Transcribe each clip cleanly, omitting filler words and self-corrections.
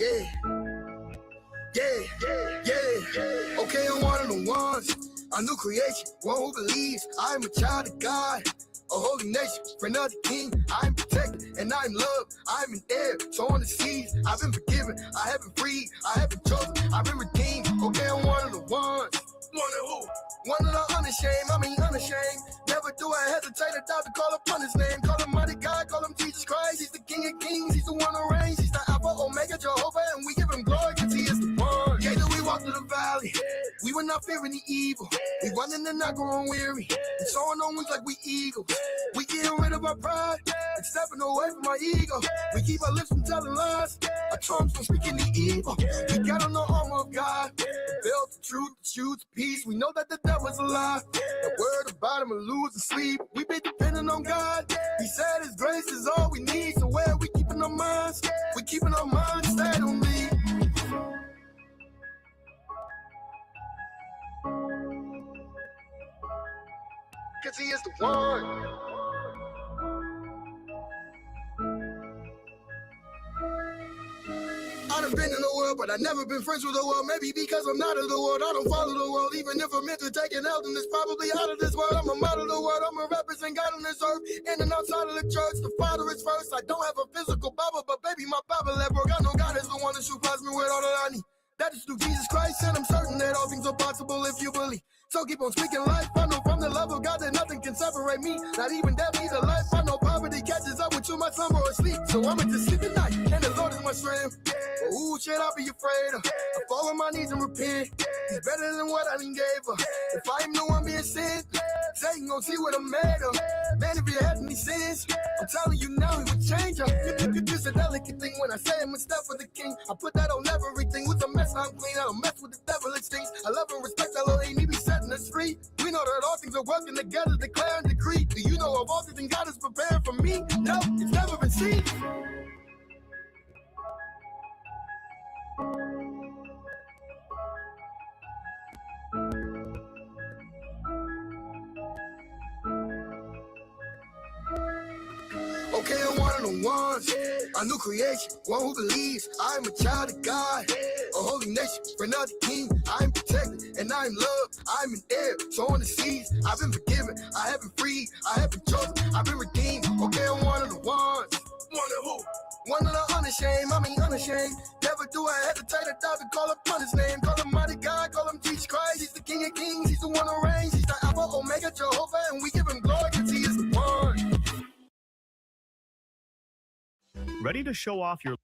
Yeah. Okay, I'm one of the ones. A new creation, one who believes I am a child of God. A holy nation, friend of the king. I am protected and I am loved. I am an heir, so on the seas. I've been forgiven, I have been freed, I have been chosen, I've been redeemed. Okay, I'm one of the ones. One of who? One of the unashamed, I mean unashamed. Never do I hesitate or doubt to call upon his name. Call him mighty God, call him Jesus Christ. He's the King of Kings, he's the one who reigns. He's the Alpha, Omega, Jehovah, and we give him glory because he is the one. Yeah, though we walk through the valley, we were not fearing the evil. We running and not growing weary, and soaring on wings like we eagles. We getting rid of our pride and stepping away from our ego. We keep our lips from telling lies, our tongues from speaking the evil. We got on the armor of God, the belt, the truth, the shoes, the peace. We know that the devil's a lie. The word about him will lose and sleep. We been depending on God. He said his grace is all we need. So where we keeping our minds? We keeping our minds stayed on me. Cause he is the one. I done been in the world, but I never been friends with the world. Maybe because I'm not of the world, I don't follow the world. Even if I'm meant to take an L, then it's probably out of this world. I'm a model of the world, I'm a represent God on this earth. In and outside of the church, the Father is first. I don't have a physical Bible, but baby, my Bible at work. I know God is the one that supplies me with all that I need. That is through Jesus Christ, and I'm certain that all things are possible if you believe. So keep on speaking life. I know from the love of God that nothing can separate me. Not even death, either life. I know poverty catches up with you, my slumber or sleep. So I'ma just sleep at night, and the Lord is my strength. But who should I be afraid of? I fall on my knees and repent. He's better than what I done gave her. If I am the one being sent, Satan gon' see what I'm made of. Man, if you had any sins, I'm telling you now, he would change her. It's a delicate thing when I say I'm a step for the king. I put that on everything. With a mess, I'm clean. I don't mess with the devil, it stinks. I love and respect Elohim, he be setting us free. We know that all things are working together, declare and decree. Do you know of all things God is preparing for me? No, it's never been seen. Okay, I'm one of the ones. A new creation, one who believes I am a child of God. A holy nation, friend of the king. I am protected and I am loved. I am an heir, so on the seas. I've been forgiven, I have been freed, I have been chosen, I've been redeemed. Okay, I'm one of the ones. One of who? One of the unashamed, I mean unashamed. Never do I hesitate or doubt to call upon his name. Call him mighty God, call him Jesus Christ. He's the King of Kings, he's the one who reigns. He's the Alpha, Omega, Jehovah, and we give him glory because he is the one. Ready to show off your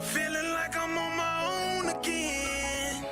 feeling like I'm on my own again,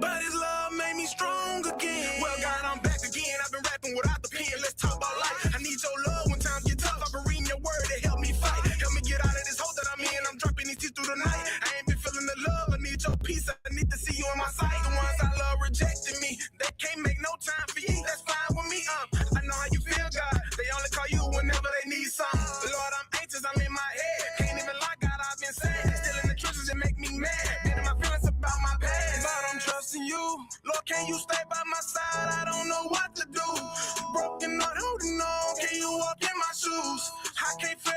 but his love made me strong again. Well, God, I'm back again. I've been rapping without the pen. Let's talk about life. I need your love when times get tough. I've been reading your word to help me fight. Help me get out of this hole that I'm in. I'm dropping these tears through the night. I ain't been feeling the love. I need your peace. I need to see you in my sight. The ones I love rejected me. They can't make no time for you. That's fine with me. I know how you feel, God. They only call you whenever they need something. Lord, I'm anxious. I'm in my head. Can't even lie, God, I've been sad. Still in the trenches, it make me mad. Getting my feelings about my past. But I'm trusting you. Lord, can you stay by my side? I don't know what to do. Broken heart, holding on. Can you walk in my shoes? I can't fail,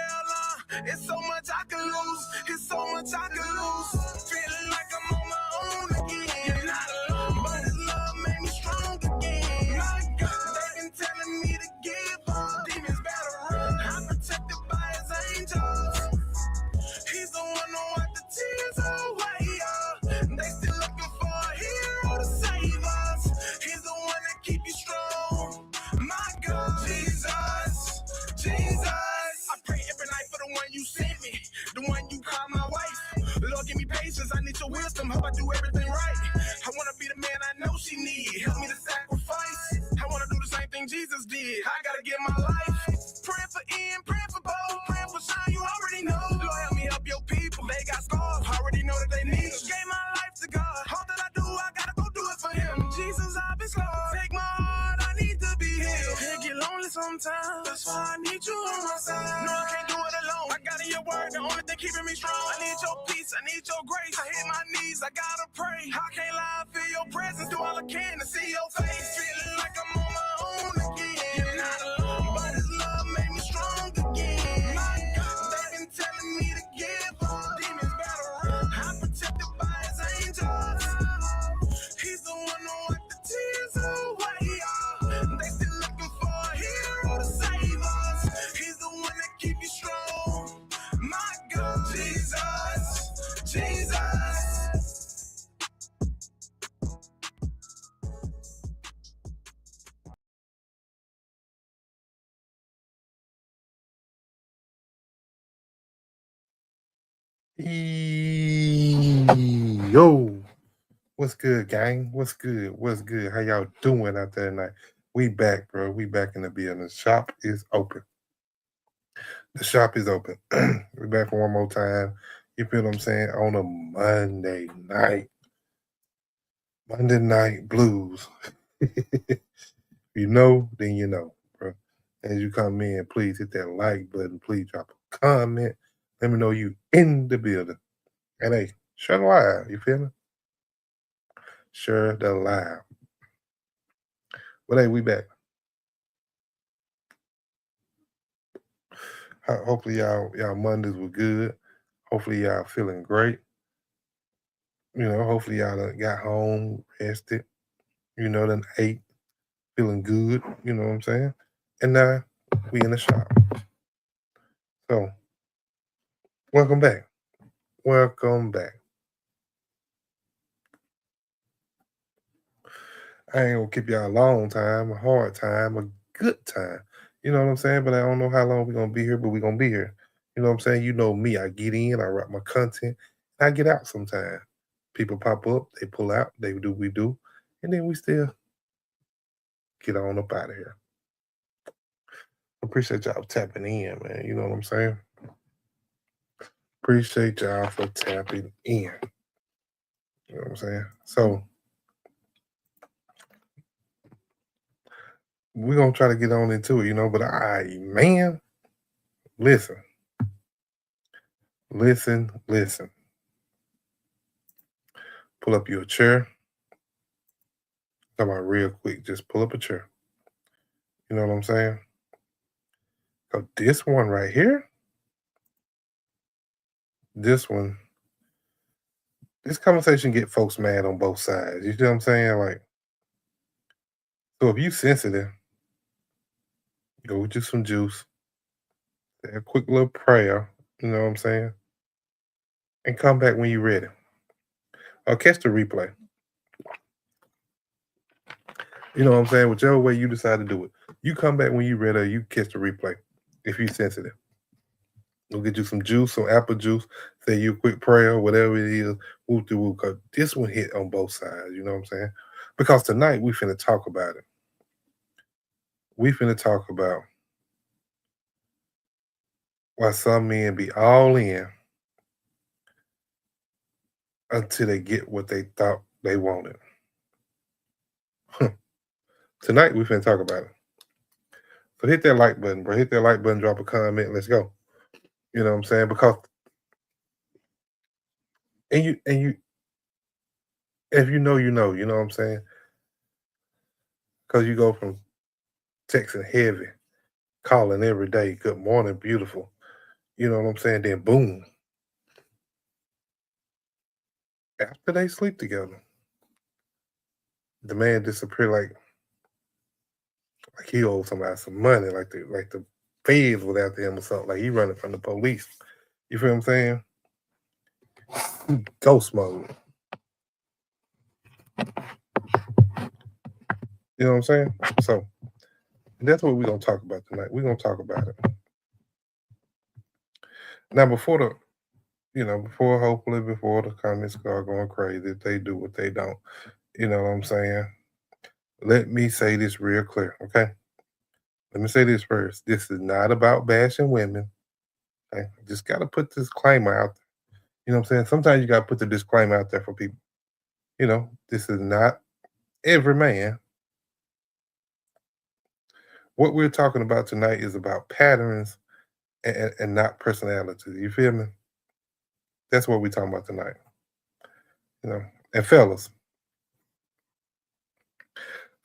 it's so much I can lose. It's so much I can lose. Feeling like I'm on my own again. You're not alone, but his love made me strong again. My God, they've been telling me to give up. Demons better run. I'm protected by his angels. He's the one who wiped the tears away. They still looking for a hero to save us. He's the one that keep you strong. My God, Jesus, Jesus. I pray every night for the one you sent me, the one you call my wife. Lord, give me patience. I need your wisdom. Hope I do everything right. I want to be the man I know she need. Help me to sacrifice. I want to do the same thing Jesus did. I got to give my life. Praying for Ian, praying for Bo, praying for Sean. You already know. Lord, help me help your people. They got scars. Already know that they need it. Gave my life to God. All that I do, I got to go do it for him. Jesus, I've been slow. Take my heart. I need to be healed. It get lonely sometimes. sometimes. That's why I need you on my side. No, I can't do it alone. I got in your word, the only thing keeping me strong. I need your peace, I need your grace. I hit my knees, I gotta pray. I can't lie, I feel your presence, do all I can to see your face. Feeling like I'm on my own again. You're not alone, but his love made me strong again. My God, they've been telling me to give up. Demons better run. I'm protected by his angels. He's the one who wiped the tears away. They still looking for a hero to save us. He's the one that keep you strong. My God, Jesus, Jesus. Yo, what's good, gang? What's good? What's good? How y'all doing out there tonight? We back, bro. We back in the building. The shop is open. The shop is open. We back for one more time. You feel what I'm saying? On a Monday night. Monday night blues. You know, then you know, bro. As you come in, please hit that like button. Please drop a comment. Let me know you in the building. And hey, share the live. You feel me? Share the live. But hey, we back. Hopefully y'all Mondays were good. Hopefully y'all feeling great. You know, hopefully y'all done got home, rested, you know, then ate, feeling good, you know what I'm saying? And now we in the shop. So welcome back. Welcome back. I ain't gonna keep y'all a long time, a hard time, a good time. You know what I'm saying? But I don't know how long we're gonna be here, but we're gonna be here. You know what I'm saying? You know me, I get in, I write my content, I get out sometime. People pop up, they pull out, they do what we do, and then we still get on up out of here. Appreciate y'all tapping in, man. You know what I'm saying? Appreciate y'all for tapping in. You know what I'm saying? So we're gonna try to get on into it, you know, but man, listen. Pull up your chair. Come on, real quick. Just pull up a chair. You know what I'm saying? So this one right here, this conversation get folks mad on both sides. You see what I'm saying? Like, so if you sensitive, go with you some juice, say a quick little prayer, you know what I'm saying? And come back when you're ready. Or catch the replay. You know what I'm saying? Whichever way you decide to do it. You come back when you're ready, or you catch the replay if you're sensitive. We'll get you some juice, some apple juice, say you a quick prayer, whatever it is, whoop de whoop, because this one hit on both sides, you know what I'm saying? Because tonight we finna talk about it. We finna talk about why some men be all in until they get what they thought they wanted. Tonight we finna talk about it. So hit that like button, bro. Hit that like button, drop a comment, let's go. You know what I'm saying? Because and you if you know, you know what I'm saying? Because you go from texting heavy, calling every day, good morning, beautiful. You know what I'm saying? Then boom. After they sleep together, the man disappeared like he owed somebody some money, like the feds was after him or something, like he running from the police. You feel what I'm saying? Ghost mode. You know what I'm saying? So that's what we're gonna talk about tonight. We're gonna talk about it. Now before the comments start going crazy, if they do what they don't, you know what I'm saying? Let me say this real clear, okay? Let me say this first. This is not about bashing women. Okay? Just gotta put this disclaimer out there. You know what I'm saying? Sometimes you gotta put the disclaimer out there for people. You know, this is not every man, What we're talking about tonight is about patterns and not personality. You feel me? That's what we're talking about tonight. You know, and fellas,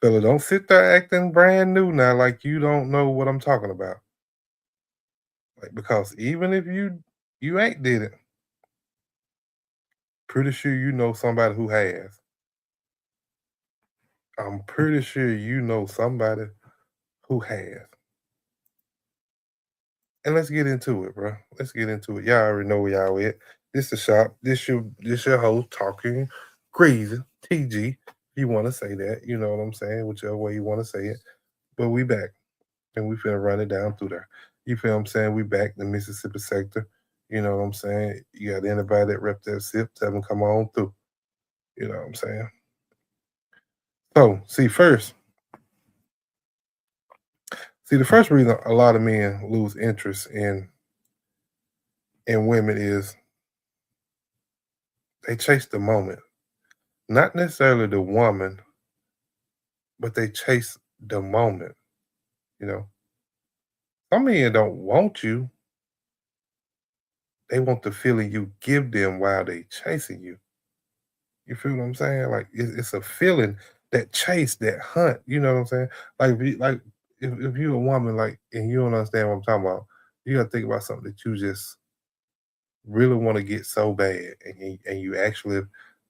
don't sit there acting brand new now like you don't know what I'm talking about. Like, because even if you ain't did it, pretty sure you know somebody who has. I'm pretty sure you know somebody who has. And let's get into it, bro. Let's get into it. Y'all already know where y'all at. This the shop. This your host talking crazy. TG. If you want to say that, you know what I'm saying, whichever way you want to say it. But we back. And we finna run it down through there. You feel what I'm saying? We back in the Mississippi sector. You know what I'm saying? You got anybody that rep that sip, tell them come on through. You know what I'm saying? So, see, the first reason a lot of men lose interest in women is they chase the moment. Not necessarily the woman, but they chase the moment. You know, some men don't want you. They want the feeling you give them while they chasing you. You feel what I'm saying? Like it's a feeling, that chase, that hunt. You know what I'm saying? If you're a woman, like, and you don't understand what I'm talking about, you gotta think about something that you just really want to get so bad, and you actually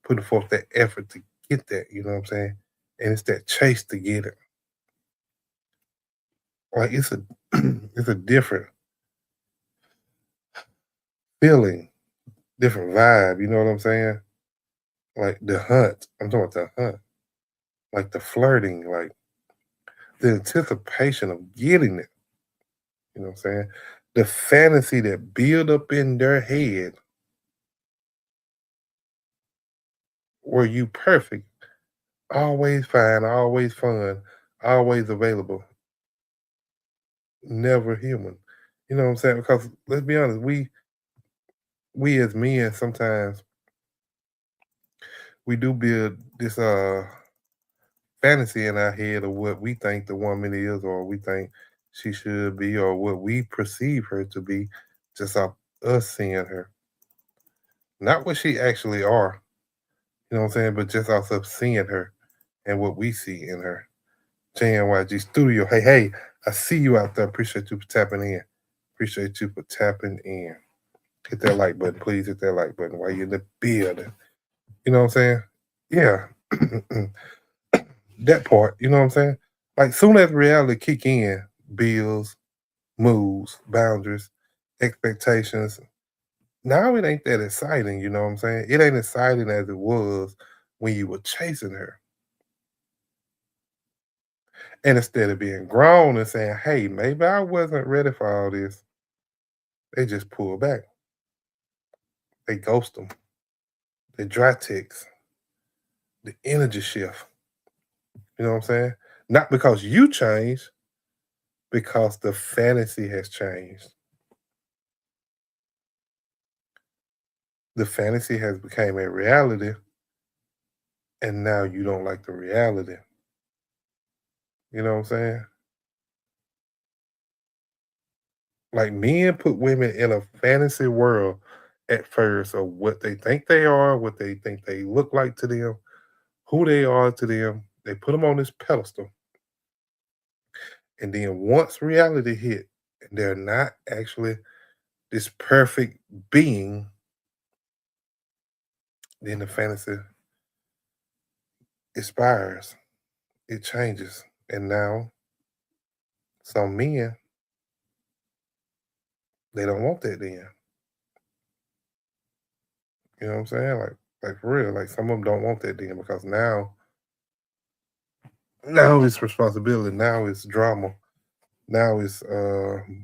putting forth that effort to get that. You know what I'm saying? And it's that chase to get it. Like it's a it's a different feeling, different vibe. You know what I'm saying? Like the hunt. I'm talking about the hunt. Like the flirting, like the anticipation of getting it. You know what I'm saying? The fantasy that build up in their head were you perfect, always fine, always fun, always available, never human. You know what I'm saying? Because let's be honest, we as men sometimes we do build this fantasy in our head of what we think the woman is, or we think she should be, or what we perceive her to be, just off us seeing her. Not what she actually are, you know what I'm saying, but just off of seeing her and what we see in her. JNYG Studio. Hey, I see you out there. Appreciate you for tapping in. Appreciate you for tapping in. Hit that like button, please. Hit that like button while you're in the building. You know what I'm saying? Yeah. That part, you know what I'm saying? Like, soon as reality kick in, bills, moves, boundaries, expectations, now it ain't that exciting, you know what I'm saying? It ain't exciting as it was when you were chasing her. And instead of being grown and saying, hey, maybe I wasn't ready for all this, they just pull back. They ghost them. They dry text. The energy shift. You know what I'm saying? Not because you changed, because the fantasy has changed. The fantasy has become a reality, and now you don't like the reality. You know what I'm saying? Like, men put women in a fantasy world at first of what they think they are, what they think they look like to them, who they are to them. They put them on this pedestal. And then once reality hit, and they're not actually this perfect being, then the fantasy expires. It changes. And now some men, they don't want that then. You know what I'm saying? Like for real. Like, some of them don't want that then, because now it's responsibility. Now it's drama. Now it's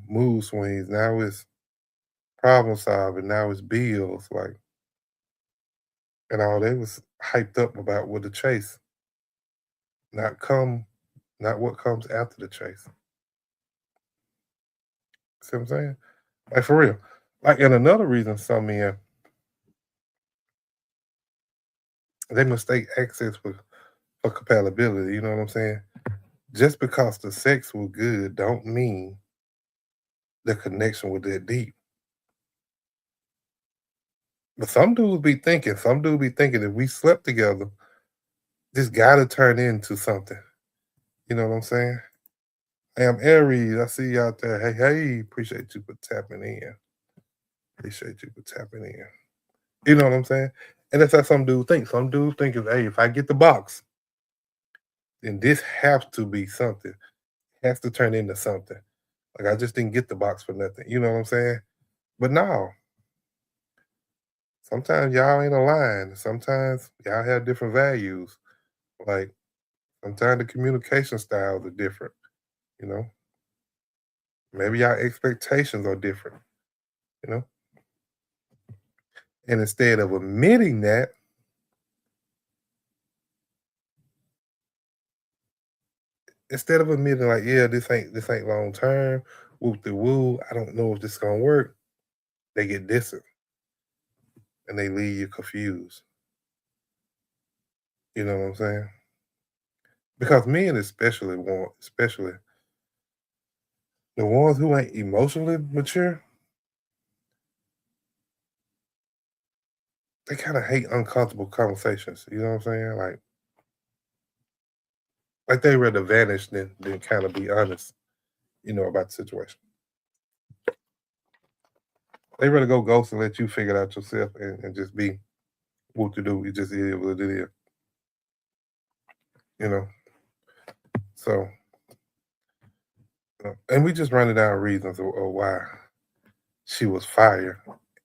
mood swings. Now it's problem solving. Now it's bills. Like, and all they was hyped up about with the chase. Not what comes after the chase. See what I'm saying? Like, for real. Like, and another reason some men, they mistake access for compatibility. You know what I'm saying? just because the sex was good don't mean the connection was that deep. But some dudes be thinking if we slept together, this gotta turn into something. You know what I'm saying? Hey, I'm Aries. I see you out there. Hey, appreciate you for tapping in. Appreciate you for tapping in. You know what I'm saying? And that's how some dudes think. Some dudes think is, hey, if I get the box, then this has to be something. It has to turn into something. Like I just didn't get the box for nothing. You know what I'm saying? But no, sometimes y'all ain't aligned. Sometimes y'all have different values. Like sometimes the communication styles are different. You know, maybe our expectations are different. You know, and instead of admitting that, like, yeah, this ain't long term, whoop the woo, I don't know if this gonna work, they get distant and they leave you confused. You know what I'm saying? Because men especially the ones who ain't emotionally mature, they kind of hate uncomfortable conversations. You know what I'm saying? Like they rather vanish than kind of be honest, about the situation. They rather go ghost and let you figure it out yourself and just be what to do. It just is what it is. You know. So and we just running down reasons of why she was fired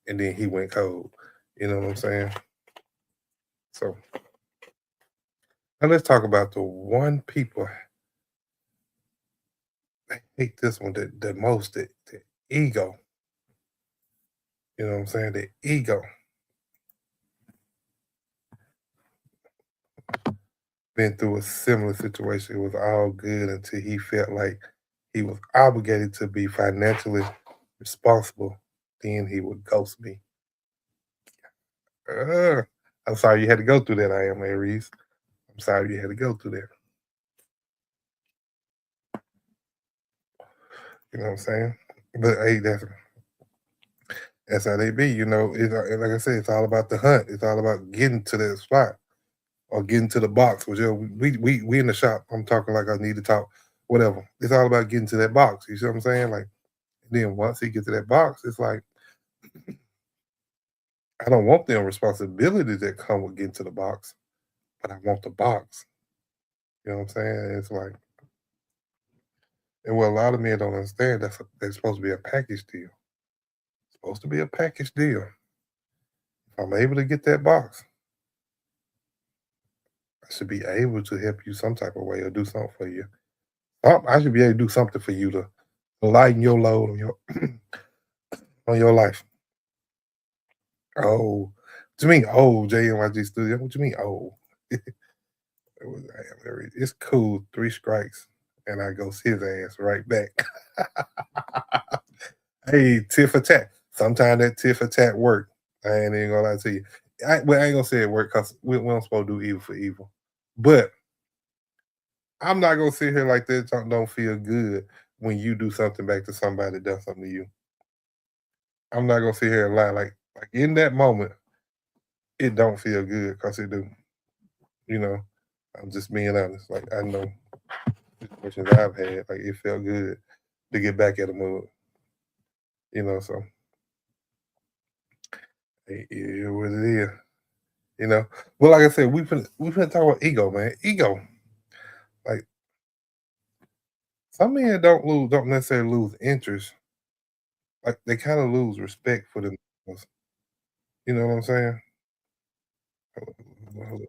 and then he went cold. You know what I'm saying? So now let's talk about the one people I hate this one the most, the ego. You know what I'm saying? The ego. Been through a similar situation. It was all good until he felt like he was obligated to be financially responsible. Then he would ghost me. I'm sorry you had to go through that, I am Aries. I'm sorry you had to go through that. You know what I'm saying? But hey, that's how they be. It's like I said, it's all about the hunt. It's all about getting to that spot or getting to the box. Which we in the shop. I'm talking like I need to talk. Whatever. It's all about getting to that box. You see what I'm saying? Like then once he gets to that box, it's like I don't want the responsibilities that come with getting to the box, but I want the box. You know what I'm saying? It's like, and what a lot of men don't understand, that's supposed to be a package deal. It's supposed to be a package deal. If I'm able to get that box, I should be able to help you some type of way or do something for you. I should be able to do something for you to lighten your load on your on your life. Oh, what you mean? Oh, JNYG Studio. What you mean? Oh, it's cool. 3 strikes, and I go his ass right back. Hey, tit for tat. Sometimes that tit for tat work. I ain't even gonna lie to you. I ain't gonna say it work because we don't supposed to do evil for evil. But I'm not gonna sit here like that. Don't feel good when you do something back to somebody that does something to you. I'm not gonna sit here and lie. Like in that moment, it don't feel good because it do. You know, I'm just being honest. Like I know situations I've had, like it felt good to get back at a mug. So it is what it is. Well, like I said, we finna talk about ego, man. Ego. Like some men don't necessarily lose interest. Like they kind of lose respect for themselves. You know what I'm saying? Hold up.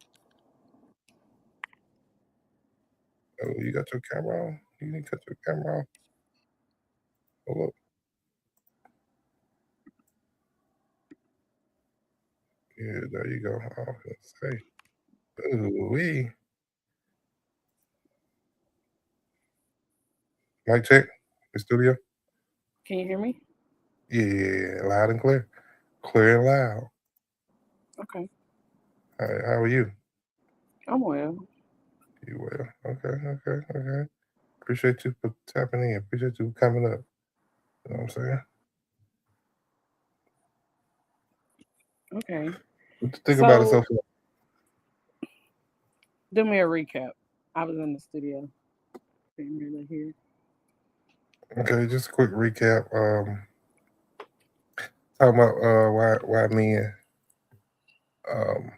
Oh, you got your camera on? You didn't cut your camera off. Hold up. Yeah, there you go. I was gonna say. Ooh, wee. Mic check. The studio. Can you hear me? Yeah, loud and clear. Clear and loud. Okay. How are you? I'm well. You well? Okay. Appreciate you for tapping in. Appreciate you coming up. You know what I'm saying? Okay. What you think about it so So far? do me a recap. I was in the studio. Didn't really hear. Okay, just a quick recap. Talking about why men um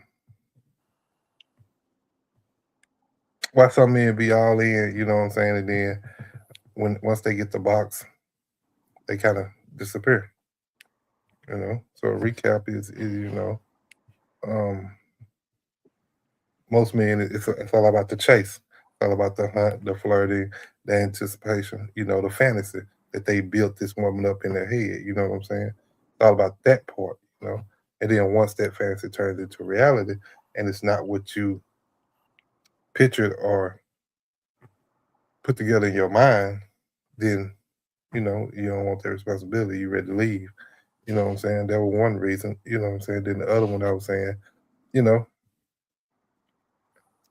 why some men be all in, you know what I'm saying, and then once they get the box, they kind of disappear. You know. So a recap is um most men it's all about the chase. It's all about the hunt, the flirting, the anticipation, the fantasy that they built this woman up in their head. You know what I'm saying? It's all about that part. And then once that fantasy turns into reality and it's not what you pictured or put together in your mind, then you don't want that responsibility. You're ready to leave. You know what I'm saying? That was one reason. You know what I'm saying? Then the other one I was saying, you know,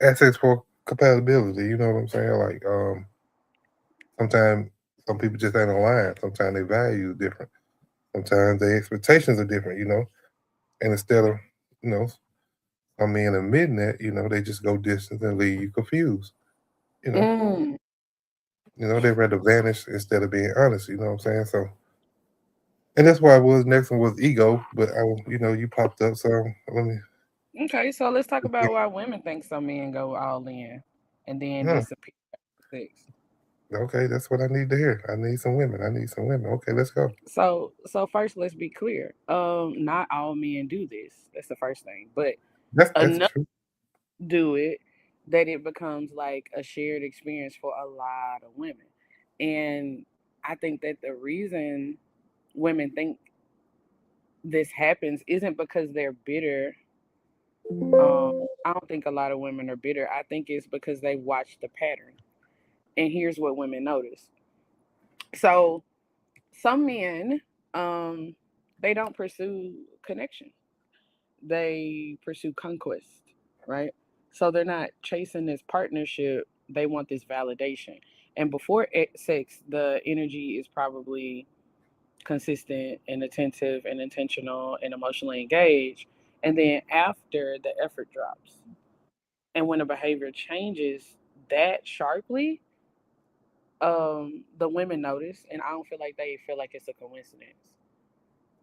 assets for compatibility. You know what I'm saying? Like sometimes some people just ain't aligned. Sometimes their values different. Sometimes their expectations are different. And instead of, you know, some men admitting that, they just go distance and leave you confused. You know, Mm, they rather vanish instead of being honest. You know what I'm saying? So, and that's why I was next one was ego, but you popped up. So let me. okay, so let's talk about why women think some men go all in and then Huh, disappear after sex. okay, that's what I need to hear. I need some women. I need some women. Okay, let's go. So first, let's be clear. Not all men do this. That's the first thing, but That's enough true. do it that it becomes like a shared experience for a lot of women. And I think that the reason women think this happens isn't because they're bitter. I don't think a lot of women are bitter. I think it's because they watch the pattern. And here's what women notice. So some men, um, they don't pursue connection. They pursue conquest, right? So they're not chasing this partnership. They want this validation. And before sex, the energy is probably consistent and attentive and intentional and emotionally engaged. And then after, the effort drops. And when the behavior changes that sharply, the women notice, and I don't feel like they feel like it's a coincidence.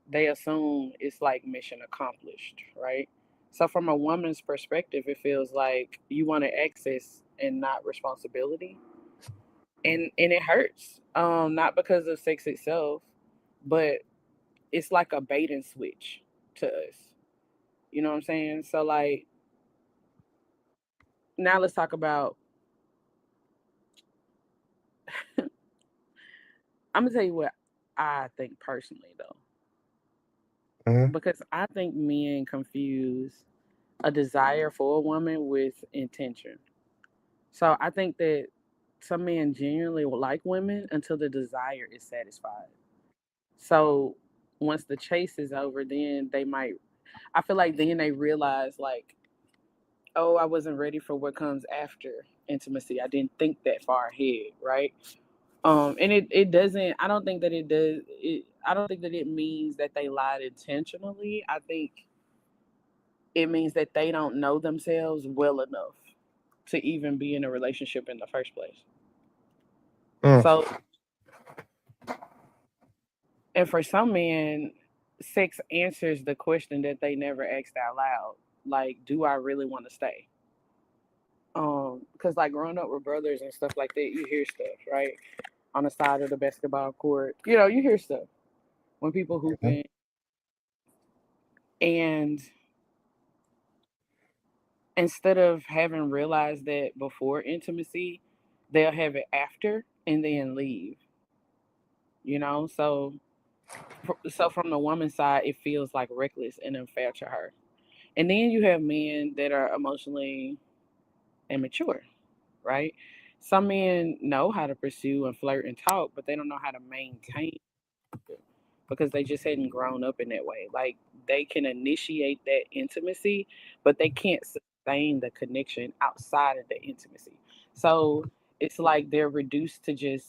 They assume it's like mission accomplished, right? So from a woman's perspective, it feels like you want to access and not responsibility, and it hurts. Not because of sex itself, but it's like a bait and switch to us. You know what I'm saying? So like now let's talk about. I'm gonna tell you what I think personally though, Hmm. because I think men confuse a desire for a woman with intention. So I think that some men genuinely will like women until the desire is satisfied. So once the chase is over, then they might. I feel like then they realize like, oh, I wasn't ready for what comes after intimacy. I didn't think that far ahead, right? And it doesn't. I don't think that it does. I don't think that it means that they lied intentionally. I think it means that they don't know themselves well enough to even be in a relationship in the first place. Mm. So, and for some men, sex answers the question that they never asked out loud. Like, do I really want to stay? Because like growing up with brothers and stuff like that, you hear stuff, right? On the side of the basketball court, you hear stuff when people Mhm. hooping, and instead of having realized that before intimacy, they'll have it after and then leave. So from the woman's side, it feels like reckless and unfair to her. And then you have men that are emotionally immature, right? Some men know how to pursue and flirt and talk, but they don't know how to maintain it because they just hadn't grown up in that way. Like they can initiate that intimacy, but they can't sustain the connection outside of the intimacy. So it's like they're reduced to just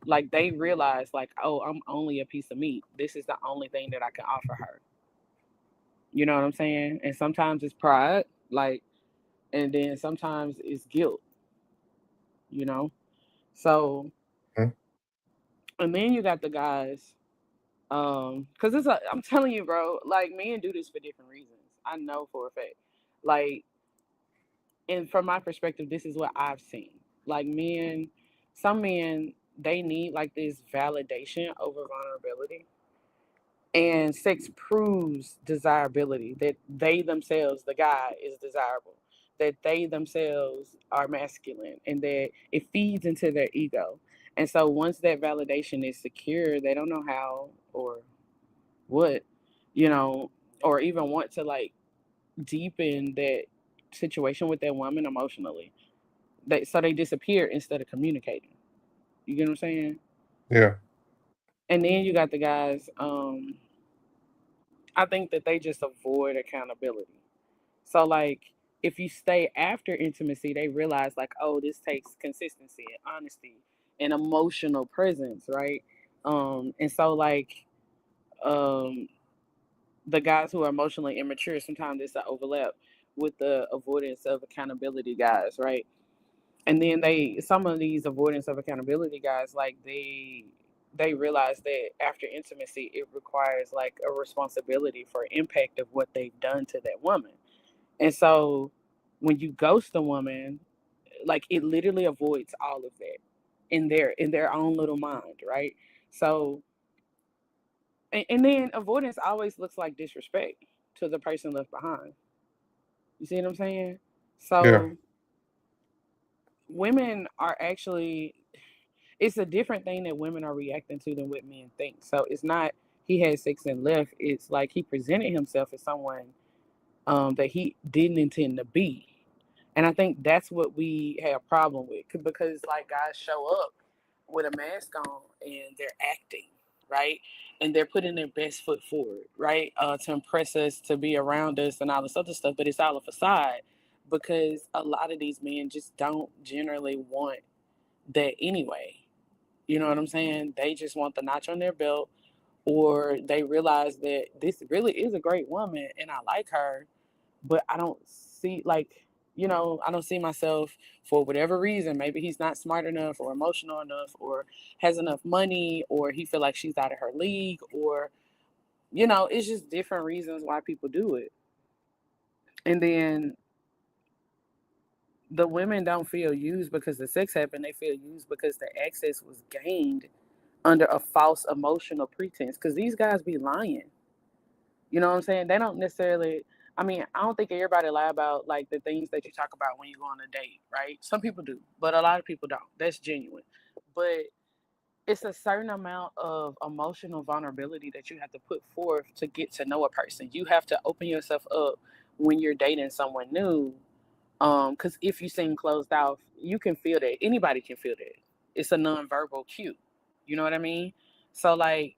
like they realize like, oh, I'm only a piece of meat. This is the only thing that I can offer her. You know what I'm saying? And sometimes it's pride, like, and then sometimes it's guilt, you know? So, Hmm? and then you got the guys, because I'm telling you, bro, like men do this for different reasons. I know for a fact. Like, and from my perspective, this is what I've seen. Like men, some men, they need like this validation over vulnerability. And sex proves desirability, that they themselves, the guy, is desirable, that they themselves are masculine, and that it feeds into their ego. And so once that validation is secure, they don't know how or what, you know, or even want to like deepen that situation with that woman emotionally. So they disappear instead of communicating. You get what I'm saying? Yeah. And then you got the guys, I think that they just avoid accountability. So like if you stay after intimacy, they realize like, oh, this takes consistency and honesty and emotional presence, right? And so like um the guys who are emotionally immature, sometimes it's an overlap with the avoidance of accountability guys, right? And then some of these avoidance of accountability guys, like they realize that after intimacy it requires like a responsibility for impact of what they've done to that woman. And so when you ghost a woman, like it literally avoids all of that in their own little mind, right? So and then avoidance always looks like disrespect to the person left behind. You see what I'm saying? Yeah. So women are actually, it's a different thing that women are reacting to than what men think. So it's not he had sex and left. It's like he presented himself as someone that he didn't intend to be. And I think that's what we have a problem with because like guys show up with a mask on and they're acting, right? And they're putting their best foot forward, right? To impress us, to be around us and all this other stuff, but it's all a facade because a lot of these men just don't generally want that anyway. You know what I'm saying? They just want the notch on their belt, or they realize that this really is a great woman and I like her, but I don't see like, I don't see myself for whatever reason. Maybe he's not smart enough or emotional enough or has enough money or he feel like she's out of her league or it's just different reasons why people do it. And then the women don't feel used because the sex happened. They feel used because the access was gained under a false emotional pretense because these guys be lying. You know what I'm saying? They don't necessarily. I mean, I don't think everybody lie about like the things that you talk about when you go on a date, right? Some people do, but a lot of people don't. That's genuine. But it's a certain amount of emotional vulnerability that you have to put forth to get to know a person. You have to open yourself up when you're dating someone new. Because if you seem closed off, you can feel that. Anybody can feel that. It's a nonverbal cue. You know what I mean? So like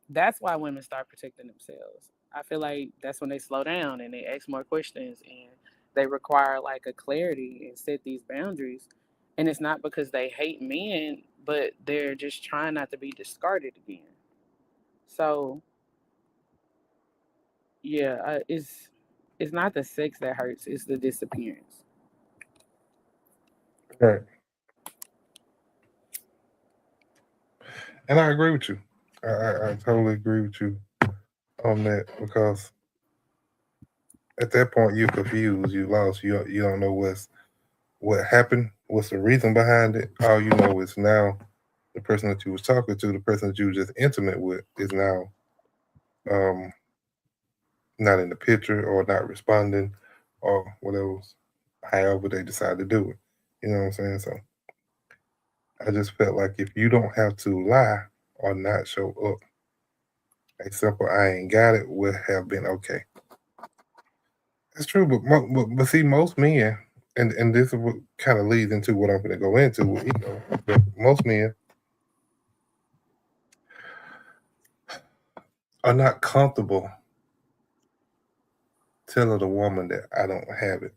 that's why women start protecting themselves. I feel like that's when they slow down and they ask more questions and they require like a clarity and set these boundaries. And it's not because they hate men, but they're just trying not to be discarded again. So yeah, it's not the sex that hurts; it's the disappearance. Right. And I agree with you. I totally agree with you on that because at that point you're confused, you lost, you don't know what happened, what's the reason behind it. All you know is now the person that you was talking to, the person that you were just intimate with, is now um, not in the picture or not responding or whatever, however they decide to do it. You know what I'm saying? So I just felt like if you don't have to lie or not show up, a simple "I ain't got it" would have been okay. It's true, but see, most men, and this is what kind of leads into what I'm going to go into with ego. But most men are not comfortable telling a woman that I don't have it.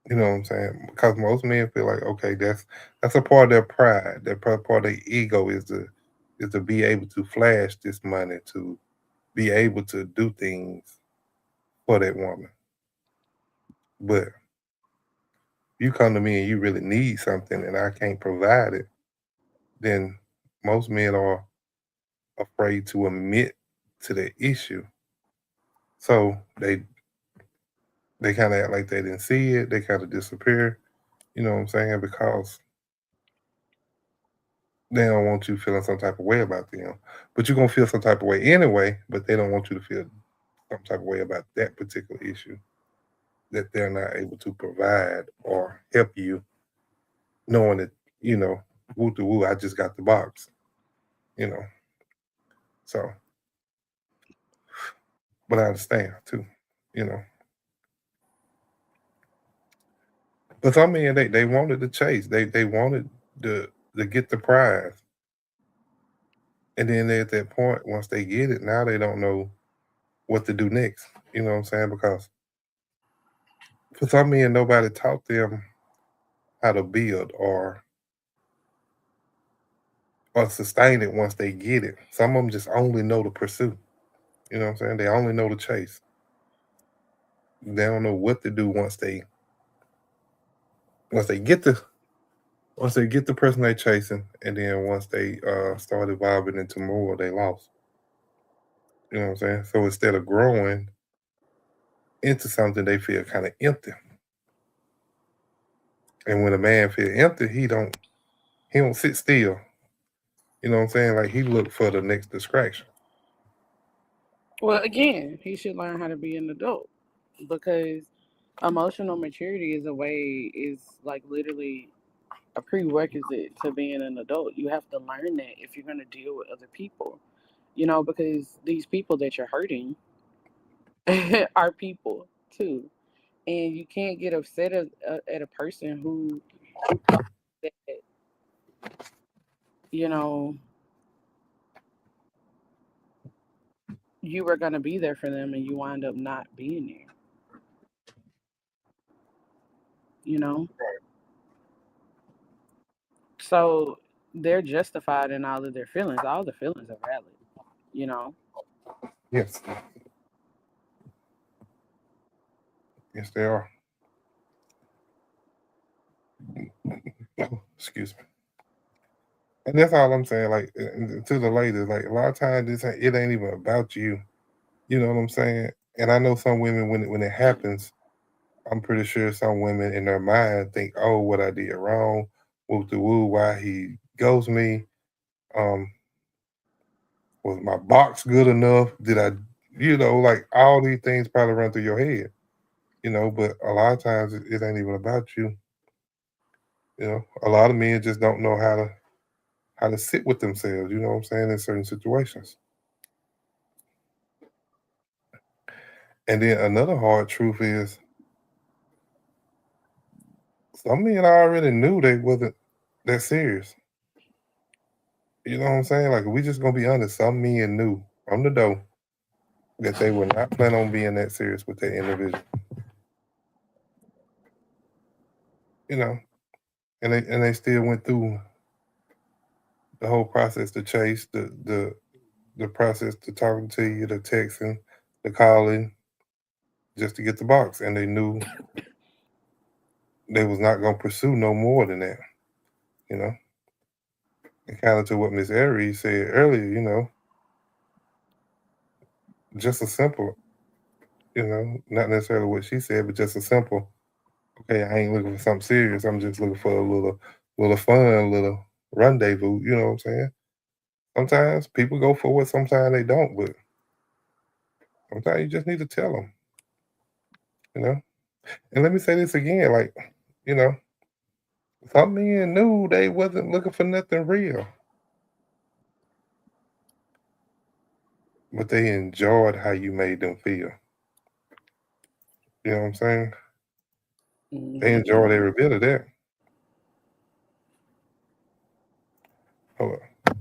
You know what I'm saying? Because most men feel like, okay, that's a part of their pride. That part of their ego is to be able to flash this money, to be able to do things for that woman. But you come to me and you really need something and I can't provide it, then most men are afraid to admit to the issue. So they kind of act like they didn't see it. They kind of disappear. You know what I'm saying? Because they don't want you feeling some type of way about them. But you're gonna feel some type of way anyway, but they don't want you to feel some type of way about that particular issue that they're not able to provide or help you, knowing that, woo to woo, I just got the box, you know. So, but I understand too, you know. But some men they wanted the chase. They wanted to get the prize. And then at that point, once they get it, now they don't know what to do next. You know what I'm saying? Because for some men, nobody taught them how to build or sustain it once they get it. Some of them just only know the pursuit. You know what I'm saying? They only know the chase. They don't know what to do once they get the person they chasing, and then once they start evolving into more, they lost. You know what I'm saying? So instead of growing into something, they feel kind of empty. And when a man feel empty, he don't sit still. You know what I'm saying? Like he look for the next distraction. Well, again, he should learn how to be an adult because emotional maturity is like literally a prerequisite to being an adult. You have to learn that if you're going to deal with other people, because these people that you're hurting are people too. And you can't get upset at a person who thought that, you know, you were going to be there for them and you wind up not being there, you know? So they're justified in all of their feelings. All the feelings are valid, you know? Yes, yes, they are. Oh, excuse me. And that's all I'm saying. Like to the ladies, like a lot of times it ain't even about you. You know what I'm saying? And I know some women when it happens, I'm pretty sure some women in their mind think, "Oh, what I did wrong, woo to woo, why he goes me? Um, was my box good enough? Did I, like all these things probably run through your head, But a lot of times it ain't even about you. A lot of men just don't know how to sit with themselves. You know what I'm saying in certain situations. And then another hard truth is some men already knew they wasn't that serious. You know what I'm saying? Like we just gonna be honest, some men knew from the door that they were not planning on being that serious with that individual. You know, and they still went through the whole process to chase, the process to talking to you, the texting, the calling, just to get the box. And they knew they was not gonna pursue no more than that, you know. And kind of to what Miss Aries said earlier, just a simple, not necessarily what she said, but just a simple, okay, I ain't looking for something serious. I'm just looking for a little fun, a little rendezvous, you know what I'm saying? Sometimes people go for it, sometimes they don't, but sometimes you just need to tell them, you know? And let me say this again, like, you know, some men knew they wasn't looking for nothing real, but they enjoyed how you made them feel. You know what I'm saying? They enjoyed every bit of that. Hold on.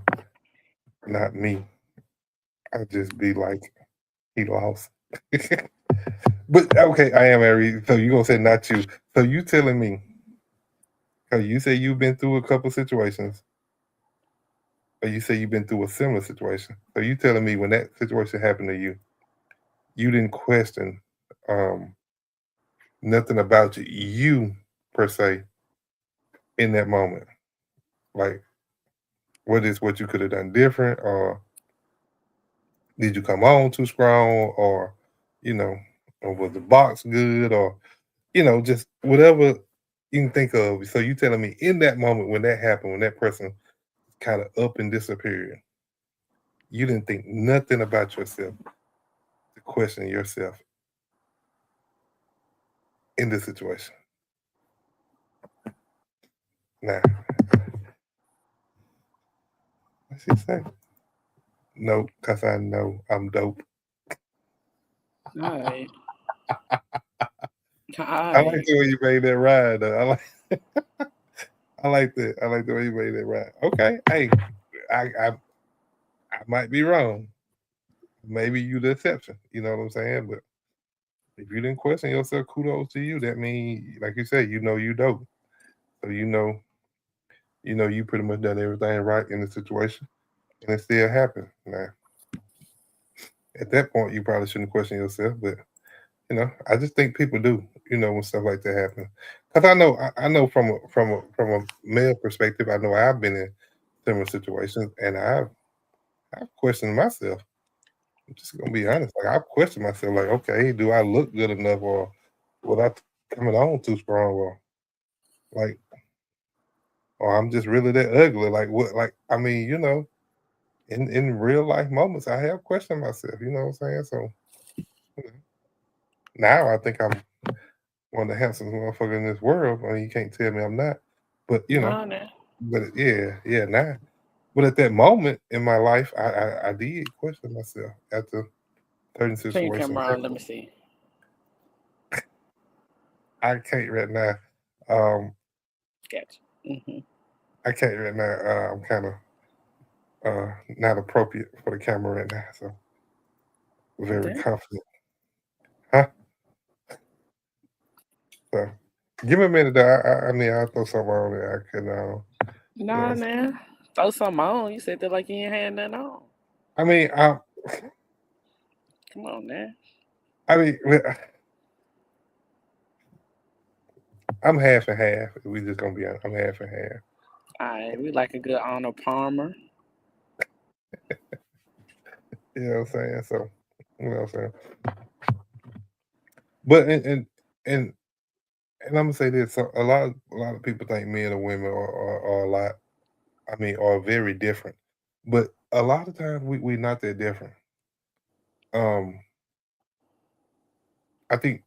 Not me. I just be like, he lost. But okay, I am Aries. So you gonna say not you. So you telling me, because you say you've been through a couple situations, or you say you've been through a similar situation. So you telling me when that situation happened to you didn't question um, nothing about you per se in that moment. Like, what is what you could have done different, or did you come on too strong, or you know, or was the box good, or just whatever you can think of. So you telling me in that moment when that happened, when that person kind of up and disappeared, you didn't think nothing about yourself to question yourself in this situation. Now, what's she say? Nope, because I know I'm dope. All right. All I like right. the way you made that ride, though. I like that. I like the way you made that ride. Okay, hey, I might be wrong. Maybe you the exception. You know what I'm saying? But if you didn't question yourself, kudos to you. That means, like you said, you dope. So you pretty much done everything right in the situation, and it still happened. Now, at that point, you probably shouldn't question yourself, but I just think people do. When stuff like that happens, because I know from a male perspective, I know I've been in similar situations, and I've questioned myself. I'm just gonna be honest. Like I've questioned myself, like, okay, do I look good enough, or was I coming on too strong, or like, or I'm just really that ugly? Like what? Like I mean, in real life moments, I have questioned myself. You know what I'm saying? So you know, now I think I'm one of the handsomest motherfucker in this world. I mean, you can't tell me I'm not. But No, no. yeah, nah. But at that moment in my life, I did question myself after certain Turn your situations. camera on. Let me see. I can't right now. Um, Gotcha. Mm-hmm. I can't right now. I'm kind of not appropriate for the camera right now. So very Okay. confident, huh? So give me a minute. Though. I mean, I'll throw something on there. I can. You Nah, know, man. Throw something on. You said that like you ain't had nothing on. I mean, Come on, man. I mean, I'm half and half. We just gonna be honest. I'm half and half. All right. We like a good Arnold Palmer. You know what I'm saying? So, you know what I'm saying? But and and I'm gonna say this: so a lot of people think men and women are a lot. I mean, are very different. But a lot of times we not that different. Um, I think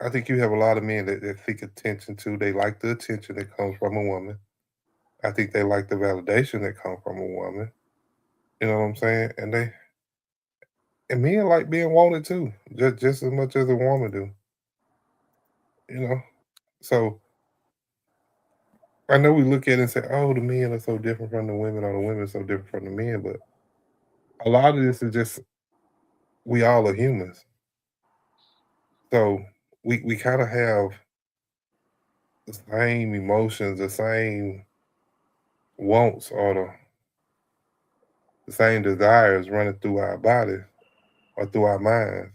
I think you have a lot of men that seek attention too. They like the attention that comes from a woman. I think they like the validation that comes from a woman. You know what I'm saying? And men like being wanted too, just as much as a woman do. You know, so I know we look at it and say, "Oh, the men are so different from the women, or the women are so different from the men." But a lot of this is just we all are humans, so we kind of have the same emotions, the same wants, or the same desires running through our bodies or through our minds.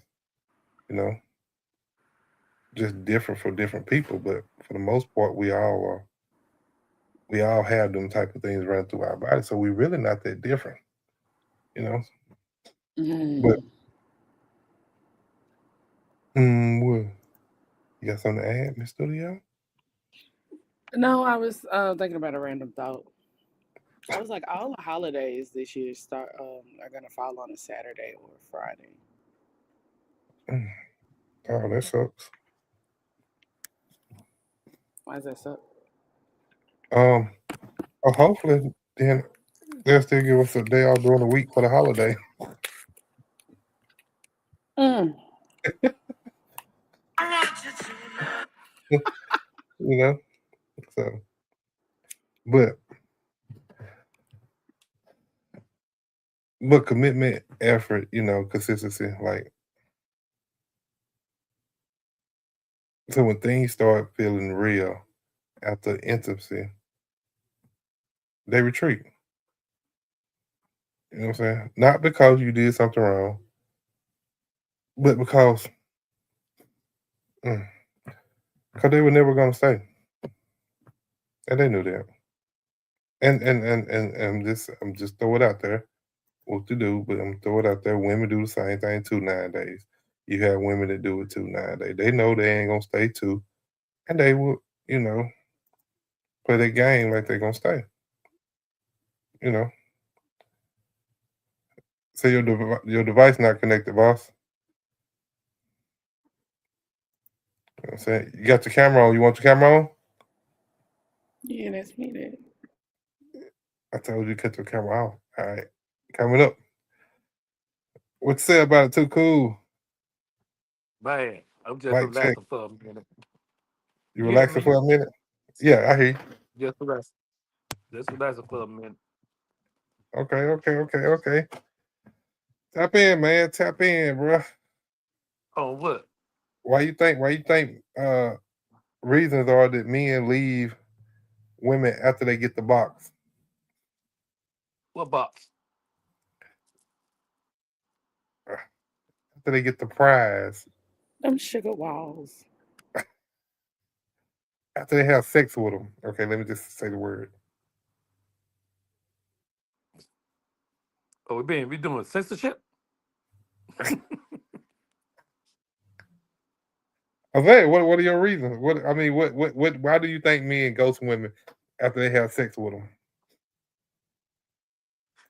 You know, just different for different people, but for the most part, we all have them type of things running through our body, so we really not that different. You know, but Mm. what you got something to add, Miss Studio? No, I was thinking about a random thought. I was like, all the holidays this year are gonna fall on a Saturday or a Friday. Mm. Oh, that sucks. Why is that so? Um, hopefully then they'll still give us a day off during the week for the holiday. Mm. you know, so but commitment, effort, consistency, like So when things start feeling real after intimacy, they retreat. You know what I'm saying? Not because you did something wrong, but because they were never gonna stay, and they knew that. And I'm just throw it out there what to do, but I'm throw it out there. Women do the same thing too nowadays. You have women that do it too nowadays. They know they ain't gonna stay too, and they will, you know, play their game like they're gonna stay. You know, so your device not connected, boss. You know what I'm saying? You got your camera on. You want your camera on? Yeah, that's me. That I told you to cut your camera off. All right, coming up. What you say about it? Too cool. Man, I'm just Mic check. relaxing for a minute. You You hear relaxing me? for a minute? Yeah, I hear you. Just relax. Just relaxing for a minute. Okay. Tap in, man. Tap in, bro. Oh, what? Why you think? Reasons are that men leave women after they get the box, What box? after they get the prize, them sugar walls. after they have sex with them. Okay, let me just say the word. Oh, we doing censorship? Okay, what are your reasons? What I mean, what? Why do you think men ghost women after they have sex with them?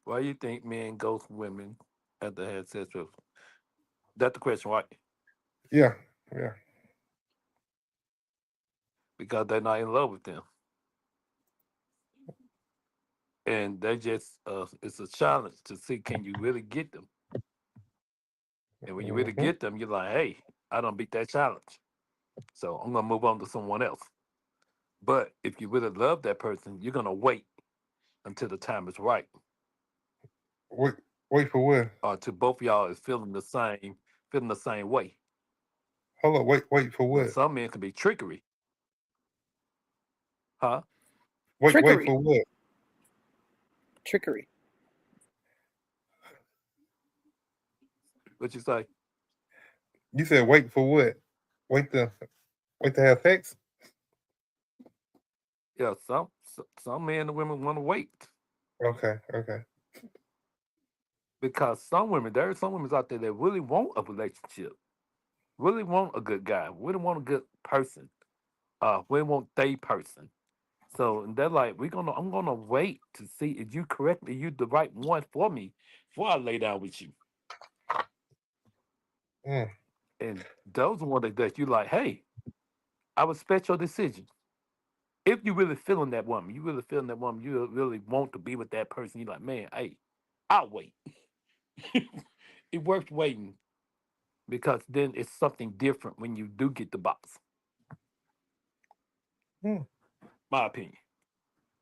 Why you think men ghost women at the head sex with? That's the question, right? Yeah, yeah. Because they're not in love with them. And they just it's a challenge to see can you really get them. And when you really hmm get them, you're like, hey, I don't beat that challenge. So I'm gonna move on to someone else. But if you really love that person, you're gonna wait until the time is right. Wait, wait for what? Or to both of y'all is feeling the same way. Hold on, wait for Now what? some men can be trickery, huh? Wait Trickery. for what? Trickery. What you say? You said wait for what? Wait to wait to have sex? Yeah, some men and women want to wait Okay. because there are some women out there that really want a relationship, really want a good guy, really want a good person, really want they person. So and they're like, I'm gonna wait to see if you the right one for me before I lay down with you. Mm, And those are one that you like, hey, I respect your decision. If you really feeling that woman, you really want to be with that person, you're like, man, hey, I'll wait. It worth waiting because then it's something different when you do get the box. mm, My opinion.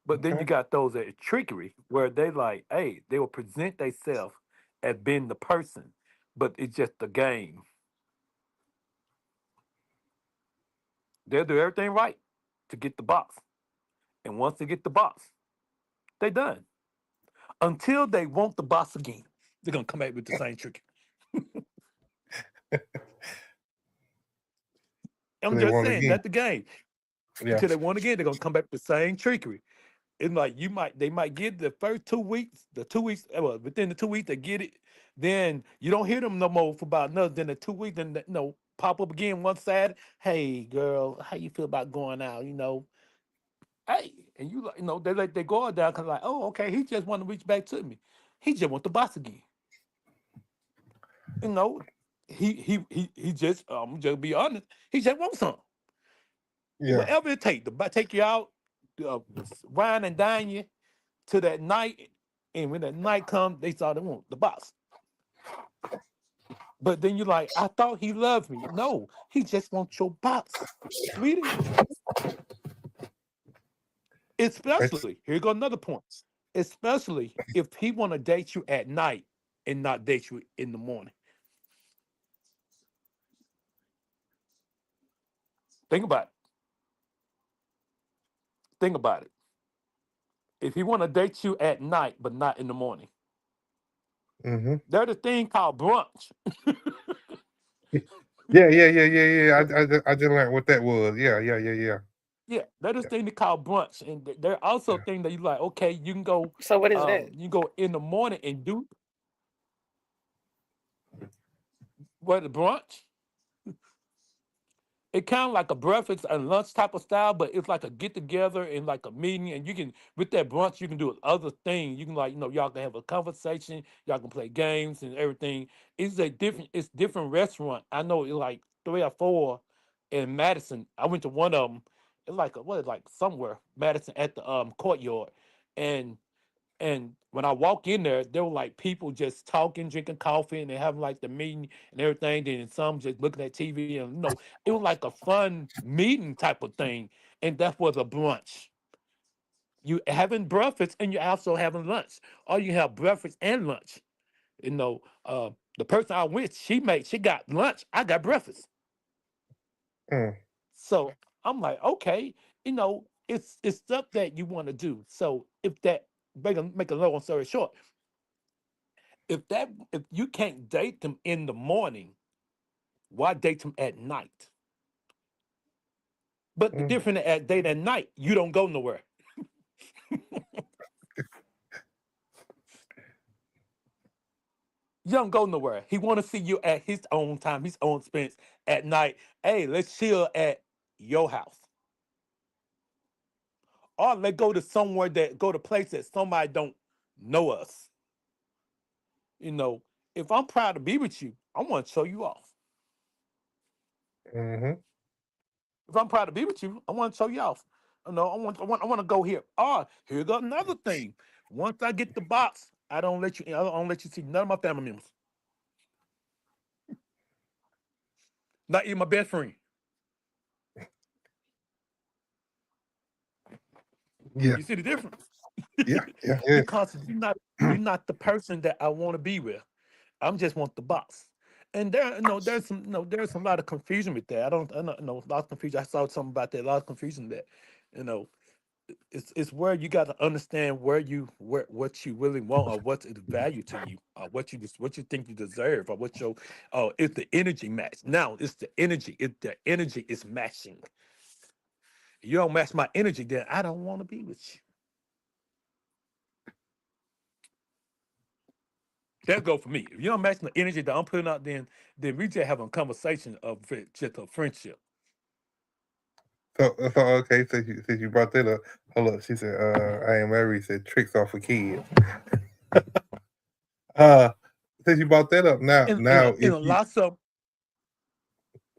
But then you okay. got those that are trickery where they like, hey, they will present themselves as being the person, but it's just a game. They'll do everything right to get the box. And once they get the box, they done. Until they want the box again. They're gonna come back with the same trick. So I'm they just want it saying, again. that's the game. Yeah. Until they want again, they're gonna come back with the same trickery. It's like they might get the first 2 weeks, well, within the 2 weeks they get it. Then you don't hear them no more for about another than the 2 weeks. Then pop up again one side. Hey girl, how you feel about going out? Hey, and you like they let their guard down because like, oh okay, he just want to reach back to me. He just want the box again. You know, he just just be honest. He just wants some. Yeah. Whatever it take to take you out, wine and dine you to that night, and when that night comes, they saw they want the box. But then you're like, I thought he loved me. No, he just wants your box, sweetie. It's, Especially, here go another point. Especially if he want to date you at night and not date you in the morning. Think about it. Think about it. If he want to date you at night, but not in the morning, Mm-hmm. there's a thing called brunch. Yeah, yeah, yeah, yeah, yeah. I just learned what that was. Yeah, yeah, yeah, yeah. Yeah, there's this thing they call brunch, and there also Yeah. a thing that you like. Okay, you can go. So what is that? You go in the morning and do what the brunch. It kind of like a breakfast and lunch type of style, but it's like a get together and like a meeting. And you can, with that brunch, you can do other things. You can like, y'all can have a conversation, y'all can play games and everything. It's different restaurant. I know it's like 3 or 4 in Madison. I went to one of them. It's like like somewhere Madison at the courtyard, and when I walk in there were like people just talking, drinking coffee, and they having like the meeting and everything. Then some just looking at TV, and it was like a fun meeting type of thing. And that was a brunch. You having breakfast and you also having lunch, or you have breakfast and lunch. The person I went, she got lunch, I got breakfast. Mm. So I'm like, okay, it's stuff that you want to do. So if that make a long story short, if you can't date them in the morning, why date them at night? But the Mm. difference at date at night, you don't go nowhere. You don't go nowhere. He want to see you at his own time, his own expense at night. Hey, let's chill at your house. Or let's go to go to place that somebody don't know us. If I'm proud to be with you, I want to show you off. Mm-hmm. If I'm proud to be with you, I want to show you off. I want to go here. Here's another thing. Once I get the box, I don't let you see none of my family members. Not even my best friend. Yeah. You see the difference? Yeah. Yeah. Yeah. Because you're not the person that I want to be with. I just want the box. And there's a lot of confusion with that. I don't know, a lot of confusion. I saw something about that. A lot of confusion that, it's where you got to understand what you really want, or what's the value to you, or what you think you deserve, or it's the energy match. Now it's the energy. If the energy is matching, you don't match my energy, then I don't want to be with you. That go for me. If you don't match the energy that I'm putting out, then we just having a conversation of just a friendship. So okay, since you brought that up, hold up. She said, I am married. Said tricks off for kids. Since you brought that up, now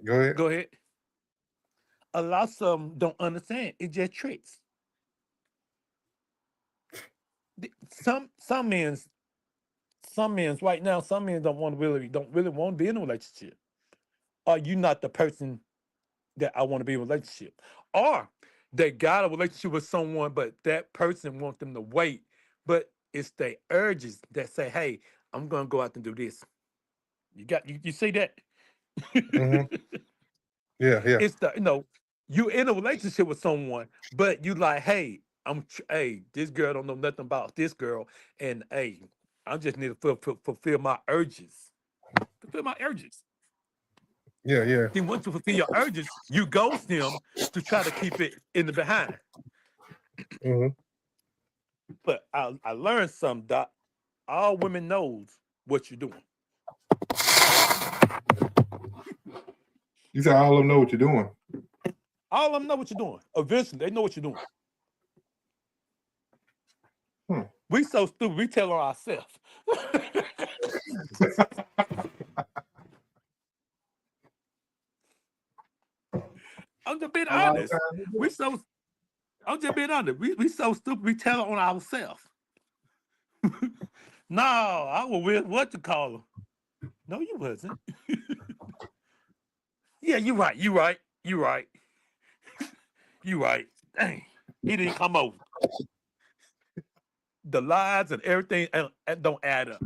go ahead. Go ahead. A lot of them don't understand. It's just tricks. Some men right now, some men don't really want to be in a relationship. Are you not the person that I want to be in a relationship? Or they got a relationship with someone, but that person wants them to wait. But it's their urges that say, hey, I'm gonna go out and do this. You see that? Mm-hmm. Yeah, yeah. It's you in a relationship with someone, but you like, hey, this girl don't know nothing about this girl, and hey, I just need to fulfill my urges. Fulfill my urges. Yeah, yeah. Then once you fulfill your urges, you ghost them to try to keep it in the behind. Mm-hmm. But I learned something, Doc. All women knows what you're doing. You said all of them know what you're doing. All of them know what you're doing. Eventually, they know what you're doing. We so stupid, we tell on ourselves. I'm just being honest. I'm just being honest. We so stupid, we tell on ourselves. No, I was with what you call him. No, you wasn't. Yeah, you're right. Dang, he didn't come over. The lies and everything and don't add up.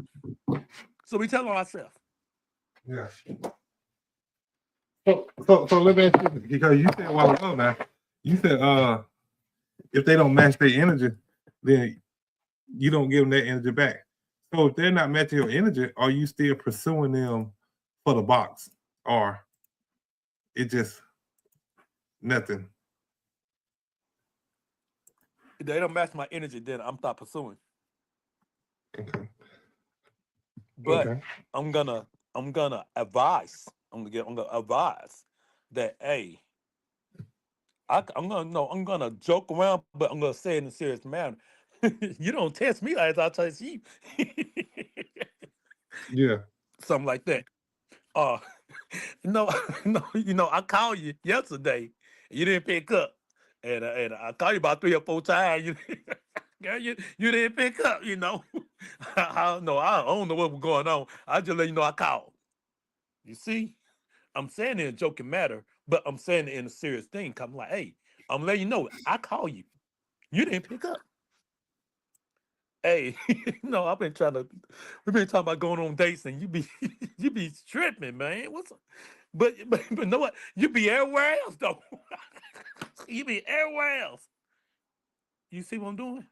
So we tell on ourselves. Yeah. So let me ask you this, because you said a while ago now, you said if they don't match their energy, then you don't give them that energy back. So if they're not matching your energy, are you still pursuing them for the box, or it just nothing? If they don't match my energy, then I'm not pursuing. Okay. But Okay. I'm gonna advise. I'm gonna advise that hey, I'm gonna joke around, but I'm gonna say it in a serious manner. You don't test me as I test you. Yeah. Something like that. Uh no, no, I called you yesterday. You didn't pick up. And I called you about 3 or 4 times. Girl, you didn't pick up, I don't know. I don't know what was going on. I just let you know I called. You see? I'm saying it in a joking matter, but I'm saying it in a serious thing. I'm like, hey, I'm letting you know I call you. You didn't pick up. Hey, no, we've been talking about going on dates, and you be you be stripping, man. But know what? You be everywhere else though. You be everywhere else. You see what I'm doing?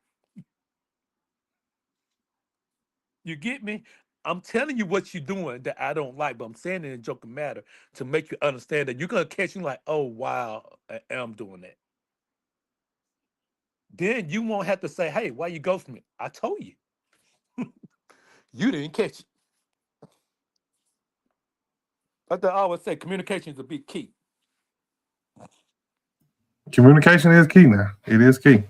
You get me? I'm telling you what you're doing that I don't like, but I'm saying it in a joking matter to make you understand that you're gonna catch you like, oh wow, I am doing that. Then you won't have to say, hey, why you ghosting me? I told you. You didn't catch it. Like I always say, communication is a big key. Communication is key now. It is key.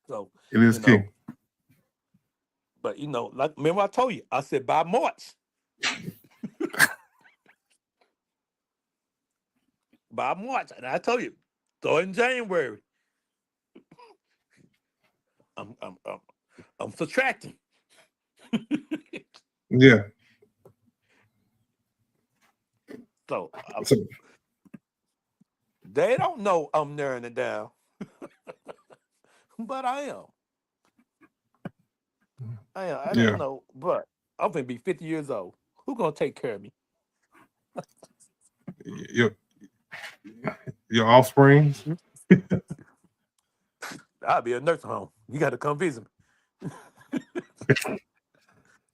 So, It is key. But like remember I told you, I said by March. By March, and I told you, start in January. I'm subtracting. Yeah. So So, they don't know I'm narrowing it down, but I am. I yeah. don't know, but I'm gonna be 50 years old. Who gonna take care of me? Your offspring. I'll be a nursing home. You got to come visit me.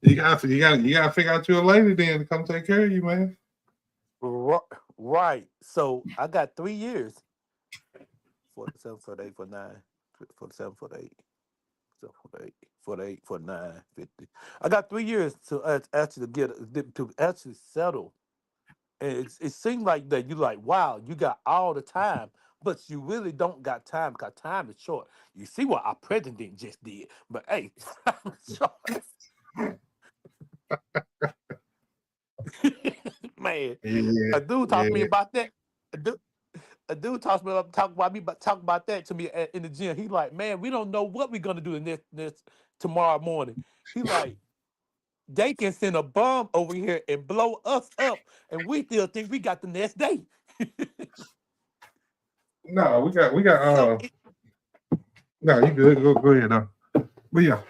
You gotta figure out you a lady then to come take care of you, man. Right. So I got 3 years. 47, 48, 49, 47, 48, 48, 48, 49, 50. I got 3 years to actually actually settle. And it seems like that you like, wow, you got all the time, but you really don't got time because time is short. You see what our president just did, but hey, time is short. Man, Yeah. a dude talked to me about that. A dude talk about that to me in the gym. He like, man, we don't know what we're gonna do in this tomorrow morning. He like, they can send a bomb over here and blow us up, and we still think we got the next day. No, we got So no, you good. Go ahead though. But yeah.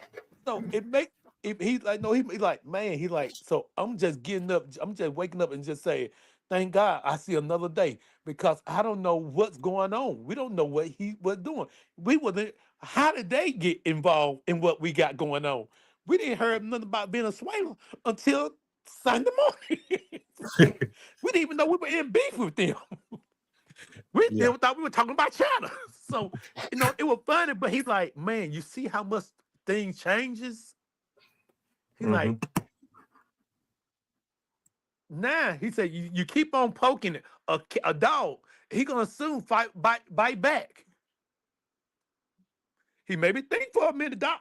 So it make he's like no he like man he like so I'm just getting up I'm just waking up and just saying thank God I see another day because I don't know what's going on. We don't know what he was doing. We wasn't. How did they get involved in what we got going on? We didn't hear nothing about Venezuela until Sunday morning. We didn't even know we were in beef with them. We Yeah. still thought we were talking about China. So it was funny, but he's like, man, you see how much things changes. He's like, nah. He said, you keep on poking a dog, he gonna soon bite back. He made me think for a minute, Doc.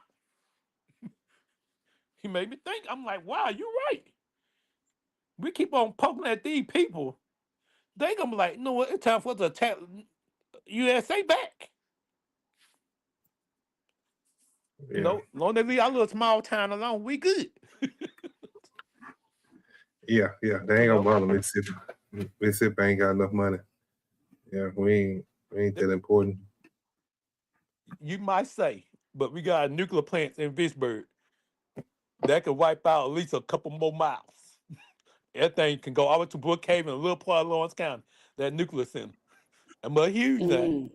He made me think. I'm like, wow, you're right. We keep on poking at these people. They gonna be like, no, what? It's time for us to attack USA back. Yeah. Long as we our little small town alone, we good. Yeah. They ain't gonna bother Mississippi. Mississippi ain't got enough money. Yeah, we ain't that important. You might say, but we got nuclear plants in Vicksburg that could wipe out at least a couple more miles. That thing can go all the way to Brookhaven, a little part of Lawrence County. That nuclear center. That mud huge now. Mm.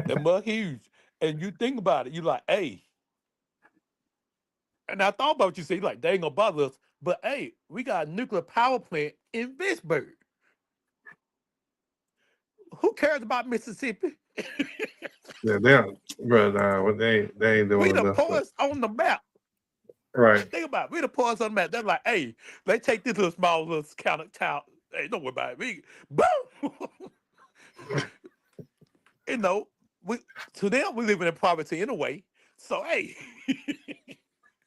That mud huge. And you think about it, you like, hey. And I thought about what you say, like, they ain't gonna bother us. But hey, we got a nuclear power plant in Vicksburg. Who cares about Mississippi? Yeah, they ain't We doing the enough. poorest on the map. Right. Think about it. We the poorest on the map. They're like, hey, they take this little small little county town. Hey, don't worry about it. We boom. You know, we to them we living in poverty anyway. So hey,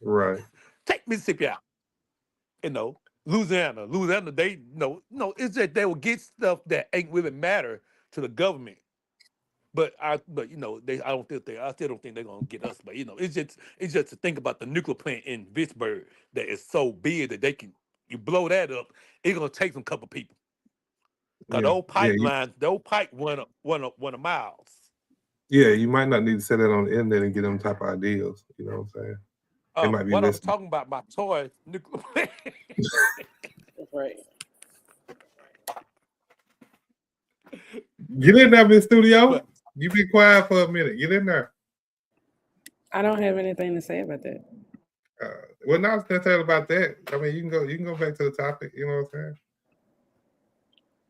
Right. take Mississippi out. You know, Louisiana, they no, it's that they will get stuff that ain't really matter to the government. But I still don't think they're gonna get us. But it's just to think about the nuclear plant in Vicksburg that is so big that you blow that up, it's gonna take some couple people. Cause Yeah. the old pipe one of miles. You might not need to say that on the internet and get them type of ideas. You know what I'm saying? They might be What I'm listening. talking about, my toy nuclear plant. That's right. Get in there, Miss Studio. But- You be quiet for a minute. Get in there. I don't have anything to say about that. Well, not necessarily about that. I mean, you can go back to the topic. You know what I'm saying?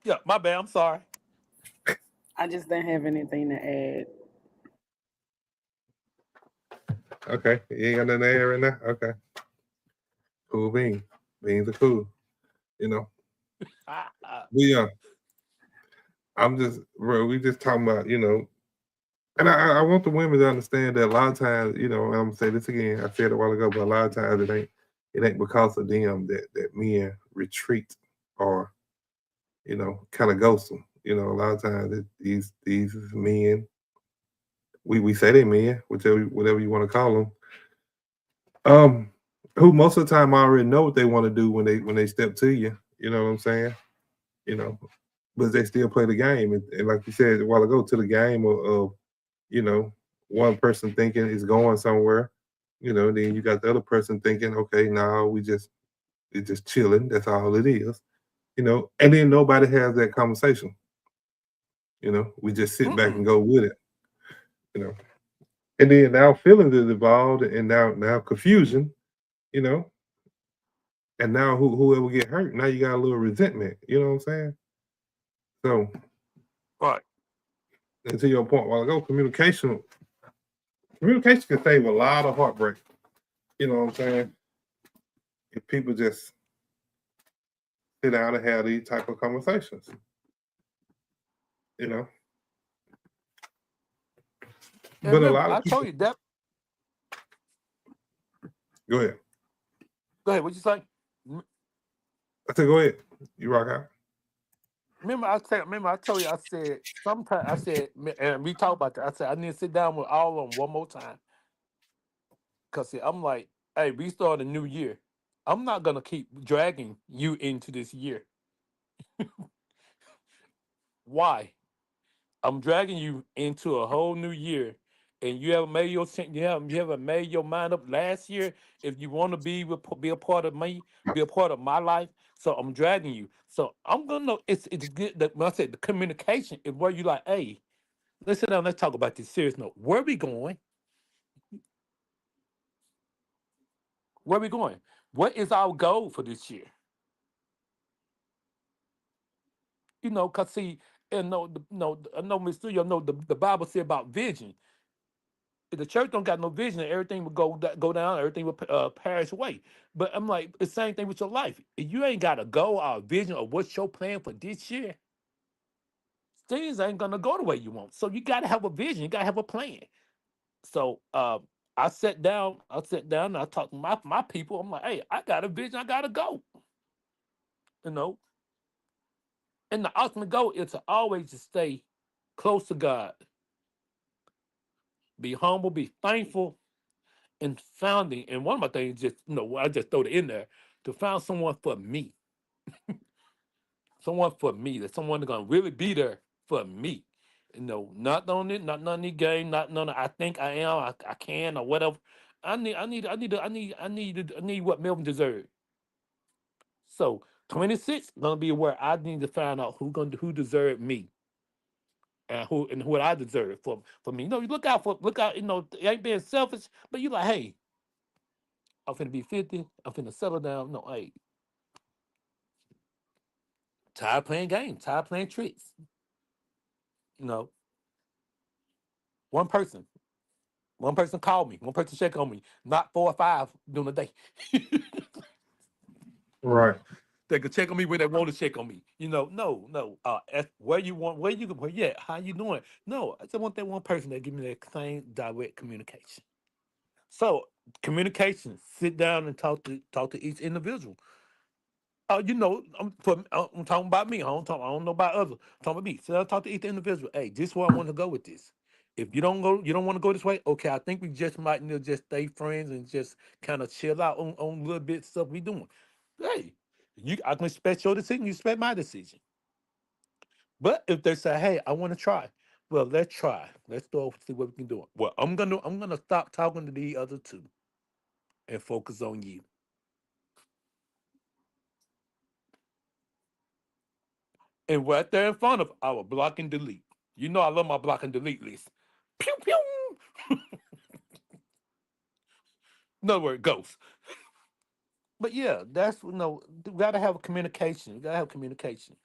Yeah, my bad. I'm sorry. I just don't have anything to add. Okay, you ain't got nothing to add right now. Okay, cool bean. Beans are cool. You know, we just talking about, and I want the women to understand that a lot of times, I'm gonna say this again. I said it a while ago, but a lot of times it ain't because of them that men retreat or, kind of ghost them. A lot of times these men, we say they men, whatever you want to call them, who most of the time already know what they want to do when they step to you. You know what I'm saying? But they still play the game, and like you said a while ago, to the game of one person thinking it's going somewhere, then you got the other person thinking, okay, now it's just chilling. That's all it is, and then nobody has that conversation. We just sit back and go with it, and then now feelings is involved, and now confusion, and now whoever get hurt, now you got a little resentment. You know what I'm saying? So, right. And to your point a while ago, communication can save a lot of heartbreak. You know what I'm saying? If people just sit down and have these type of conversations. And But a remember, lot of I people. told you that. Go ahead. Go ahead. What you say? I said, go ahead. You rock out. Remember, I told you, I said, sometimes, I said, and we talked about that. I said, I need to sit down with all of them one more time. Because I'm like, hey, we start a new year. I'm not going to keep dragging you into this year. Why? I'm dragging you into a whole new year. And you haven't made your mind up last year if you want to be a part of me, be a part of my life. So I'm dragging you. So I'm gonna. It's good that when I said the communication is where you like, hey, let's sit down. Let's talk about this serious note. Where we going? Where we going? What is our goal for this year? Cause see, and I know Miss Studio know the Bible said about vision. If the church don't got no vision, everything would go down, everything would perish away. But I'm like, the same thing with your life. If you ain't got a goal or a vision of what's your plan for this year, things ain't gonna go the way you want. So you gotta have a vision, you gotta have a plan. So I sat down, and I talked to my people. I'm like, hey, I got a vision, I gotta go. And the ultimate goal is to always just stay close to God. Be humble, be thankful, and founding. And one of my things just, I just throw it in there to found someone for me. Someone for me. That someone that's gonna really be there for me. Not on it, not none of the game, not none of I think I am, I can or whatever. I need what Melvin deserves. So 26 gonna be where I need to find out who deserved me and what I deserve for me. You know, you look out. You know, it ain't being selfish, but you like, hey, I'm finna be 50. I'm finna settle down. No, hey, tired playing games, tired playing tricks. You know, one person. One person called me. One person check on me. Not 4 or 5 during the day. Right. They could check on me when they want to check on me. You know, no. Where you want, where you at? How you doing? No, I just want that one person that give me that same direct communication. So communication, sit down and talk to each individual. You know, I'm talking about me. I don't know about others. I'm talking about me. So I talk to each individual. Hey, this is where I want to go with this. If you don't want to go this way. Okay, I think we just might need to just stay friends and just kind of chill out on a little bit of stuff we doing. Hey, I can respect your decision. You respect my decision. But if they say, hey, I want to try, well, let's try. Let's go see what we can do. Well, I'm gonna stop talking to the other two and focus on you. And right there in front of our block and delete. You know I love my block and delete list. Pew pew. In other words, ghost. But yeah, that's you gotta have a communication. You gotta have communication.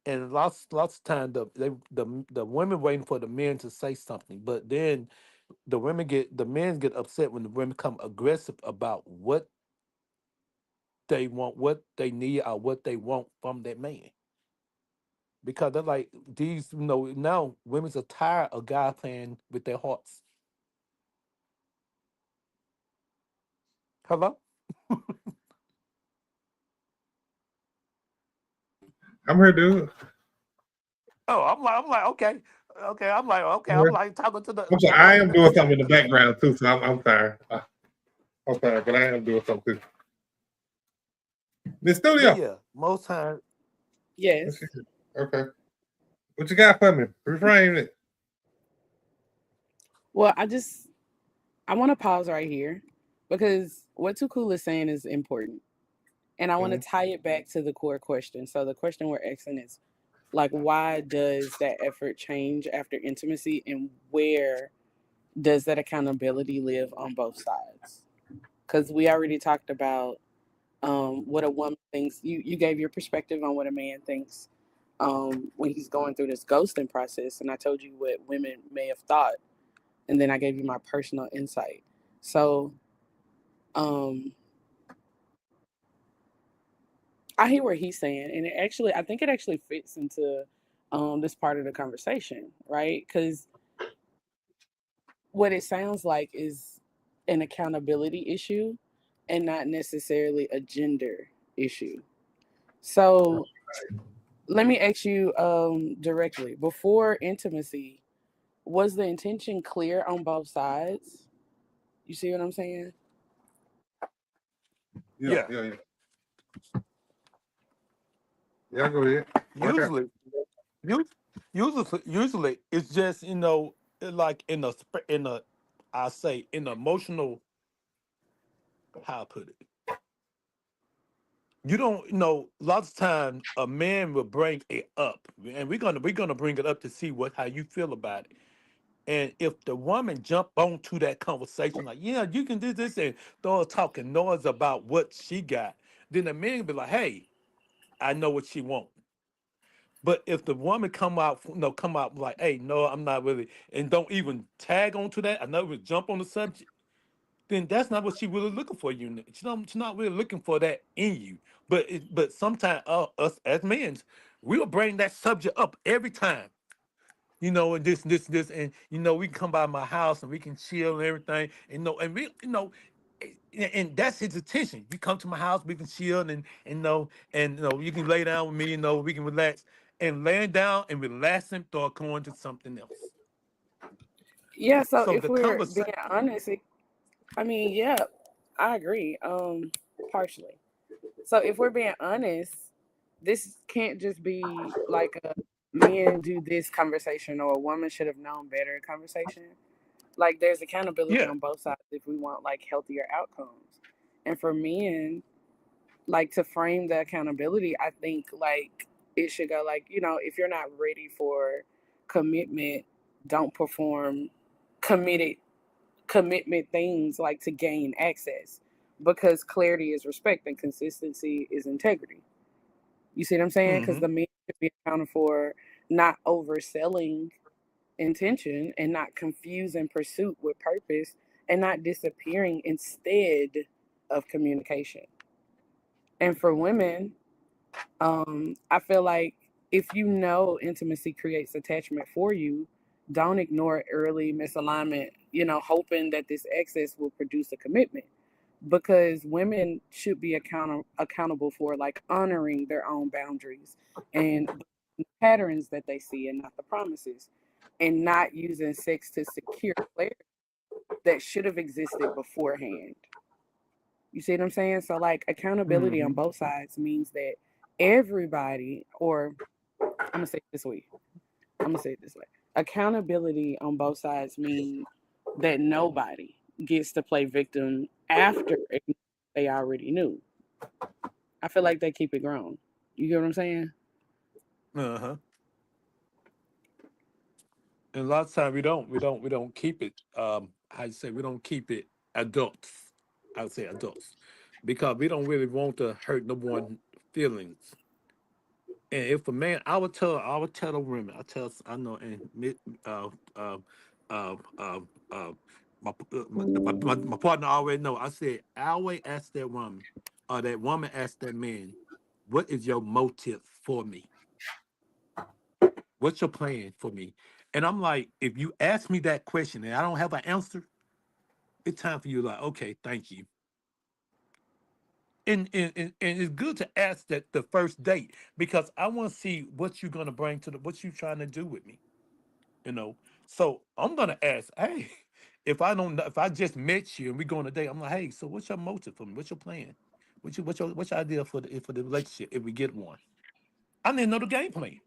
And lots of time the women waiting for the men to say something, but then the men get upset when the women become aggressive about what they want, what they need, or what they want from that man. Because they're like these, now women are tired of guys playing with their hearts. Hello? I'm here, dude. Oh, okay. Okay, okay. I'm I'm here. like talking to I'm sorry. I am doing something in the background too, so I'm sorry. I'm sorry, but I am doing something. The But studio. yeah, most times, Yes. Okay. What you got for me? Reframe it. Well, I want to pause right here because what Too Cool is saying is important. And I want to Mhm. tie it back to the core question. So the question we're asking is like, why does that effort change after intimacy, and where does that accountability live on both sides? Because we already talked about what a woman thinks. You gave your perspective on what a man thinks when he's going through this ghosting process, and I told you what women may have thought, and then I gave you my personal insight. So um, I hear what he's saying, and I think it actually fits into this part of the conversation, right? Because what it sounds like is an accountability issue, and not necessarily a gender issue. So let me ask you directly: before intimacy, was the intention clear on both sides? You see what I'm saying? Yeah, yeah, yeah, yeah. Yeah, go ahead. Okay. usually, us- usually it's just like in a, I say in emotional, how I put it. You don't know. Lots of times a man will bring it up, and we're gonna bring it up to see how you feel about it. And if the woman jump onto that conversation, like, yeah, you can do this, and start talking noise about what she got, then the man be like, hey, I know what she want. But if the woman come out like, hey, no, I'm not really, and don't even tag onto that, I never jump on the subject, then that's not what she really looking for you. She's not really looking for that in you. But sometimes us as men, we'll bring that subject up every time. And this, and we can come by my house and we can chill and everything, and we, and that's his attention. You come to my house, we can chill and you can lay down with me, we can relax, and laying down and relaxing, start going to something else. Yeah. So So if the we're being conversation, honest, I mean, yeah, I agree. Partially. So if we're being honest, this can't just be like a men do this conversation or a woman should have known better conversation. Like there's accountability yeah, on both sides if we want like healthier outcomes. And for men, like to frame the accountability, I think like it should go like, if you're not ready for commitment, don't perform committed commitment things like to gain access, because clarity is respect and consistency is integrity. You see what I'm saying? Because Mm-hmm. the men should be accounted for not overselling intention and not confusing pursuit with purpose and not disappearing instead of communication. And for women, I feel like if you know intimacy creates attachment for you, don't ignore early misalignment, hoping that this access will produce a commitment. Because women should be accountable for like honoring their own boundaries and patterns that they see and not the promises, and not using sex to secure clarity that should have existed beforehand. You see what I'm saying? So like accountability on Mm-hmm. both sides means that everybody, or I'm gonna say it this way. Accountability on both sides means that nobody gets to play victim after they already knew. I feel like they keep it grown. You get what I'm saying? Uh-huh. And a lot of times we don't keep it. How you say we don't keep it adults. I would say adults, because we don't really want to hurt no one feelings. And if a man, I would tell the women, I know, and uh, uh, uh, uh, uh, my partner already know. I said, I always ask that woman, or that woman ask that man, what is your motive for me? What's your plan for me? And I'm like, if you ask me that question and I don't have an answer, it's time for you like, okay, thank you. And it's good to ask that the first date, because I want to see what you're gonna bring to what you trying to do with me, you know. So I'm gonna ask, hey, if I don't know, if I just met you and we go on a date, I'm like, hey, so what's your motive for me? What's your plan? What's your idea for the relationship if we get one? I need to know the game plan.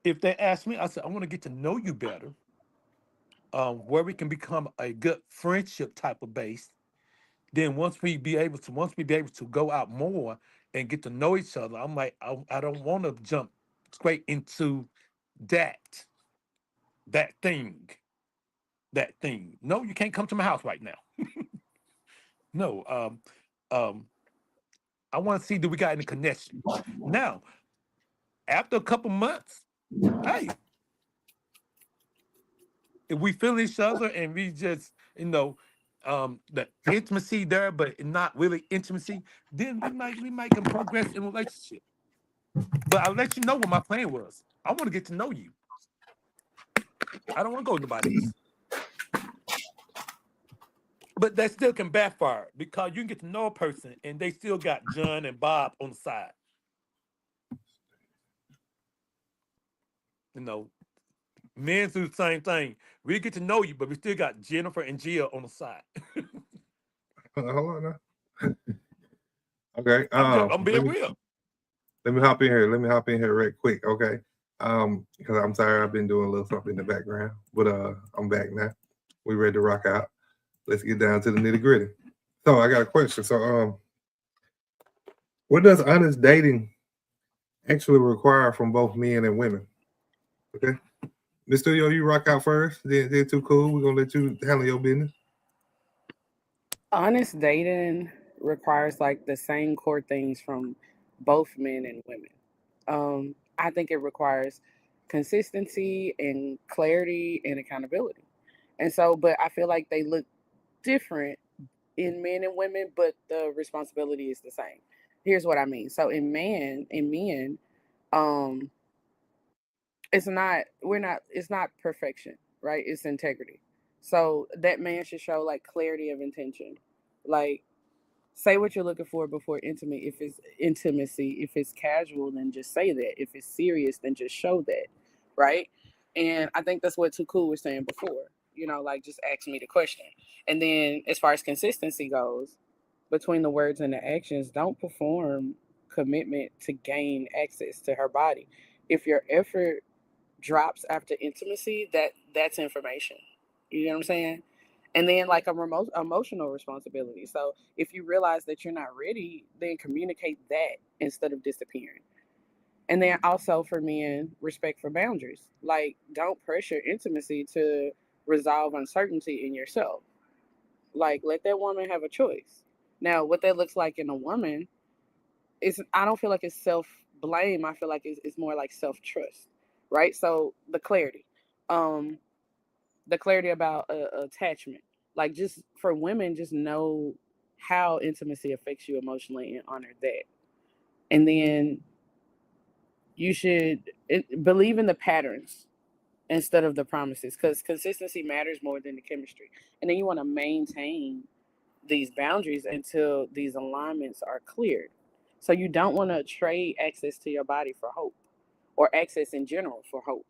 If they ask me, I said, I want to get to know you better, where we can become a good friendship type of base. Then once we be able to go out more and get to know each other, I'm like, I don't want to jump straight into that that thing that thing. No, you can't come to my house right now. No, um, I want to see, do we got any connection? Now, after a couple months, hey, if we feel each other and we just, the intimacy there, but not really intimacy, then we might can progress in a relationship. But I'll let you know what my plan was. I want to get to know you. I don't want to go to nobody else. But that still can backfire, because you can get to know a person and they still got John and Bob on the side. You know, men do the same thing. We get to know you, but we still got Jennifer and Gia on the side. Hold on now. Okay. I'm Let being me real. let me hop in here. Let me hop in here right quick. Okay. Because I'm sorry, I've been doing a little something in the background, but I'm back now. We ready to rock out. Let's get down to the nitty gritty. So I got a question. So what does honest dating actually require from both men and women? Okay. Mr. Yo, you rock out first. They're too cool. We're gonna let you handle your business. Honest dating requires like the same core things from both men and women. I think it requires consistency and clarity and accountability. And so, but I feel like they look different in men and women, but the responsibility is the same. Here's what I mean. So in men, um, it's not perfection, right? It's integrity. So that man should show like clarity of intention. Like say what you're looking for before intimate. If it's intimacy, if it's casual, then just say that. If it's serious, then just show that, right? And I think that's what Too Cool was saying before. Like just ask me the question. And then as far as consistency goes, between the words and the actions, don't perform commitment to gain access to her body. If your effort drops after intimacy, that's information. You know what I'm saying? And then like a remote emotional responsibility. So if you realize that you're not ready, then communicate that instead of disappearing. And then also for men, respect for boundaries. Like don't pressure intimacy to resolve uncertainty in yourself. Like let that woman have a choice. Now, what that looks like in a woman is I don't feel like it's self blame. I feel like it's more like self trust, right? So um, the clarity about attachment, like just for women, just know how intimacy affects you emotionally and honor that. And then you should believe in the patterns instead of the promises because consistency matters more than the chemistry. And then you want to maintain these boundaries until these alignments are cleared. So you don't want to trade access to your body for hope or access in general for hope,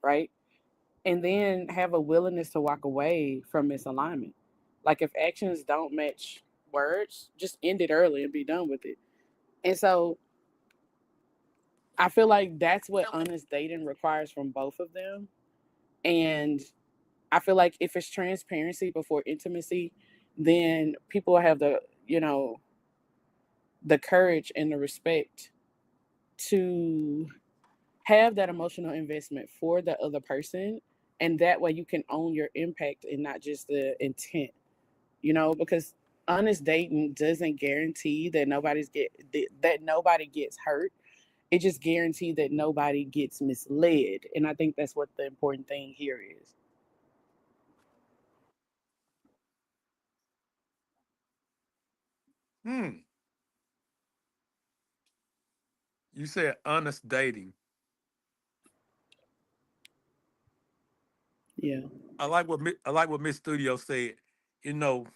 right? And then have a willingness to walk away from misalignment. Like if actions don't match words, just end it early and be done with it. And so I feel like that's what honest dating requires from both of them. And I feel like if it's transparency before intimacy, then people have you know, the courage and the respect to have that emotional investment for the other person. And that way you can own your impact and not just the intent, because honest dating doesn't guarantee that nobody gets hurt. It just guarantees that nobody gets misled. And I think that's what the important thing here is. Hmm. You said honest dating. Yeah. I like what Miss Studio said. You know,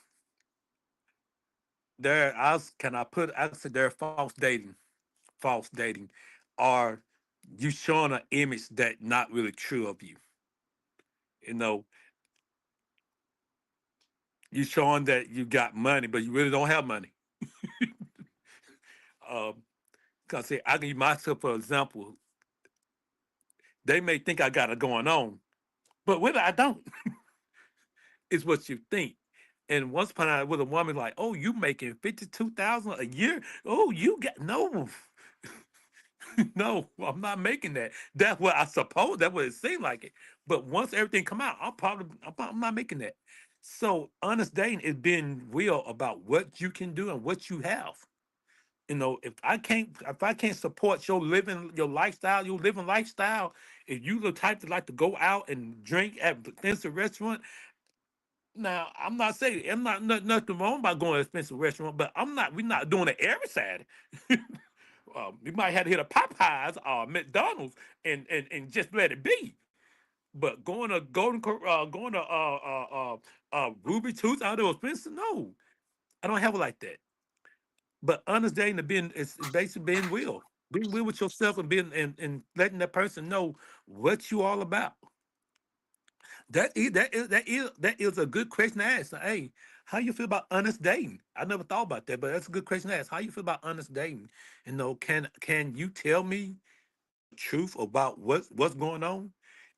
there I said they're false dating, or you showing an image that not really true of you. You know, you showing that you got money, but you really don't have money. Um, cause say I can use myself for example. They may think I got it going on, but really I don't. Is what you think. And once upon a time with a woman like, oh, you making 52,000 a year? Oh, you got no. No, I'm not making that. That's what I suppose. That's what it seemed like it. But once everything come out, I'm not making that. So honest dating is being real about what you can do and what you have. You know, if I can't support your living lifestyle, if you the type that like to go out and drink at fancy restaurant, now I'm not saying I'm nothing wrong about going to expensive restaurant, but we're not doing it every Saturday. We might have to hit a Popeyes or McDonald's and just let it be. But going to Ruby Tooth out of expensive, no, I don't have it like that. But understanding the being is basically being real with yourself and and letting that person know what you all about. That is a good question to ask. Hey, how you feel about honest dating? I never thought about that, but that's a good question to ask. How you feel about honest dating? You know, can you tell me truth about what's going on?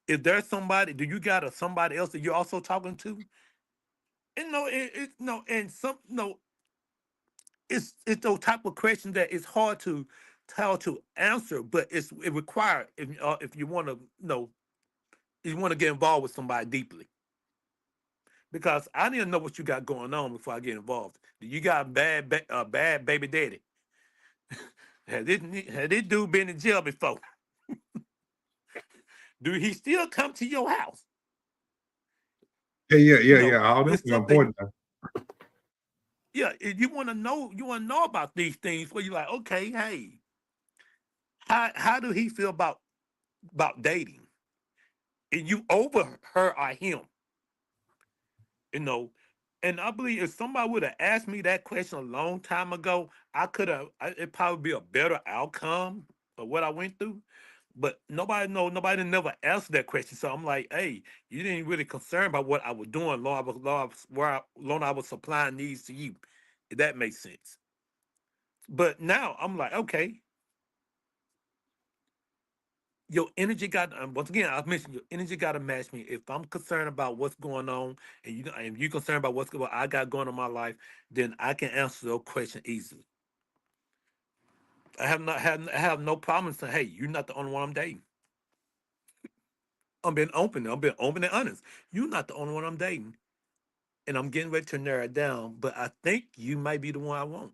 Is there somebody? Do you got somebody else that you're also talking to? And no, it no, and some no, it's those type of questions that it's hard to tell to answer, but it requires if you want to know, you want to get involved with somebody deeply. Because I need to know what you got going on before I get involved. Do you got bad baby daddy? Has this dude been in jail before? Do he still come to your house? Yeah, yeah, You yeah, know, yeah. All them it's are something. important now. Yeah, if you want to know about these things. Where you're like, okay, hey, how do he feel about dating? And you over her or him? You know, and I believe if somebody would have asked me that question a long time ago, I could have. It probably be a better outcome of what I went through. But nobody never asked that question. So I'm like, hey, you didn't really concern about what I was doing. Long I was supplying needs to you. If that makes sense. But now I'm like, okay, your energy got once again I've mentioned your energy got to match me. If I'm concerned about what's going on and you concerned about what I got going on in my life, then I can answer those questions easily. I have no problem saying, hey, you're not the only one I'm dating. I'm being open and honest. You're not the only one I'm dating. And I'm getting ready to narrow it down, but I think you might be the one I want.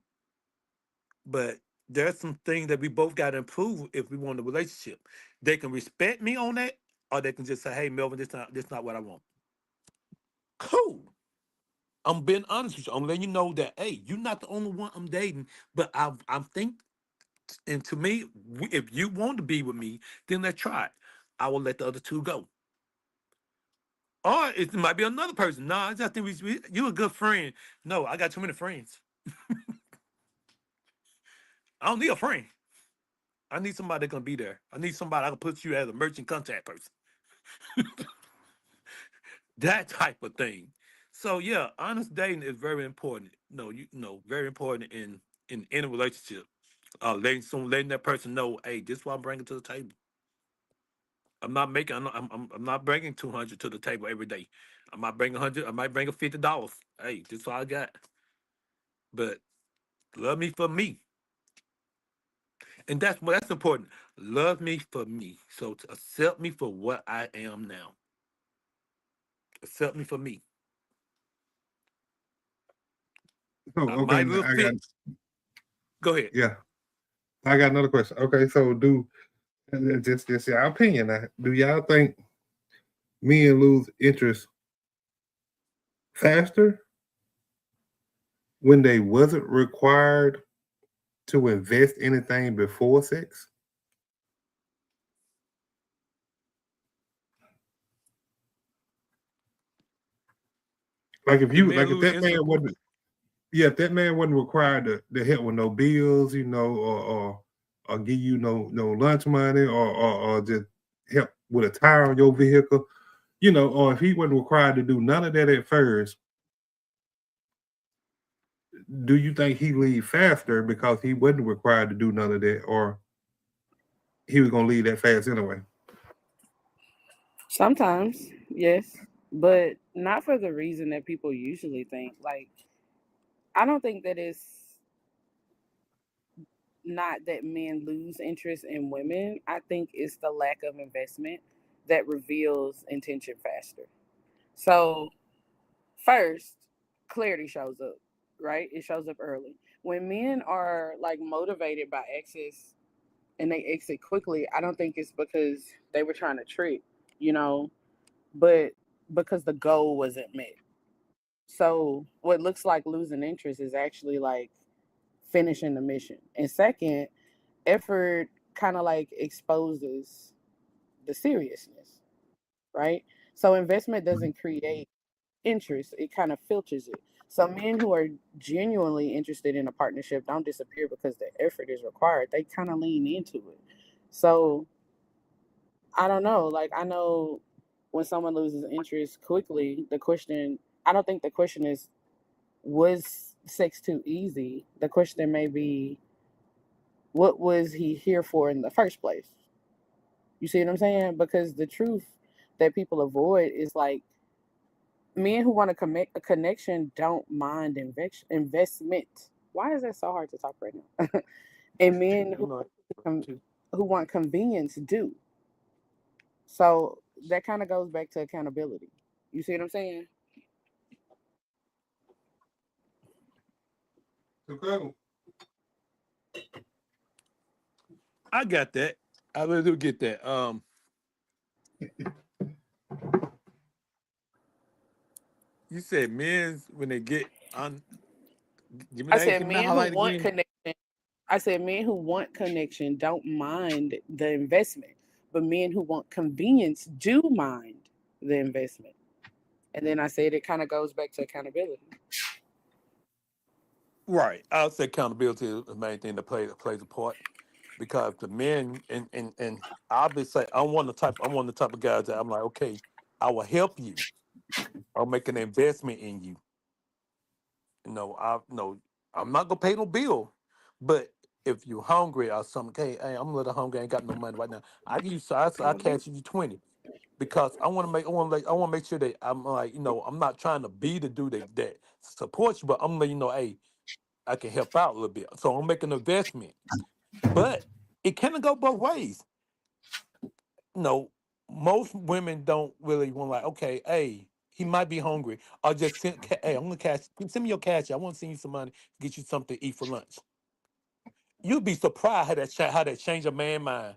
But there's some things that we both got to improve if we want a relationship. They can respect me on that, or they can just say, "Hey, Melvin, this not what I want." Cool. I'm being honest with you. I'm letting you know that hey, you're not the only one I'm dating, but I'm think, and to me, if you want to be with me, then let's try it. I will let the other two go. Or it might be another person. No, I just think you're a good friend. No, I got too many friends. I don't need a friend. I need somebody that's gonna be there. I need somebody I can put you as a merchant contact person. That type of thing. So yeah, honest dating is very important. No, you know, very important in any relationship. Letting that person know, hey, this is what I'm bringing to the table. I'm not bringing 200 to the table every day. I might bring 100. I might bring a $50. Hey, this is what I got. But love me for me, and that's important. Love me for me. So to accept me for what I am now. Accept me for me. So I okay, might look I got fit. Go ahead. yeah. I got another question. Okay, so just your opinion. Do y'all think men lose interest faster when they wasn't required to invest anything before sex? Like The men if lose that man interest. wasn't if that man wasn't required to help with no bills, you know, or give you no lunch money or just help with a tire on your vehicle, you know, or if he wasn't required to do none of that at first, do you think he leave faster because he wasn't required to do none of that, or he was gonna leave that fast anyway? Sometimes, yes, but not for the reason that people usually think. Like, I don't think that it's not that men lose interest in women. I think it's the lack of investment that reveals intention faster. So, first, clarity shows up, right? It shows up early. When men are like motivated by excess and they exit quickly, I don't think it's because they were trying to trick, you know, but because the goal wasn't met. So what looks like losing interest is actually like finishing the mission. And second, effort kind of like exposes the seriousness, right? So investment doesn't create interest, it kind of filters it. So men who are genuinely interested in a partnership don't disappear because the effort is required. They kind of lean into it. So I don't know. Like I know when someone loses interest quickly, I don't think the question is was sex too easy? The question may be what was he here for in the first place? You see what I'm saying? Because the truth that people avoid is like men who want to commit a connection don't mind investment. Why is that so hard to talk right now? And men You know, who want convenience do. So that kind of goes back to accountability. You see what I'm saying? Okay. I got that. I really do get that. You said men's when they get on. I said Give me the men who highlight want again. connection. I said men who want connection don't mind the investment, but men who want convenience do mind the investment. And then I said it kind of goes back to accountability. Right. I'll say accountability is the main thing that plays a part because the men and I'll be say I'm one of the type of guys that I'm like, okay, I will help you. I'll make an investment in you. You know, I'm not gonna pay no bill, but if you're hungry or something, hey, I'm a little hungry, I ain't got no money right now. I give you, so I cash you 20 because I want to make sure that I'm like, I'm not trying to be the dude that supports you, but I'm letting you know, hey, I can help out a little bit. So I'm making an investment, but it kind of go both ways. Most women don't really want like, okay, hey, he might be hungry. Or just hey, I'm gonna send me your cash. I want to send you some money to get you something to eat for lunch. You'd be surprised how that change a man's mind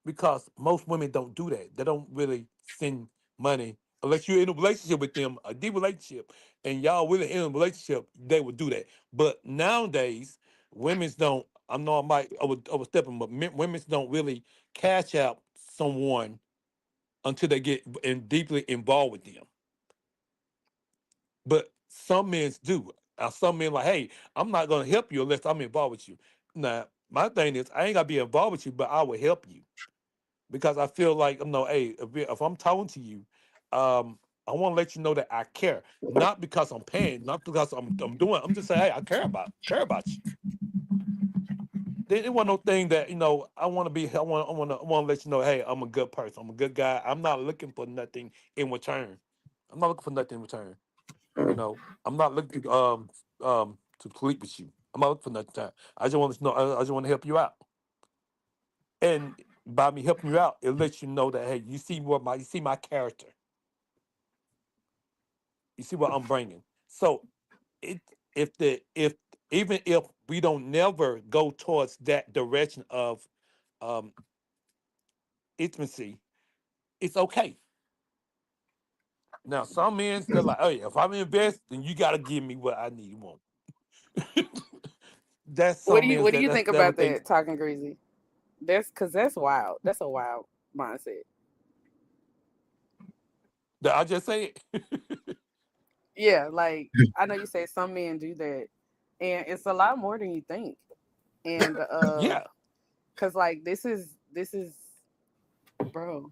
because most women don't do that. They don't really send money unless you're in a relationship with them, a deep relationship, and y'all really in a relationship. They would do that. But nowadays, women's don't. I know I might overstepping, but women's don't really cash out someone until they get deeply involved with them. But some men do. Some men like, hey, I'm not gonna help you unless I'm involved with you. Now, my thing is, I ain't gotta be involved with you, but I will help you because I feel like, hey, if I'm talking to you, I want to let you know that I care, not because I'm paying, not because I'm doing. I'm just saying, hey, I care about you. There wasn't no thing that I want to be. I want to let you know, hey, I'm a good person. I'm a good guy. I'm not looking for nothing in return. I'm not looking for nothing in return. I'm not looking to sleep with you. I'm not looking for nothing. I just want to know. I just want to help you out. And by me helping you out, it lets you know that hey, you see my character. You see what I'm bringing. So if even if we don't never go towards that direction of intimacy, it's okay. Now some men they're like, oh yeah, if I'm invest, then you gotta give me what I need and want. That's What some do you men what do you think that about what they that, talking greasy? That's wild. That's a wild mindset. that I just say it. Yeah, like I know you say some men do that, and it's a lot more than you think. And Yeah. cause like this is bro,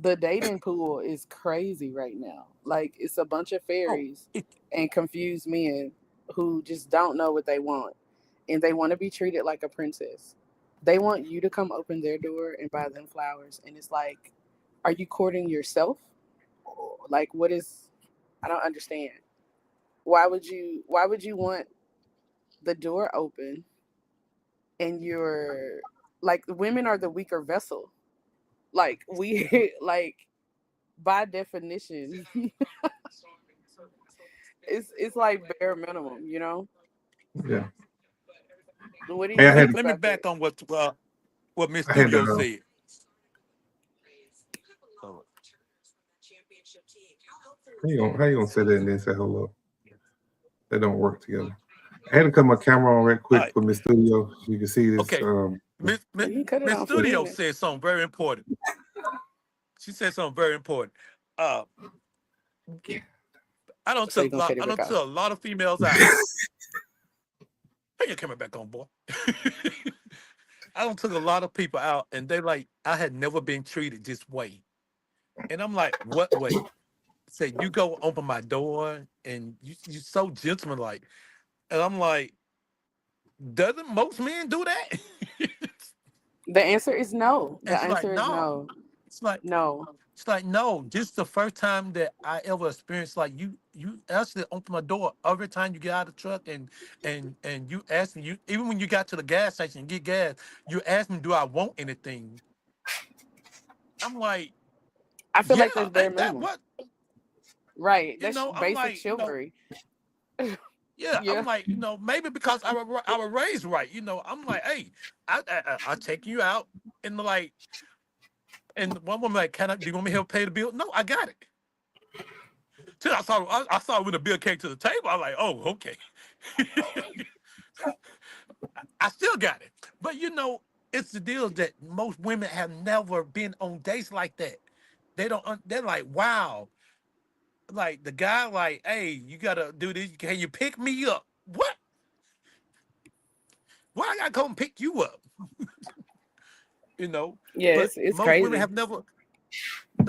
the dating pool is crazy right now. Like it's a bunch of Oh, fairies it and confused men who just don't know what they want, and they want to be treated like a princess. They want you to come open their door and buy them flowers, and it's like, are you courting yourself? Like, what is? I don't understand. Why would you want the door open and you're like, women are the weaker vessel. Like we like by definition, it's like bare minimum. Yeah. What do Hey, you I had think let me about that? back on what Miss I had Studio said. Uh, how you gonna say that and then say hello? They don't work together. I had to cut my camera on right all quick right. for Miss Studio. So you can see this. Okay. Miss Miss, You can cut it Miss off in a Studio minute. said something very important. She said something very important. Uh, So you gonna cut I it back don't off. took a lot of females out. Hey, your camera back on, boy. I don't took a lot of people out, and they like I had never been treated this way, and I'm like, what way? Say you go open my door, and you so gentlemanlike, and I'm like, doesn't most men do that? The answer is no. And The she's like, answer is no. no. It's like No. it's like no. This is the first time that I ever experienced like you actually open my door every time you get out of the truck and you ask me you even when you got to the gas station and get gas, you ask me do I want anything. I'm like, I feel yeah, like that's bare ain't that minimum. what? Right. That's I'm basic like, chivalry. yeah, I'm Yeah. like, maybe because I was raised right. I'm like, hey, I take you out and like, and one woman like, do you want me to help pay the bill? No, I got it. Till I saw when the bill came to the table, I was like, oh, okay. I still got it. But it's the deal that most women have never been on dates like that. They don't. They're like, wow. Like the guy, like, hey, you gotta do this. Can you pick me up? What? Why I gotta come pick you up? You know. Yeah, But it's crazy.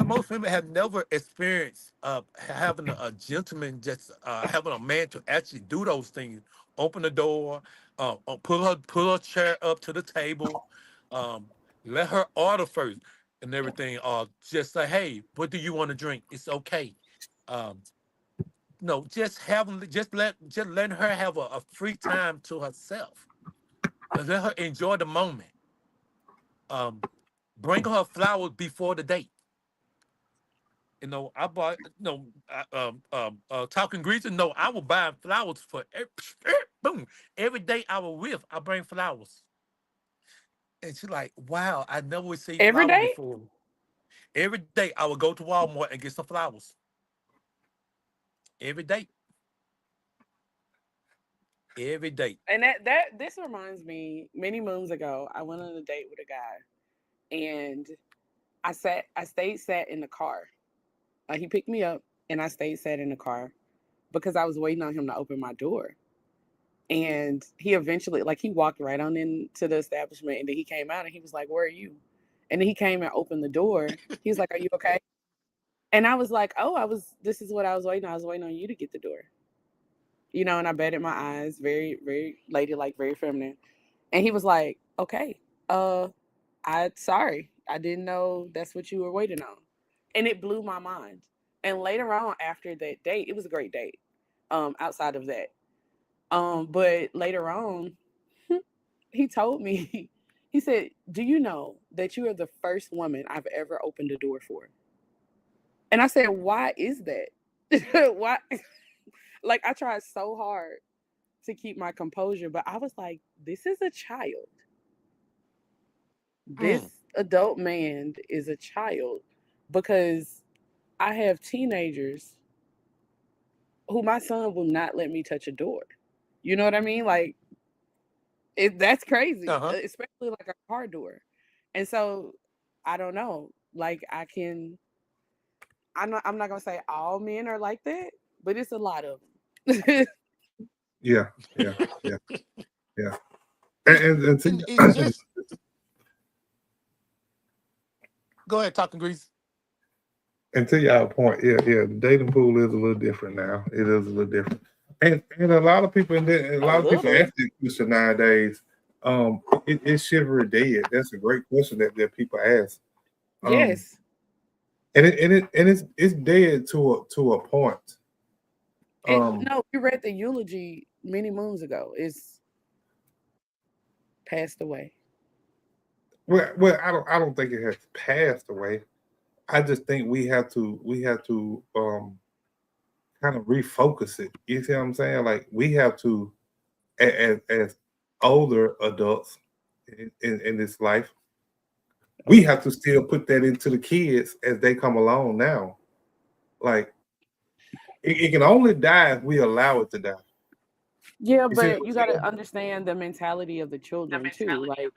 most women have never experienced having a gentleman just having a man to actually do those things, open the door, Pull her chair up to the table, um, let her order first and everything. Just say, hey, what do you want to drink? It's okay. Um, no, just letting her have a free time to herself. Let her enjoy the moment. Um, bring her flowers before the date. I bought, talking grease. No, I will buy flowers for boom. Every day I was with, I bring flowers. And she's like, wow, I never received Every flowers day? before. Every day I would go to Walmart and get some flowers. Every day. Every day. And this reminds me, many moons ago, I went on a date with a guy, and I stayed in the car. He picked me up, and I stayed sat in the car because I was waiting on him to open my door. And he eventually, like, he walked right on into the establishment, and then he came out and he was like, "Where are you?" And then he came and opened the door. He was like, "Are you okay?" And I was like, "Oh, this is what I was waiting on. I was waiting on you to get the door." And I batted my eyes, very, very ladylike, very feminine. And he was like, "Okay, sorry. I didn't know that's what you were waiting on." And it blew my mind. And later on, after that date, it was a great date. Outside of that. But later on, he told me, he said, "Do you know that you are the first woman I've ever opened a door for?" And I said, "Why is that?" Why? Like, I tried so hard to keep my composure, but I was like, this is a child. This adult man is a child, because I have teenagers who my son will not let me touch a door. You know what I mean? Like, that's crazy, Uh-huh. especially like a car door. And so I don't know. Like, I'm not gonna say all men are like that, but it's a lot of them. Yeah, yeah, yeah, yeah. And And it's just go ahead, talking grease. and to your point, yeah, the dating pool is a little different now. It is a little different, and a lot of people a A lot of people little. ask this question nowadays. Is chivalry dead? That's a great question that people ask. Um, Yes. and it's dead to a point. No, you read the eulogy many moons ago. It's passed away. Well, I don't think it has passed away. I just think we have to kind of refocus it. You see what I'm saying? Like, we have to, as older adults in this life, we have to still put that into the kids as they come along now. Like, it can only die if we allow it to die. Yeah, You see what but I'm you got to saying? understand the mentality of the children too. Like,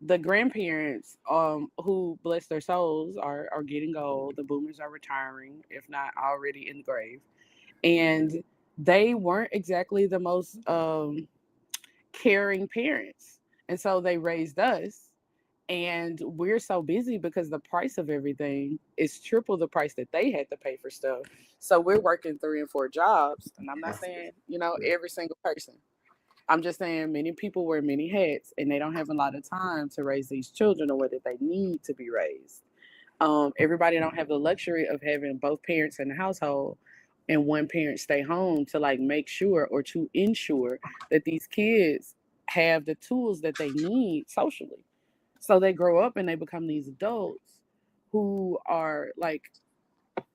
the grandparents, who bless their souls, are getting old. The boomers are retiring, if not already in the grave, and they weren't exactly the most caring parents, and so they raised us. And we're so busy because the price of everything is triple the price that they had to pay for stuff. So we're working 3 and 4 jobs. And I'm not saying, every single person. I'm just saying many people wear many hats and they don't have a lot of time to raise these children the way that they need to be raised. Everybody don't have the luxury of having both parents in the household and one parent stay home to, like, make sure or to ensure that these kids have the tools that they need socially. So they grow up and they become these adults who are, like,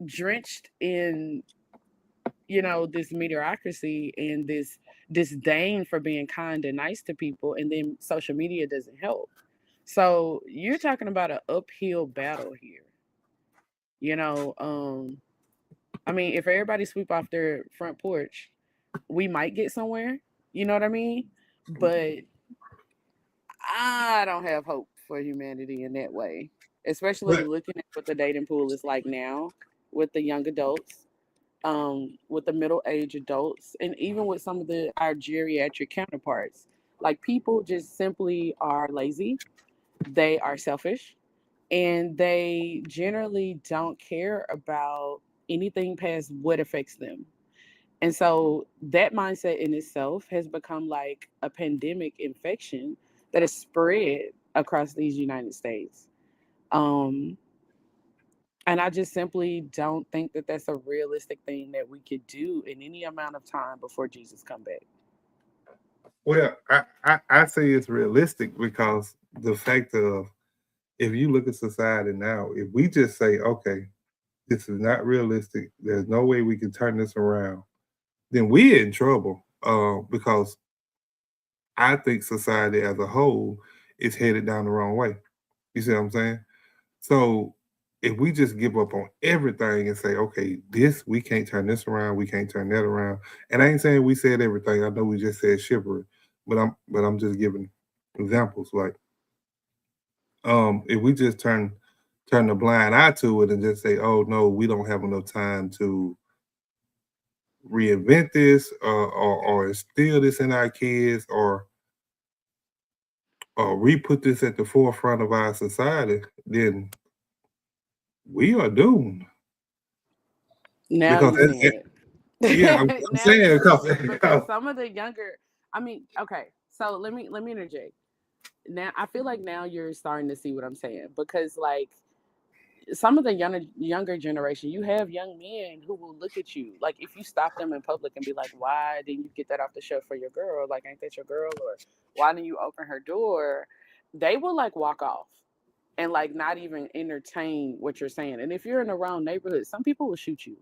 drenched in, this mediocrity and this disdain for being kind and nice to people. And then social media doesn't help. So you're talking about an uphill battle here. You know, I mean, if everybody sweep off their front porch, we might get somewhere. You know what I mean? But I don't have hope for humanity in that way, especially But looking at what the dating pool is like now with the young adults, with the middle age adults, and even with some of our geriatric counterparts. Like, people just simply are lazy, they are selfish, and they generally don't care about anything past what affects them. And so that mindset in itself has become like a pandemic infection that is spread across these United States. Um, and I just simply don't think that that's a realistic thing that we could do in any amount of time before Jesus come back. Well, I say it's realistic because the fact of if you look at society now, if we just say, okay, this is not realistic, there's no way we can turn this around, then we're in trouble. Because I think society as a whole is headed down the wrong way. You see what I'm saying? So if we just give up on everything and say, okay, this we can't turn this around, we can't turn that around. And I ain't saying we said everything. I know we just said chivalry, but I'm just giving examples. Like if we just turn the blind eye to it and just say, oh no, we don't have enough time to reinvent this or instill this in our kids or re-put this at the forefront of our society, then we are doomed. Now Because you saying yeah, I'm it. Now you saying saying it because because some of the younger, I mean, okay, so let me interject. Now I feel like now you're starting to see what I'm saying because like some of the younger generation, you have young men who will look at you like if you stop them in public and be like, "Why didn't you get that off the shelf for your girl? Like, ain't that your girl?" Or "Why didn't you open her door?" They will like walk off and like not even entertain what you're saying. And if you're in the wrong neighborhood, some people will shoot you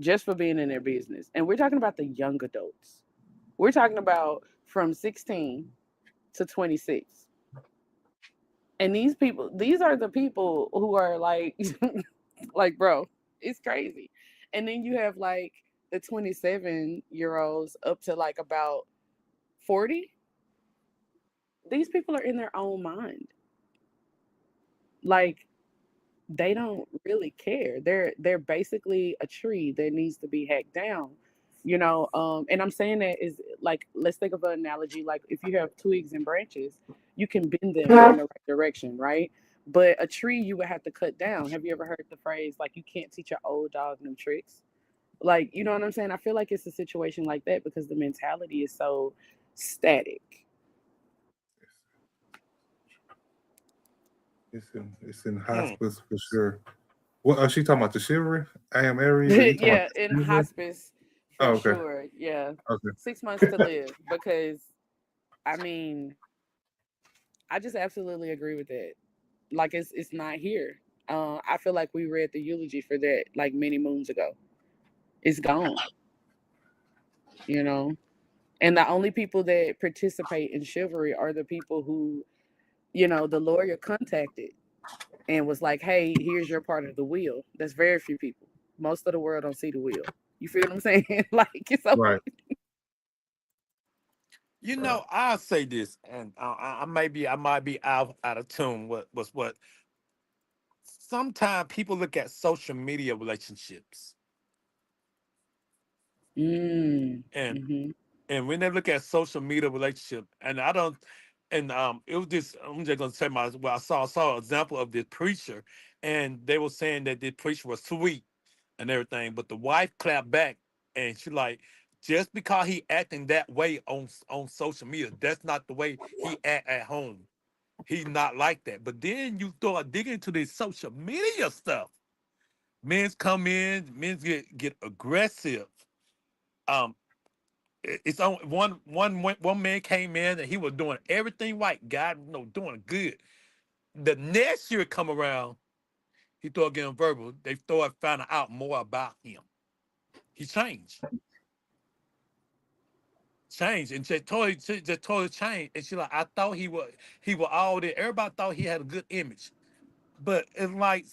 just for being in their business. And we're talking about the young adults. We're talking about from 16 to 26. And these are the people who are like like bro, it's crazy. And then you have like the 27-year-olds up to like about 40. These people are in their own mind. Like they don't really care. They're basically a tree that needs to be hacked down. And I'm saying that is like let's think of an analogy like if you have twigs and branches, you can bend them in the right direction, right? But a tree you would have to cut down. Have you ever heard the phrase like you can't teach an old dog new tricks? Like, you know what I'm saying? I feel like it's a situation like that because the mentality is so static. it's in Hmm. hospice for sure. What she talking about the chivalry? I am Aries, or you talking about Yeah, in the chivalry? hospice Oh, for okay. sure. Yeah. Okay. 6 months to live because I mean, I just absolutely agree with that. Like it's not here. I feel like we read the eulogy for that like many moons ago. It's gone, you know. And the only people that participate in chivalry are the people who, the lawyer contacted and was like, "Hey, here's your part of the wheel." That's very few people. Most of the world don't see the wheel. You feel what I'm saying? Like so. Right. You Right. know, I'll say this, and I might be out of tune. What? Sometimes people look at social media relationships, Mm. and Hmm. when they look at social media relationship, and I don't, and it was this. I'm just gonna say I saw an example of this preacher, and they were saying that this preacher was sweet and everything, but the wife clapped back, and she like, just because he acting that way on social media, that's not the way he act at home. He's not like that. But then you start digging into this social media stuff. Men's come in, men's get aggressive. Um, it's on one man came in and he was doing everything right, God, doing good. The next year come around, he started getting verbal. They started finding out more about him. He changed and just totally changed. And she like, I thought he was all there. Everybody thought he had a good image, but it's like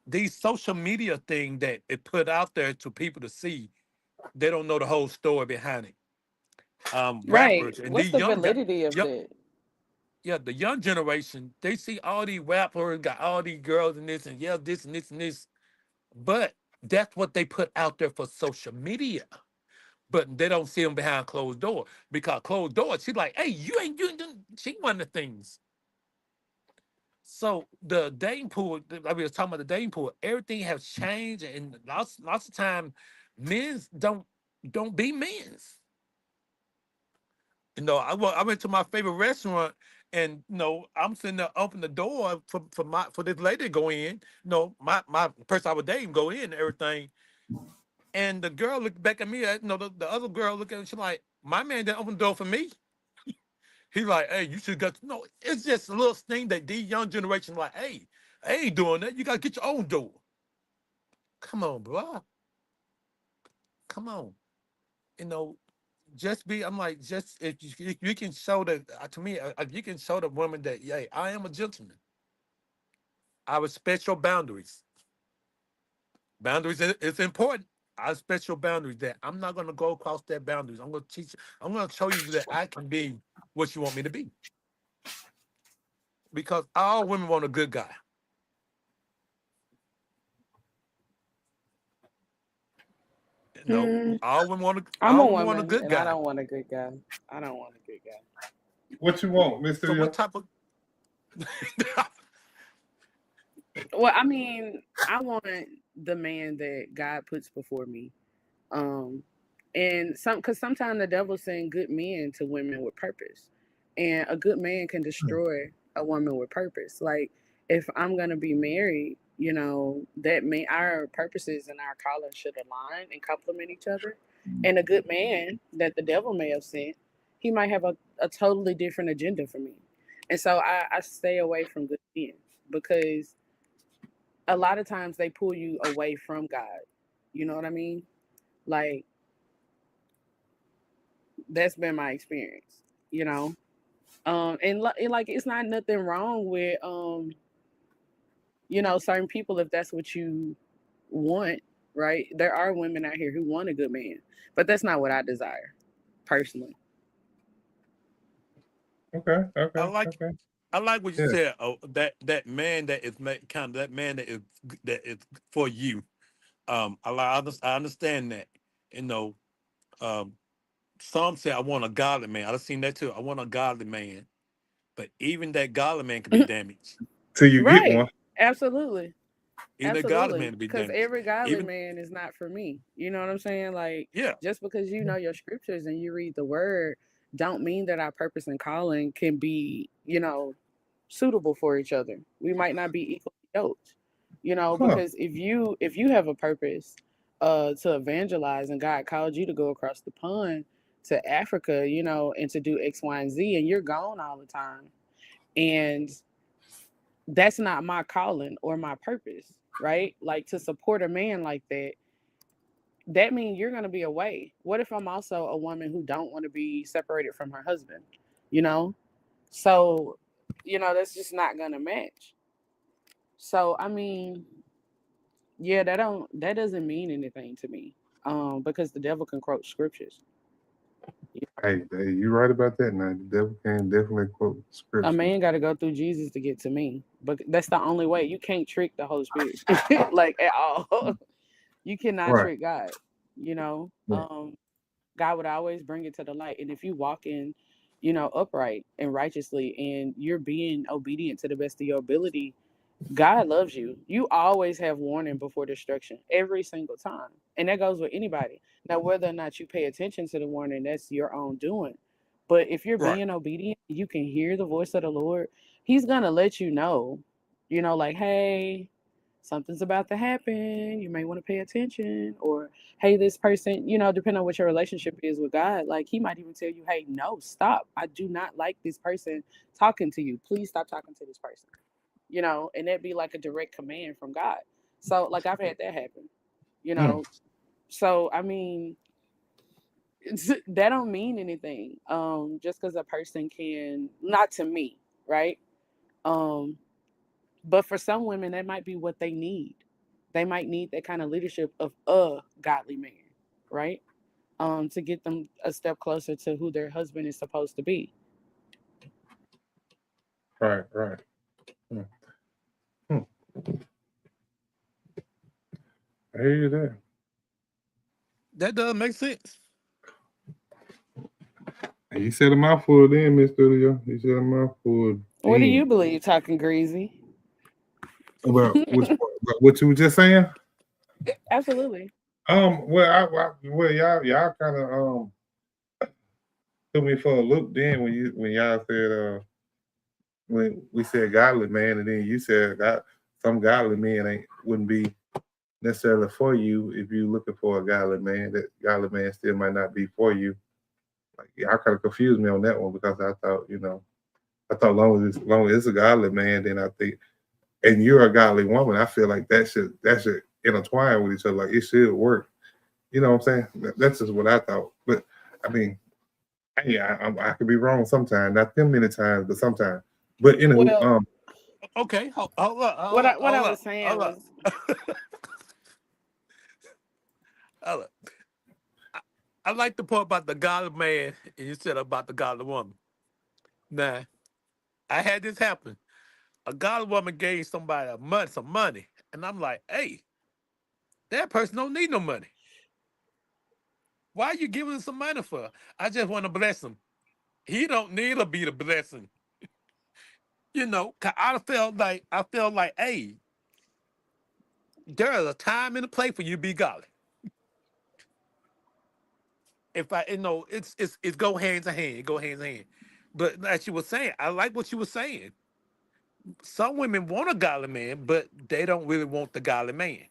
these social media thing that it put out there to people to see. They don't know the whole story behind it. Right. Rappers and What's these the young guys, validity of young, that? yeah, the young generation, they see all these rappers got all these girls and this and yeah, this and this and this, but that's what they put out there for social media. But they don't see them behind closed door because closed doors, she's like, hey, you ain't doing. She one of the things. So the dating pool, I was talking about the dating pool. Everything has changed, and lots of time, men don't. Don't be men's. You know, I went to my favorite restaurant, and I'm sitting there, open the door for this lady to go in. My person I was dating go in and everything, and the girl looked back at me. The other girl looked at me. She's like, "My man didn't open the door for me." He's like, "Hey, you should get." No, it's just a little thing that these young generations like, "Hey, I ain't doing that. You gotta get your own door." Come on, bro. Come on. You know, just be. I'm like, just if you can show that to me, if you can show the woman that, hey, I am a gentleman. I respect your boundaries. Boundaries is important. I respect your boundaries. That I'm not gonna go across that boundaries. I'm gonna teach. I'm gonna show you that I can be what you want me to be. Because all women want a good guy. All women want I'm a all women want a woman, good and I guy. don't want a good guy. I don't want a good guy. What you want, Mister? So what type of? Well, I mean, I want the man that God puts before me. And because sometimes the devil send good men to women with purpose, and a good man can destroy a woman with purpose. Like, if I'm gonna be married, that our purposes and our callings should align and complement each other. And a good man that the devil may have sent, he might have a totally different agenda for me. And so I stay away from good men, because a lot of times they pull you away from God. You know what I mean? Like, that's been my experience, and like, it's not nothing wrong with certain people, if that's what you want, right? There are women out here who want a good man, but that's not what I desire personally. Okay. I like what you Yeah. said. Oh, that man that is kind of that man that is for you. I understand that. Um, some say I want a godly man. I've seen that too. I want a godly man, but even that godly man can be damaged. Till you get Right. one. Absolutely. Even that godly man Absolutely. to be Because damaged. every godly Even man is not for me. You know what I'm saying? Like, yeah, just because you know your scriptures and you read the word, don't mean that our purpose and calling can be, suitable for each other. We might not be equally yoked, Huh. because if you have a purpose to evangelize, and God called you to go across the pond to Africa, and to do X, Y, and Z, and you're gone all the time, and that's not my calling or my purpose, right? Like, to support a man like that means you're going to be away. What if I'm also a woman who don't want to be separated from her husband, you know? So, that's just not going to match. So, I mean, yeah, that doesn't mean anything to me. Because the devil can quote scriptures. Hey, you right about that now. The devil can definitely quote A scripture. man got to go through Jesus to get to me, but that's the only way. You can't trick the Holy Spirit, like, at all. You cannot Right. trick God. Yeah. God would always bring it to the light. And if you walk in, upright and righteously, and you're being obedient to the best of your ability, God loves you. You always have warning before destruction every single time. And that goes with anybody. Now, whether or not you pay attention to the warning, that's your own doing. But if you're right. being obedient, you can hear the voice of the Lord. He's going to let you know, like, hey, something's about to happen. You may want to pay attention. Or, hey, this person, depending on what your relationship is with God, like, he might even tell you, hey, no, stop. I do not like this person talking to you. Please stop talking to this person. And that'd be like a direct command from God. So, like, I've had that happen, So, I mean, that don't mean anything. Just because a person can, not to me, right? But for some women, that might be what they need. They might need that kind of leadership of a godly man, right? To get them a step closer to who their husband is supposed to be. Right. Hmm. I hear you there. That does make sense. You said a mouthful then, Miss Studio. You said a mouthful. What do you believe, talking greasy? About what you were just saying? Absolutely. Well, y'all kind of took me for a loop then when y'all said when we said godly man, and then you said God, some godly men wouldn't be necessarily for you if you're looking for a godly man. That godly man still might not be for you. Like y'all kind of confused me on that one because I thought long as it's a godly man, then I think, and you're a godly woman, I feel like that should intertwine with each other. Like it should work. You know what I'm saying? That's just what I thought. But I mean, yeah, I could be wrong sometimes. Not them many times, but sometimes. But anywho, Well, Okay, hold up, what I hold was up, saying hold was, up, hold up. I like the part about the godly man, and you said about the godly woman. Now, I had this happen. A godly woman gave somebody some money, and I'm like, hey, that person don't need no money. Why are you giving him some money for? I just want to bless him. He don't need to be the blessing. 'Cause I felt like, hey, there is a time and a place for you to be godly. If I, it's go hands in hand. It go hands in hand. But as you were saying, I like what you were saying. Some women want a godly man, but they don't really want the godly man.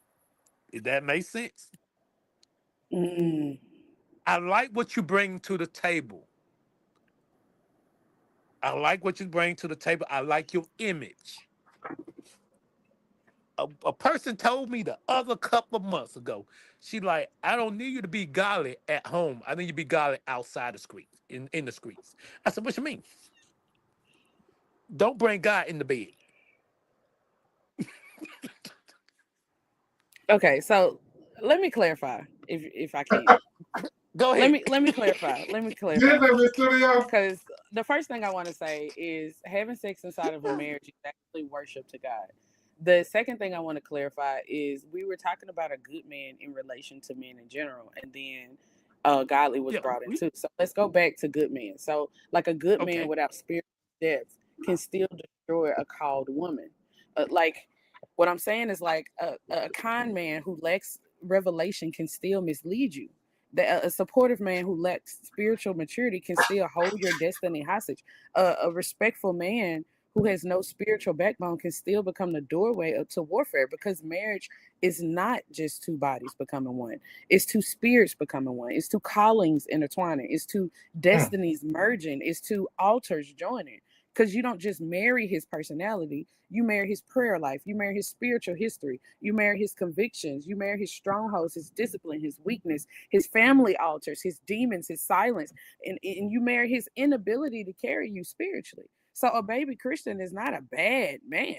If that makes sense. mm, I like what you bring to the table. I like what you bring to the table. I like your image. A person told me the other couple of months ago, she like, I don't need you to be godly at home. I need you to be godly outside the streets, in the streets. I said, what you mean? Don't bring God in the bed. okay. So let me clarify, if I can. Go Let ahead. me clarify. Let me did clarify. that in studio? Because the first thing I want to say is having sex inside of a marriage is actually worship to God. The second thing I want to clarify is we were talking about a good man in relation to men in general, and then godly was Yeah. brought in too. So let's go back to good men. So like a good man Okay. without spiritual depth can still destroy a called woman. Like what I'm saying is like a kind man who lacks revelation can still mislead you. A supportive man who lacks spiritual maturity can still hold your destiny hostage. A respectful man who has no spiritual backbone can still become the doorway to warfare, because marriage is not just two bodies becoming one. It's two spirits becoming one. It's two callings intertwining. It's two destinies merging. It's two altars joining. Because you don't just marry his personality, you marry his prayer life, you marry his spiritual history, you marry his convictions, you marry his strongholds, his discipline, his weakness, his family altars, his demons, his silence, and you marry his inability to carry you spiritually. So a baby Christian is not a bad man.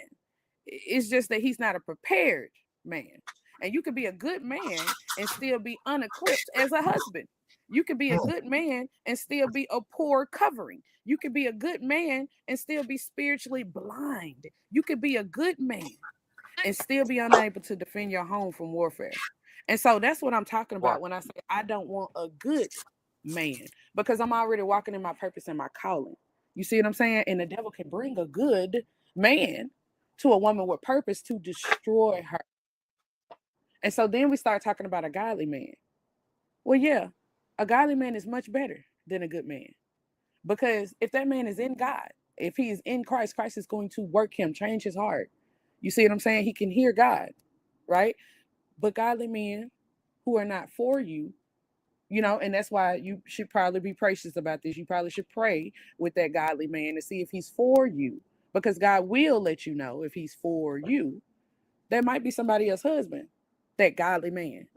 It's just that he's not a prepared man. And you can be a good man and still be unequipped as a husband. You can be a good man and still be a poor covering. You can be a good man and still be spiritually blind. You could be a good man and still be unable to defend your home from warfare. And so that's what I'm talking Right. about when I say I don't want a good man, because I'm already walking in my purpose and my calling. You see what I'm saying? And the devil can bring a good man to a woman with purpose to destroy her. And so then we start talking about a godly man. Well, yeah, a godly man is much better than a good man, because if that man is in God, if he is in Christ, Christ is going to work him, change his heart. You see what I'm saying? He can hear God, right? But godly men who are not for you, and that's why you should probably be gracious about this. You probably should pray with that godly man to see if he's for you, because God will let you know if he's for you. That might be somebody else's husband, that godly man.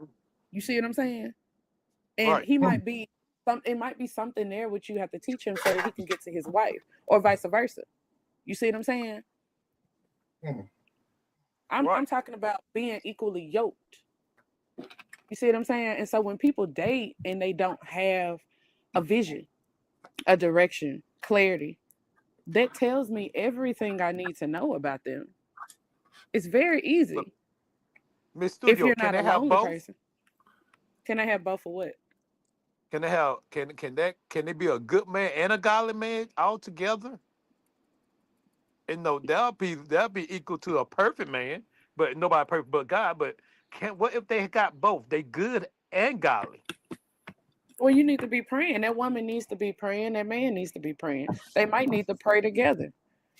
You see what I'm saying? And Right. he might be it might be something there which you have to teach him so that he can get to his wife, or vice versa. You see what I'm saying? Mm. I'm Right. talking about being equally yoked. You see what I'm saying? And so when people date and they don't have a vision, a direction, clarity, that tells me everything I need to know about them. It's very But easy Miss if Studio, you're can not a they have lonely both? person. Can I have both of what? Can they have can they be a good man and a godly man all together? And no, that'll be equal to a perfect man, but nobody perfect but God. But What if they got both? They good and godly. Well, you need to be praying. That woman needs to be praying. That man needs to be praying. They might need to pray together.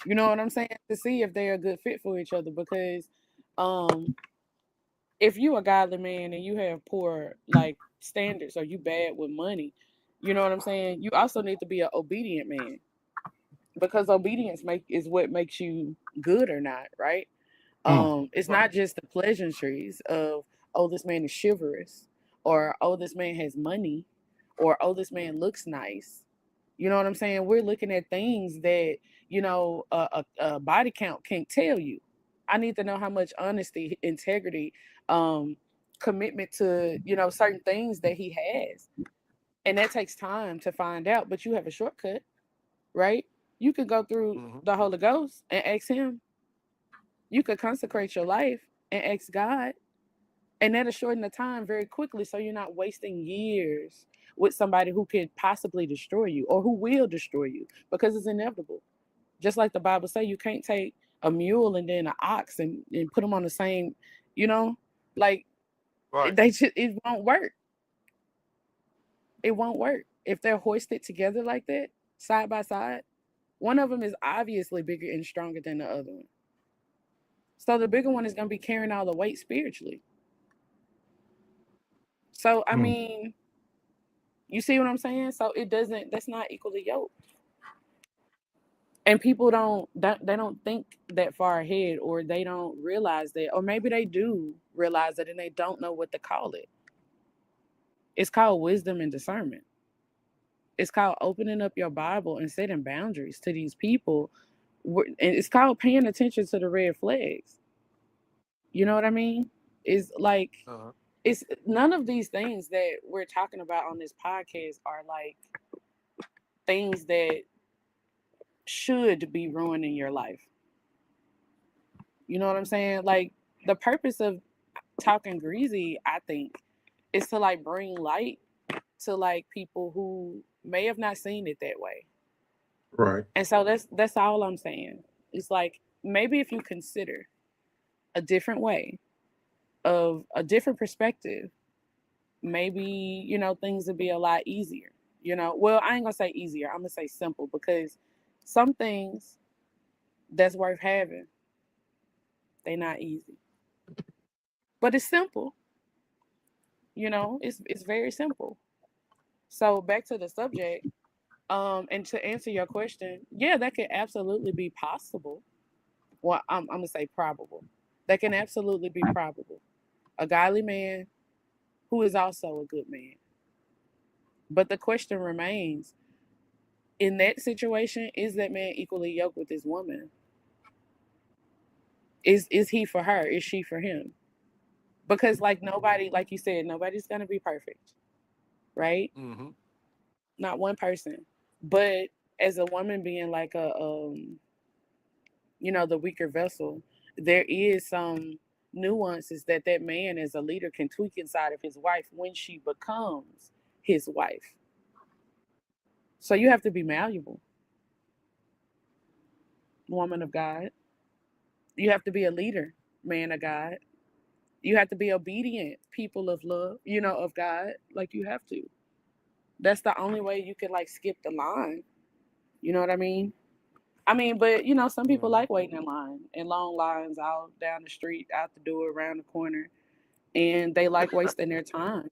You know what I'm saying? To see if they're a good fit for each other. Because um, if you a godly man and you have poor like standards or you bad with money, you know what I'm saying? You also need to be an obedient man. Because obedience is what makes you good or not, right? Mm. It's not just the pleasantries of, oh, this man is chivalrous, or oh, this man has money, or oh, this man looks nice. You know what I'm saying? We're looking at things that, a body count can't tell you. I need to know how much honesty, integrity, um, commitment to, certain things that he has. And that takes time to find out, but you have a shortcut, right? You could go through Hmm. the Holy Ghost and ask him. You could consecrate your life and ask God, and that'll shorten the time very quickly so you're not wasting years with somebody who could possibly destroy you or who will destroy you because it's inevitable. Just like the Bible say, you can't take a mule and then an ox and put them on the same, you know, like Right. it won't work. It won't work. If they're hoisted together like that, side by side, one of them is obviously bigger and stronger than the other one. So the bigger one is going to be carrying all the weight spiritually. So, I Mm. mean, you see what I'm saying? So that's not equally yoked. And people they don't think that far ahead, or they don't realize that, or maybe they do realize it and they don't know what to call it. It's called wisdom and discernment. It's called opening up your Bible and setting boundaries to these people. And it's called paying attention to the red flags. You know what I mean? It's like, Uh-huh. it's none of these things that we're talking about on this podcast are like things that should be ruining your life. You know what I'm saying? Like, the purpose of talking greasy, I think, is to like bring light to like people who may have not seen it that way. Right. And so that's all I'm saying. It's like, maybe if you consider a different way of a different perspective, maybe, things would be a lot easier. Well, I ain't gonna say easier, I'm gonna say simple, because some things that's worth having, they not easy. But it's simple. It's very simple. So back to the subject, and to answer your question, yeah, that could absolutely be possible. Well, I'm gonna say probable. That can absolutely be probable. A godly man who is also a good man. But the question remains, in that situation, is that man equally yoked with this woman? Is he for her? Is she for him? Because like nobody, like you said, nobody's gonna be perfect, right? Hmm. Not one person. But as a woman being like the weaker vessel, there is some nuances that man as a leader can tweak inside of his wife when she becomes his wife. So you have to be malleable, woman of God. You have to be a leader, man of God. You have to be obedient, people of love, of God. Like, you have to. That's the only way you can like skip the line. You know what I mean? I mean, but some people Hmm. like waiting in line, in long lines out down the street, out the door, around the corner, and they like wasting their time.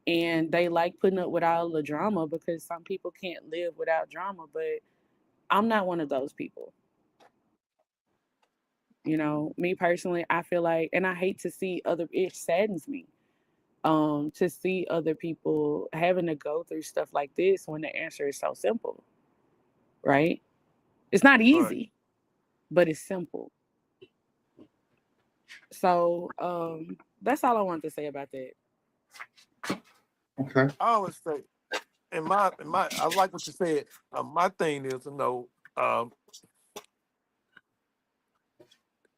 And they like putting up with all the drama because some people can't live without drama. But I'm not one of those people. Me personally, I feel like, and I hate to see it saddens me to see other people having to go through stuff like this when the answer is so simple, right? It's not Right. easy, but it's simple. So that's all I wanted to say about that. Okay. I always say, I like what you said. My thing is, um,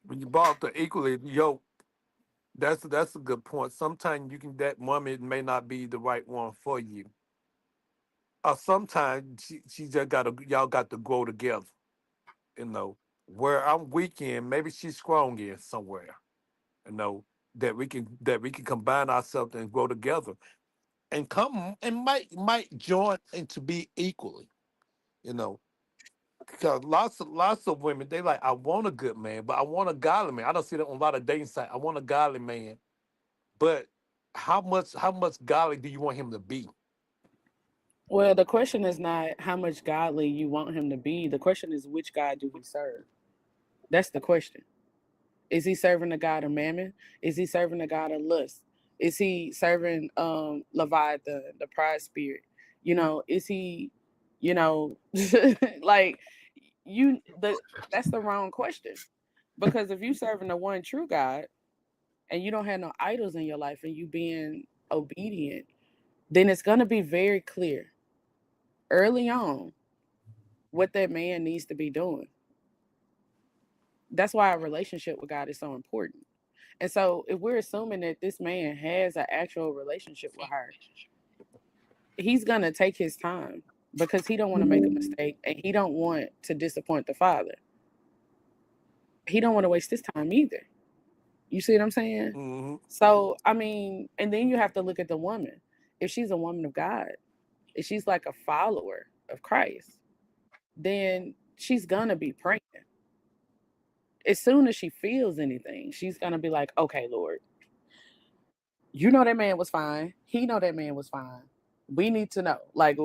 when you brought up the equally yoke, that's a good point. Sometimes that woman may not be the right one for you. Or sometimes she just y'all got to grow together. You know, where I'm weak in, maybe she's strong in somewhere. You know, that we can combine ourselves and grow together and come and might join and to be equally, you know. Because lots of women, they like, I want a good man, but I want a godly man. I don't see that on a lot of dating sites. I want a godly man, but how much godly do you want him to be? Well, the question is not how much godly you want him to be. The question is, which God do he serve? That's the question. Is he serving the God of mammon? Is he serving the God of lust? Is he serving Leviathan, the pride spirit? You know, is he, you know, like that's the wrong question. Because if you serving the one true God and you don't have no idols in your life and you being obedient, then it's gonna be very clear early on what that man needs to be doing. That's why a relationship with God is so important. And so if we're assuming that this man has an actual relationship with her, he's gonna take his time because he don't want to make a mistake and he don't want to disappoint the father. He don't want to waste his time either. You see what I'm saying? Mm-hmm. So I mean, and then you have to look at the woman. If she's a woman of God, if she's like a follower of Christ, then she's gonna be praying. As soon as she feels anything, she's gonna be like, okay, Lord, you know that man was fine. He know that man was fine. We need to know. Like,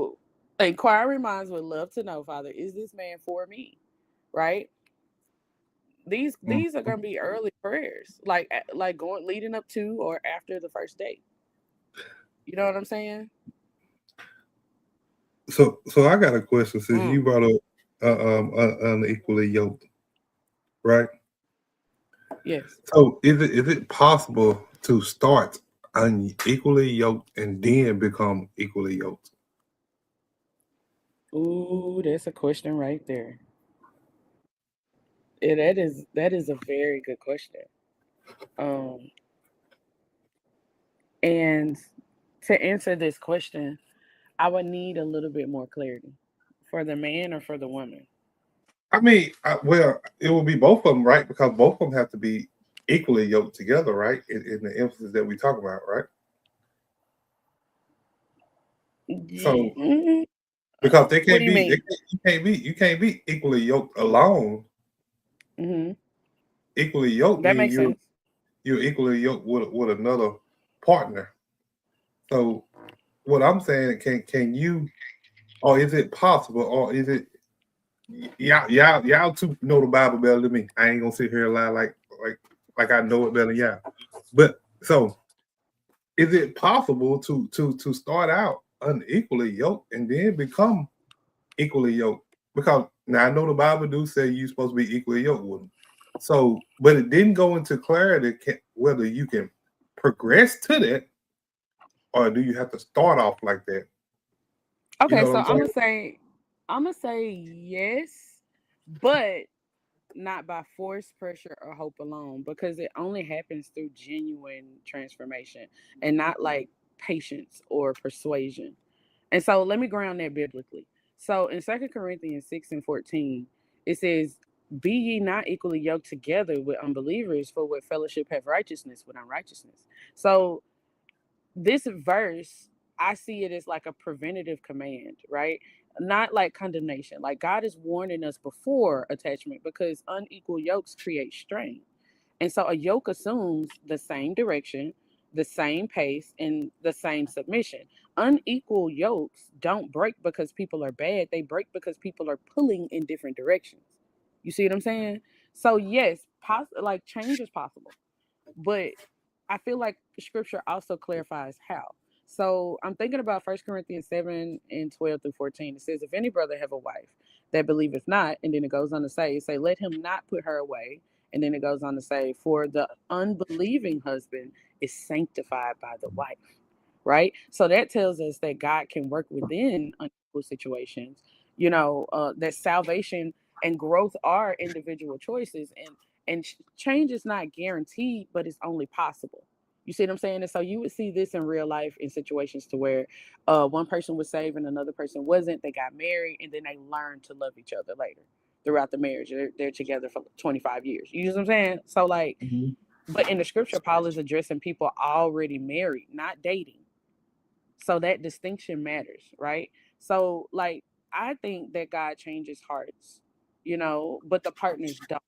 inquiring minds would love to know, Father, is this man for me? Right? These are gonna be early prayers, like going leading up to or after the first date. You know what I'm saying? So I got a question since you brought up unequally yoked, right? Yes. So is it possible to start unequally yoked and then become equally yoked? Ooh, that's a question right there. Yeah, that is a very good question. Um, and to answer this question, I would need a little bit more clarity for the man or for the woman. I mean, well, it will be both of them, right? Because both of them have to be equally yoked together, right? In the emphasis that we talk about, right? So Mhm. because they What can't do you be, mean? you can't be equally yoked alone. Hmm. Equally yoked That means makes sense. you're equally yoked with another partner. So what I'm saying, can you, or is it possible, or is it y'all two know the Bible better than me? I ain't gonna sit here and lie like I know it better than y'all. But so is it possible to start out unequally yoked and then become equally yoked? Because now I know the Bible do say you're supposed to be equally yoked with them. So, but it didn't go into clarity whether you can progress to that or do you have to start off like that? You Okay, know what so I'm saying? I'm gonna say yes, but not by force, pressure, or hope alone, because it only happens through genuine transformation and not like patience or persuasion. And so let me ground that biblically. So in 2 Corinthians 6:14, it says, be ye not equally yoked together with unbelievers, for what fellowship have righteousness with unrighteousness. So this verse, I see it as like a preventative command, right? Not like condemnation. Like God is warning us before attachment because unequal yokes create strain. And so a yoke assumes the same direction, the same pace, and the same submission. Unequal yokes don't break because people are bad. They break because people are pulling in different directions. You see what I'm saying? So yes, like change is possible, but I feel like scripture also clarifies how. So I'm thinking about 1 Corinthians 7:12-14. It says, if any brother have a wife that believeth not, and then it goes on to say, let him not put her away. And then it goes on to say, for the unbelieving husband is sanctified by the wife. Right? So that tells us that God can work within unequal situations, that salvation and growth are individual choices, and change is not guaranteed, but it's only possible. You see what I'm saying? And so you would see this in real life in situations to where one person was saved and another person wasn't. They got married and then they learned to love each other later throughout the marriage. They're together for 25 years. You know what I'm saying? So like But in the scripture, Paul is addressing people already married, not dating. So that distinction matters, right? So, like, I think that God changes hearts, but the partners don't.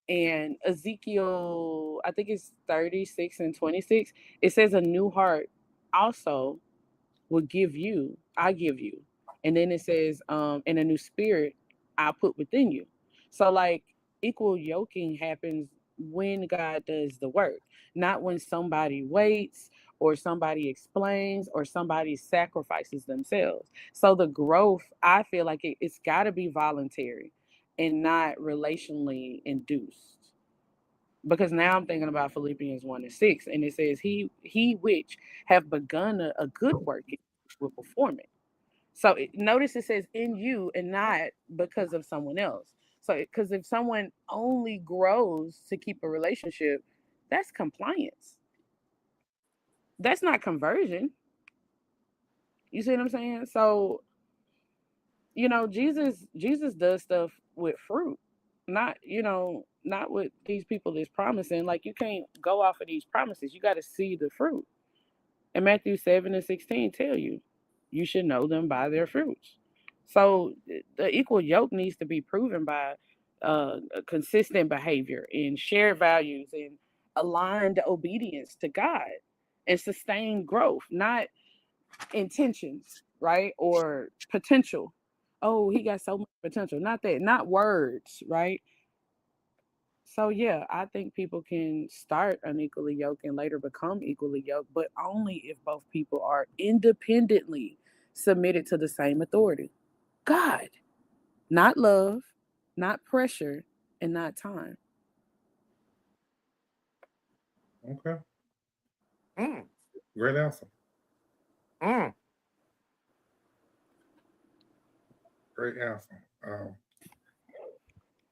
And Ezekiel, I think it's 36 and 26, it says, a new heart also will I give you. And then it says, and a new spirit I put within you. So, like, equal yoking happens when God does the work, not when somebody waits or somebody explains or somebody sacrifices themselves. So the growth, I feel like it's got to be voluntary and not relationally induced. Because now I'm thinking about Philippians 1 and 6, and it says, He which have begun a good work will perform it. So notice it says in you and not because of someone else. So because if someone only grows to keep a relationship, that's compliance. That's not conversion. You see what I'm saying? So, Jesus does stuff with fruit, not what these people is promising. Like, you can't go off of these promises. You got to see the fruit. And Matthew 7 and 16 tell you should know them by their fruits. So the equal yoke needs to be proven by consistent behavior and shared values and aligned obedience to God and sustained growth, not intentions, right? Or potential. Oh, he got so much potential. Not that, not words, right? So yeah, I think people can start unequally yoked and later become equally yoked, but only if both people are independently submitted to the same authority. God, not love, not pressure, and not time. Okay. Mm, Great answer. mm. Great answer.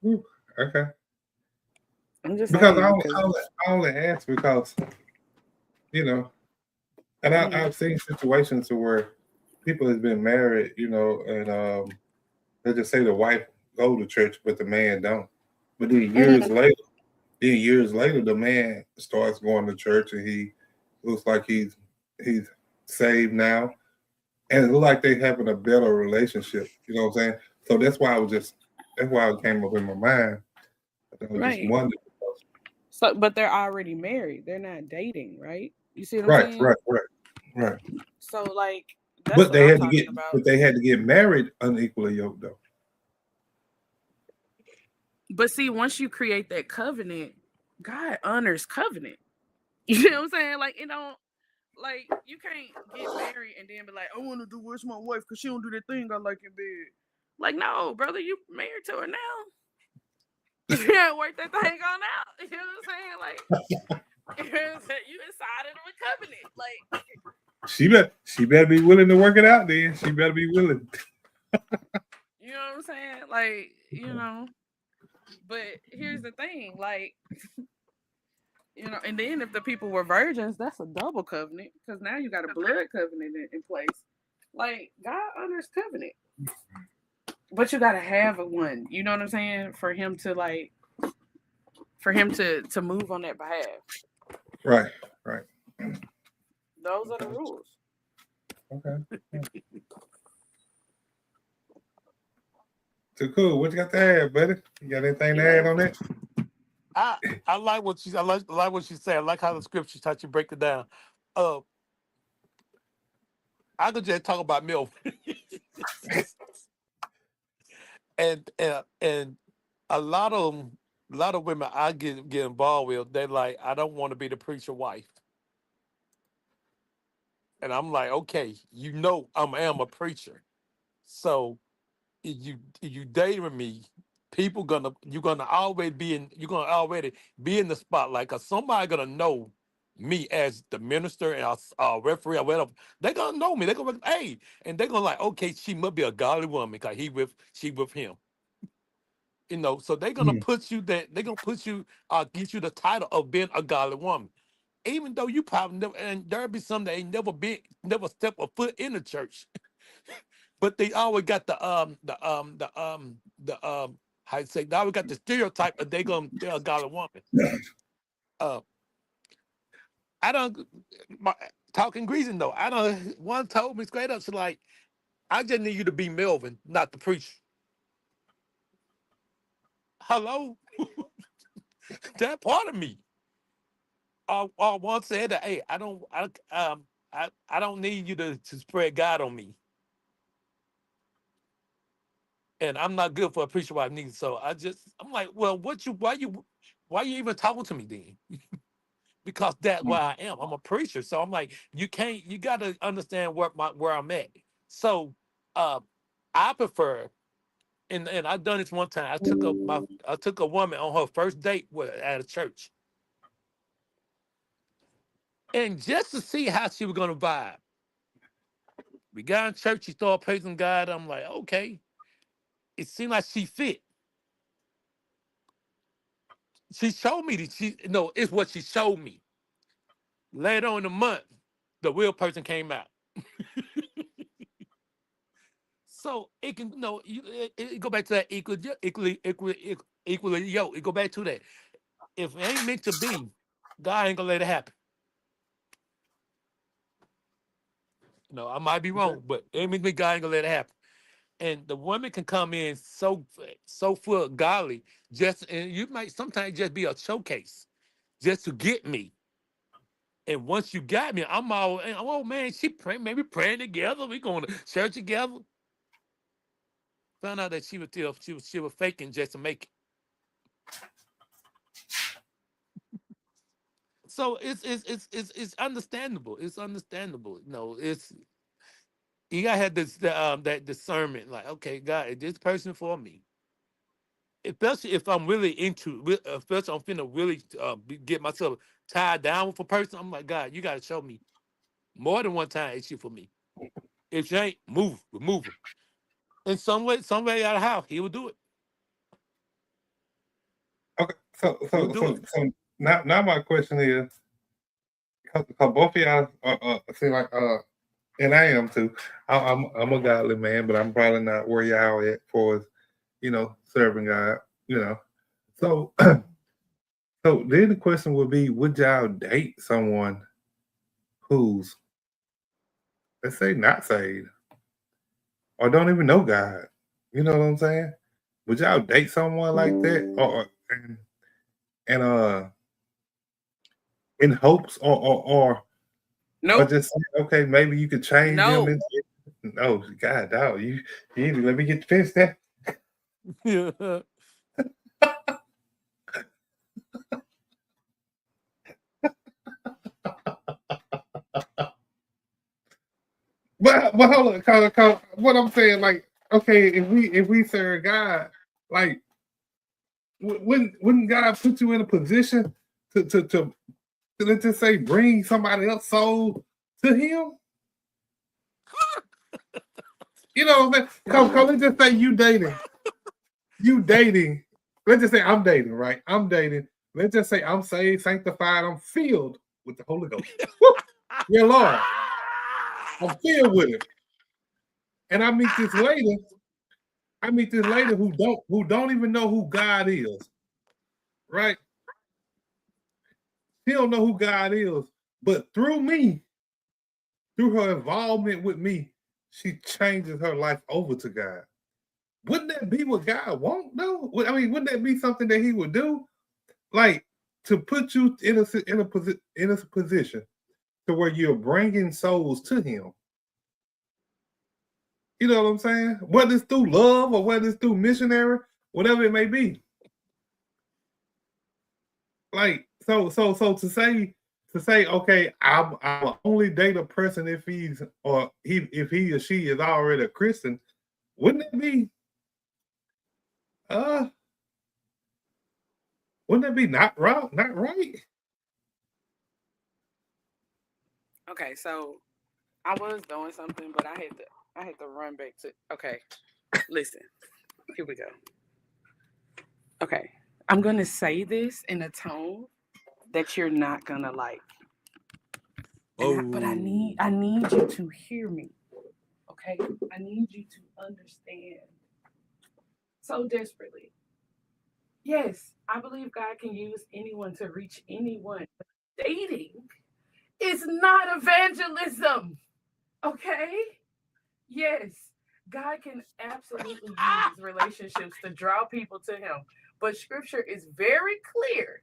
Whew, okay. I'm just Because saying because I only ask because, you know, and I've seen situations where people has been married, and they just say the wife go to church, but the man don't. But years later, the man starts going to church, and he looks like he's saved now, and it looks like they having a better relationship. You know what I'm saying? So that's why it came up in my mind. I was just right. wondering. So, but they're already married. They're not dating, right? You see what I'm Right, saying? right. So, like, that's But what I'm they talking about. had to get married unequally yoked though. But see, once you create that covenant, God honors covenant. You know what I'm saying? Like, like, you can't get married and then be like, I want to divorce my wife because she don't do that thing I like in bed. Like, no, brother, you married to her now. You gotta work that thing on out. You know what I'm saying? Like, you inside of a covenant. Like, She better be willing to work it out then. She better be willing. you know what I'm saying? Like, But here's the thing, like, and then if the people were virgins, that's a double covenant because now you got a blood covenant in place. Like, God honors covenant, but you got to have one. You know what I'm saying? For him to move on that behalf. Right. Those are the rules. Okay. Too cool. What you got to add, buddy? You got anything to add on that? I like what I like what she said. I like how the scriptures how you break it down. I could just talk about milk. and a lot of women I get involved with, they're like, I don't want to be the preacher wife. And I'm like, okay, I am a preacher. So if you dating me, you're gonna always be in the spotlight because somebody gonna know me as the minister and referee or whatever. They're gonna know me. They're gonna hey, and they're gonna like, okay, she must be a godly woman because she with him. So they're gonna put you that they're gonna put you get you the title of being a godly woman. Even though you probably never, and there'll be some that ain't never step a foot in the church. But they always got how you say, they always got the stereotype that they're a godly woman. Uh, I don't talking greasing though. I don't. One told me straight up, she's like, I just need you to be Melvin, not the preacher. Hello, that part of me. One said that, hey, I don't need you to spread God on me, and I'm not good for a preacher wife neither. So I'm like, well, why you even talking to me then? Because that's where I am. I'm a preacher, so I'm like, you got to understand where I'm at. So, I prefer, and I've done this one time. I took a woman on her first date at a church, and just to see how she was gonna vibe. We got in church. She started praising God. I'm like, okay. It seemed like she fit. She showed me that it's what she showed me. Later on in the month, the real person came out. So it can, it go back to that equally yo. It go back to that. If it ain't meant to be, God ain't gonna let it happen. I might be wrong, but it ain't meant to be. God ain't gonna let it happen. And the woman can come in so full of godly, and you might sometimes just be a showcase, just to get me. And once you got me, oh man, maybe praying together. We going to church together. Found out that she was faking just to make it. So it's understandable. It's understandable. You gotta have that discernment. Like, okay, God, is this person for me? Especially if I'm really especially I'm finna really get myself tied down with a person. I'm like, God, you gotta show me more than one time it's you for me. If you ain't, remove him. In some way out of how he will do it. Okay, so now my question is, because both of y'all seem like and I am too. I'm a godly man, but I'm probably not where y'all at for serving God. So so then the question would be, would y'all date someone who's, let's say, not saved or don't even know God? You know what I'm saying? Would y'all date someone like that, and in hopes or Nope. just say, okay, maybe you could change No. them? No, God, no, you need to let me get finished that. Yeah. But hold on, cause what I'm saying, like, okay, if we serve God, like, wouldn't God put you in a position to let's just say bring somebody else's soul to Him? You know what I'm saying? Cause let's just say you dating. Let's just say I'm dating, right? I'm dating. Let's just say I'm saved, sanctified, I'm filled with the Holy Ghost. Yeah, Lord, I'm filled with it. And I meet this lady who don't even know who God is, right? She don't know who God is, but through me, through her involvement with me, she changes her life over to God. Wouldn't that be what God wants, though? I mean, wouldn't that be something that He would do, like to put you in a position to where you're bringing souls to Him? You know what I'm saying? Whether it's through love or whether it's through missionary, whatever it may be. Like, so to say, okay, I'll only date a person if he or she is already a Christian. Wouldn't it be not right? Okay, so I was doing something, but I had to run back to. Okay, listen. Here we go. Okay, I'm gonna say this in a tone that you're not gonna like. But I need you to hear me. Okay, I need you to understand so desperately Yes, I believe God can use anyone to reach anyone. Dating is not evangelism. Okay? Yes, God can absolutely use relationships to draw people to Him. But scripture is very clear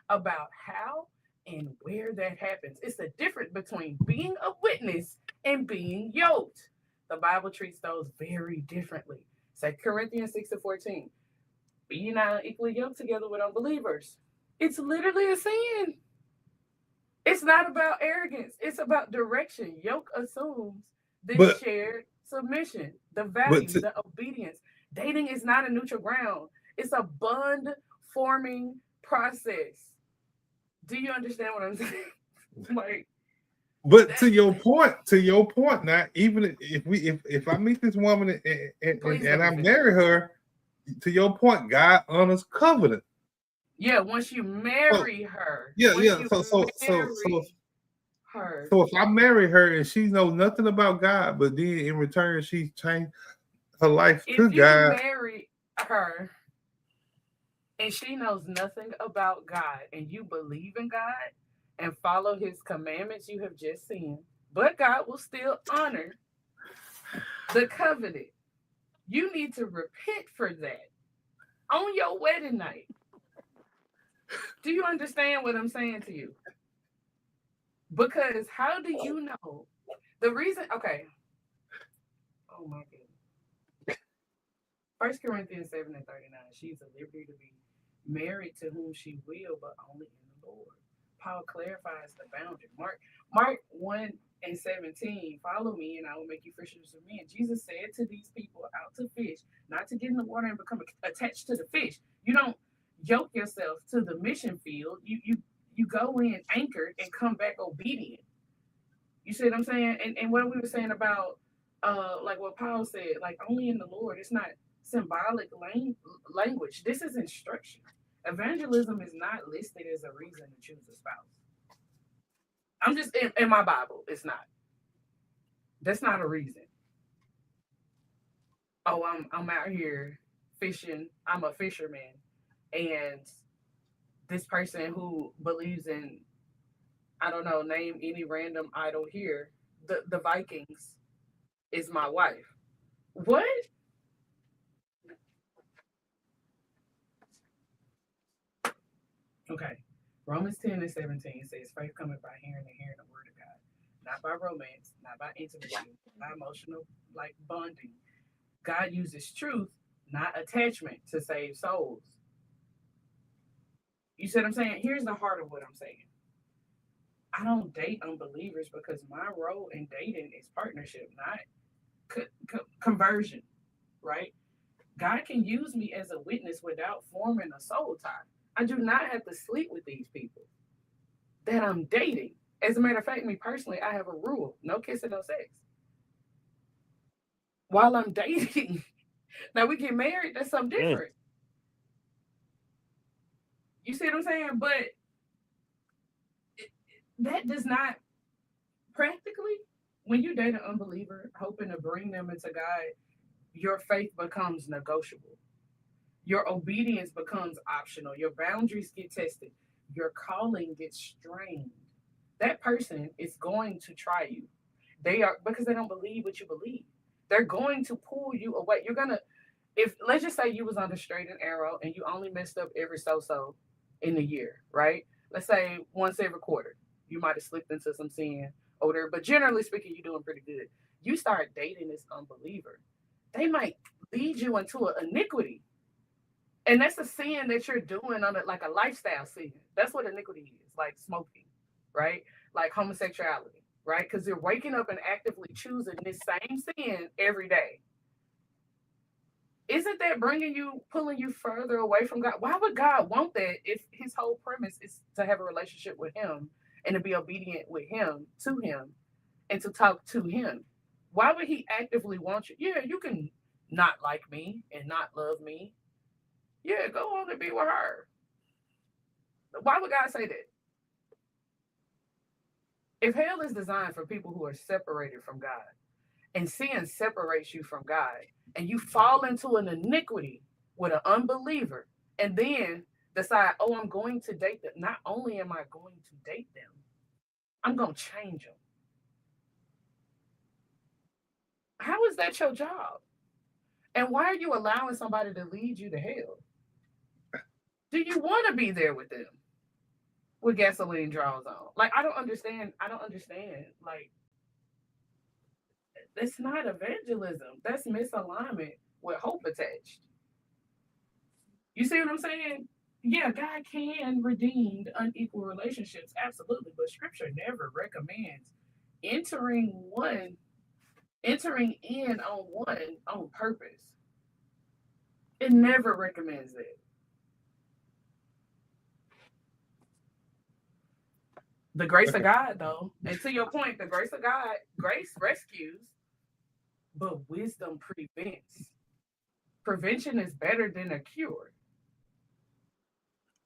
about how and where that happens. It's the difference between being a witness and being yoked. The Bible treats those very differently. 2 Corinthians 6:14. Be ye not equally yoked together with unbelievers. It's literally a sin. It's not about arrogance. It's about direction. Yoke assumes this But shared submission, the but value, the obedience. Dating is not a neutral ground. It's a bond forming process. Do you understand what I'm saying? Like, but to your point, now, even if I meet this woman and I marry her, to your point, God honors covenant. yeah, once you So marry her, yeah, once yeah. you So marry her, so if I marry her and she knows nothing about God, but then in return she's changed her life to if you God. marry her and she knows nothing about God and you believe in God and follow his commandments you have just seen, but God will still honor the covenant. You need to repent for that on your wedding night. Do you understand what I'm saying to you? Because how do you know the reason? Okay. Oh my goodness. 1 Corinthians 7:39. She's at liberty to be married to whom she will, but only in the Lord. Paul clarifies the boundary. Mark 1:17. Follow me, and I will make you fishers of men. Jesus said to these people out to fish, not to get in the water and become attached to the fish. You don't yoke yourself to the mission field. You go in anchored and come back obedient. You see what I'm saying? And what we were saying about like what Paul said, like only in the Lord. It's not symbolic language. This is instruction. Evangelism is not listed as a reason to choose a spouse. I'm just in my Bible, it's not. That's not a reason. Oh, I'm out here fishing. I'm a fisherman, and this person who believes in, I don't know, name any random idol here, the Vikings is my wife. What? Okay. Romans 10:17 says, faith cometh by hearing and hearing the word of God. Not by romance, not by intimacy, not by emotional like bonding. God uses truth, not attachment, to save souls. You see what I'm saying? Here's the heart of what I'm saying. I don't date unbelievers because my role in dating is partnership, not conversion, right? God can use me as a witness without forming a soul tie. I do not have to sleep with these people that I'm dating. As a matter of fact, me personally, I have a rule: no kissing, no sex. While I'm dating, now we get married, that's something different. You see what I'm saying? But that does not practically, when you date an unbeliever, hoping to bring them into God, your faith becomes negotiable. Your obedience becomes optional. Your boundaries get tested. Your calling gets strained. That person is going to try you. They are, because they don't believe what you believe. They're going to pull you away. You're gonna, if let's just say you was on the straight and arrow and you only messed up every so in the year, right? Let's say once every quarter, you might have slipped into some sin over there, but generally speaking, you're doing pretty good. You start dating this unbeliever, they might lead you into an iniquity. And that's a sin that you're doing on it, like a lifestyle sin. That's what iniquity is, like smoking, right? Like homosexuality, right? Because you're waking up and actively choosing this same sin every day. Isn't that pulling you further away from God? Why would God want that if his whole premise is to have a relationship with him and to be obedient with him, to him, and to talk to him? Why would he actively want you? Yeah, you can not like me and not love me. Yeah, go on and be with her. Why would God say that? If hell is designed for people who are separated from God, and sin separates you from God, and you fall into an iniquity with an unbeliever, and then decide, oh, I'm going to date them. Not only am I going to date them, I'm going to change them. How is that your job? And why are you allowing somebody to lead you to hell? Do you want to be there with them with gasoline draws on? Like, I don't understand. Like, it's not evangelism. That's misalignment with hope attached. You see what I'm saying? Yeah, God can redeem unequal relationships, absolutely, but Scripture never recommends entering in on one on purpose. It never recommends it. The grace of God, though, and to your point, the grace of God, grace rescues, but wisdom prevents. Prevention is better than a cure.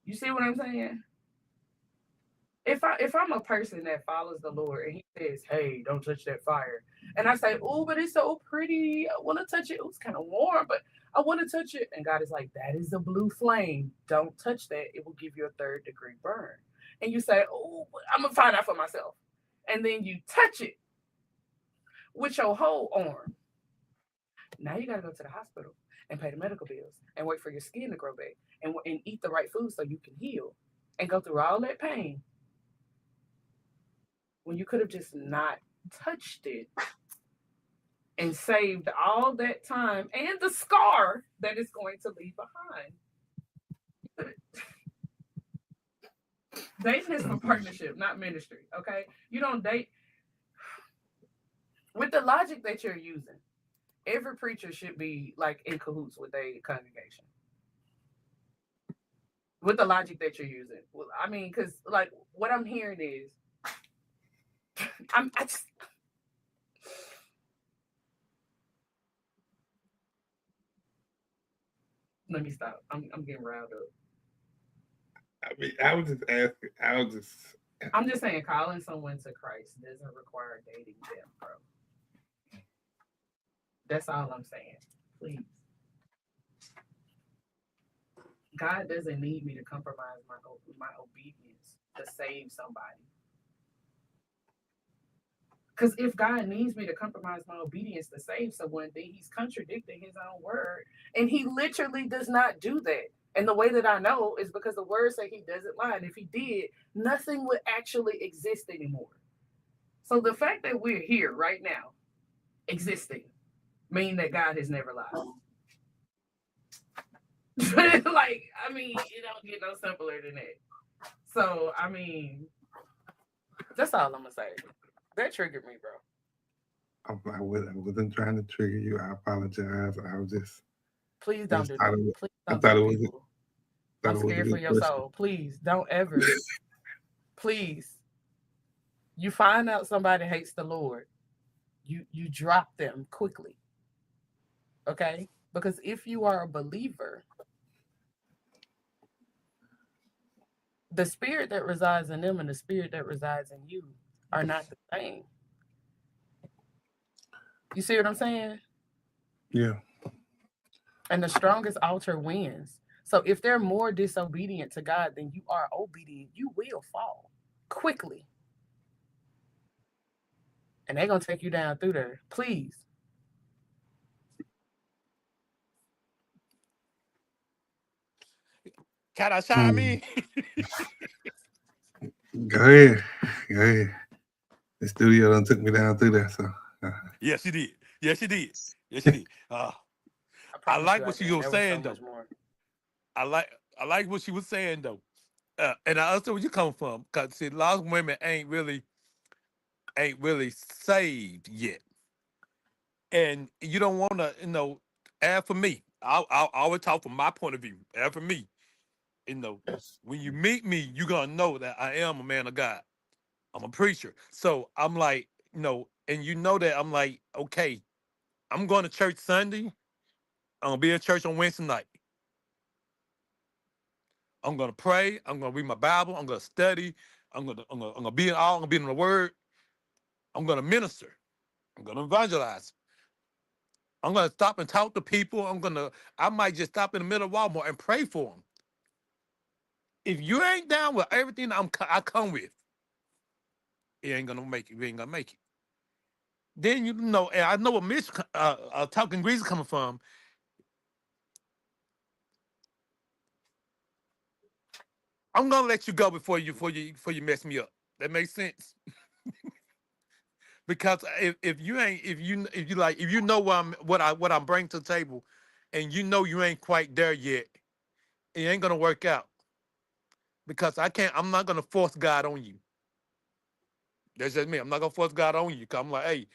You see what I'm saying? If I'm a person that follows the Lord and He says, "Hey, don't touch that fire," and I say, "Oh, but it's so pretty. I want to touch it. It's kind of warm, but I want to touch it," and God is like, "That is a blue flame. Don't touch that. It will give you a 3rd-degree burn." And you say, "Oh, I'm gonna find out for myself," and then you touch it with your whole arm. Now you gotta go to the hospital and pay the medical bills and wait for your skin to grow back and eat the right food so you can heal and go through all that pain when you could have just not touched it and saved all that time and the scar that it's going to leave behind. Dating is for partnership, not ministry, okay? You don't date with the logic that you're using. Every preacher should be like in cahoots with a congregation. With the logic that you're using. Well, I mean, because like what I'm hearing is I just let me stop. I'm getting riled up. I mean, I was just asking. I'm just saying, calling someone to Christ doesn't require dating them, bro. That's all I'm saying. Please. God doesn't need me to compromise my obedience to save somebody. Because if God needs me to compromise my obedience to save someone, then He's contradicting His own word. And He literally does not do that. And the way that I know is because the word says He doesn't lie. And if He did, nothing would actually exist anymore. So the fact that we're here right now, existing, mean that God has never lied. Like, I mean, it don't get no simpler than that. So, I mean, that's all I'm gonna say. That triggered me, bro. I wasn't trying to trigger you. I apologize. I was just. Please don't do that. Please I don't thought do it was. people. I'm scared for your soul. Please don't ever. Please. You find out somebody hates the Lord, you drop them quickly. Okay? Because if you are a believer, the spirit that resides in them and the spirit that resides in you are not the same. You see what I'm saying? Yeah. And the strongest altar wins. So if they're more disobedient to God than you are obedient, you will fall quickly. And they're going to take you down through there. Please. Can I chime in? Go ahead. The studio done took me down through there. So. Yes, you did. Yes, you did. Yes, you did. I like what she was saying, though. I like what she was saying, though. And I understand where you come from, because see, a lot of women ain't really saved yet, and you don't want to, and for me, I'll always talk from my point of view. And for me, when you meet me, you're gonna know that I am a man of God. I'm a preacher, so I'm like, and you know that I'm like, okay, I'm going to church Sunday. I'm gonna be in church on Wednesday night. I'm gonna pray. I'm gonna read my Bible. I'm gonna study. I'm gonna be in all. I'm gonna be in the Word. I'm gonna minister. I'm gonna evangelize. I'm gonna stop and talk to people. I might just stop in the middle of Walmart and pray for them. If you ain't down with everything I come with, it ain't gonna make it. We ain't gonna make it. Then you know, and I know where Mitch talking grease is coming from. I'm gonna let you go before you mess me up. That makes sense. Because if you ain't if you know what I'm bringing to the table, and you know you ain't quite there yet, it ain't gonna work out. Because I'm not gonna force God on you. That's just me. I'm not gonna force God on you. Cause I'm like, hey,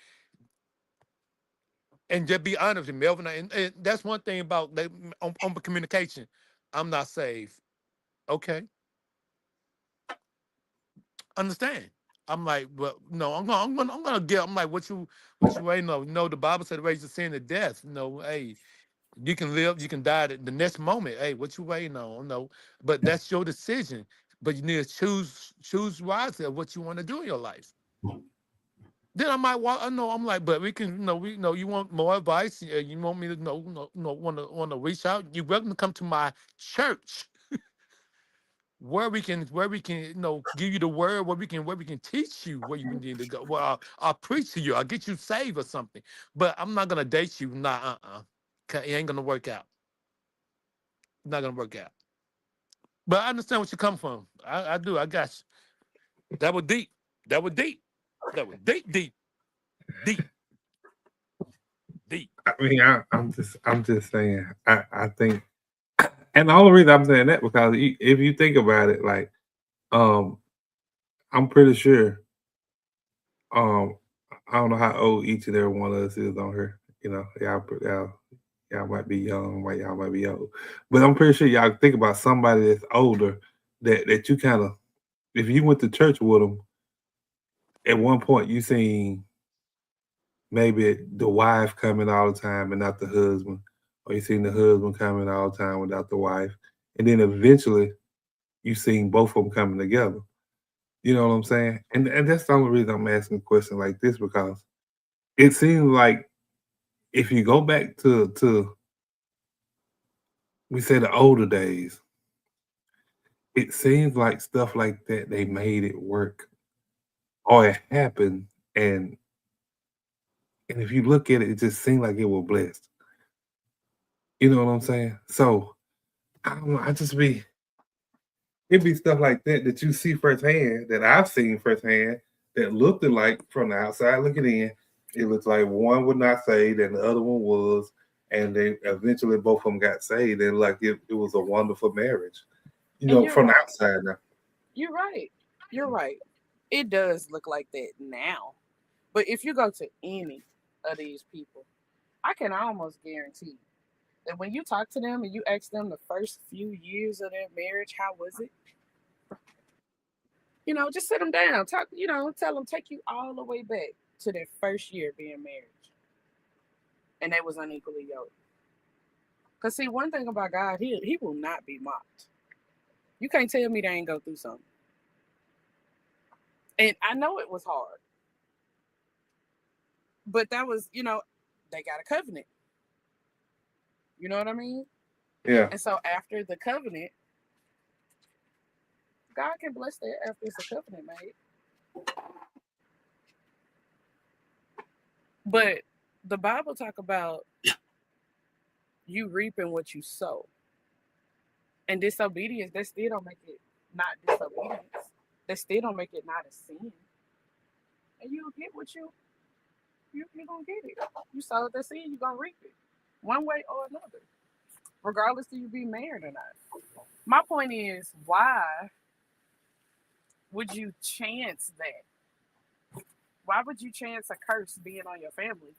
and just be honest with Melvin. And that's one thing about on communication. I'm not saved. Okay, understand. I'm like, well, no, I'm gonna get. I'm like, what you waiting on? No, the Bible said, raise the sin to death. No, hey, you can live, you can die the next moment. Hey, what you waiting on? No, but that's your decision. But you need to choose wisely of what you want to do in your life. Then I might want. I know. I'm like, but we can. You want more advice? You want me to want to reach out? You're welcome to come to my church, where we can give you the word, where we can teach you where you need to go. Well, I'll preach to you. I'll get you saved or something. But I'm not gonna date you. Nah, it ain't gonna work out. Not gonna work out. But I understand what you come from. I do. I got you. That was deep. That was deep. That was deep, deep, deep, deep. I mean, I'm just saying. I think, and the only reason I'm saying that because if you think about it, like, I'm pretty sure, I don't know how old each and every one of us is on here. You know, y'all might be young, y'all might be old, but I'm pretty sure y'all think about somebody that's older that you kind of, if you went to church with them, at one point you seen maybe the wife coming all the time and not the husband, or you seen the husband coming all the time without the wife, and then eventually you seen both of them coming together. You know what I'm saying? And that's the only reason I'm asking a question like this, because it seems like if you go back to we say the older days, it seems like stuff like that they made it work or it happened, and if you look at it, it just seemed like it was blessed. You know what I'm saying? So I don't know. It'd be stuff like that you see firsthand, that I've seen firsthand, that looked like from the outside looking in. It looks like one was not saved and the other one was, and they eventually both of them got saved, and like it was a wonderful marriage. You And know, you're from the right. outside now. You're right. You're right. It does look like that now. But if you go to any of these people, I can almost guarantee that when you talk to them and you ask them the first few years of their marriage, how was it? Just sit them down, talk, tell them, take you all the way back to their first year being married. And they was unequally yoked. Because see, one thing about God, he will not be mocked. You can't tell me they ain't go through something. And I know it was hard. But that was, they got a covenant. You know what I mean? Yeah. And so after the covenant, God can bless that after it's a covenant made. But the Bible talk about you reaping what you sow. And disobedience, that still don't make it not disobedience. That still don't make it not a sin. And you'll get what you're going to get it. You sowed the seed, you're going to reap it. One way or another. Regardless of you be married or not. My point is, why would you chance that? Why would you chance a curse being on your family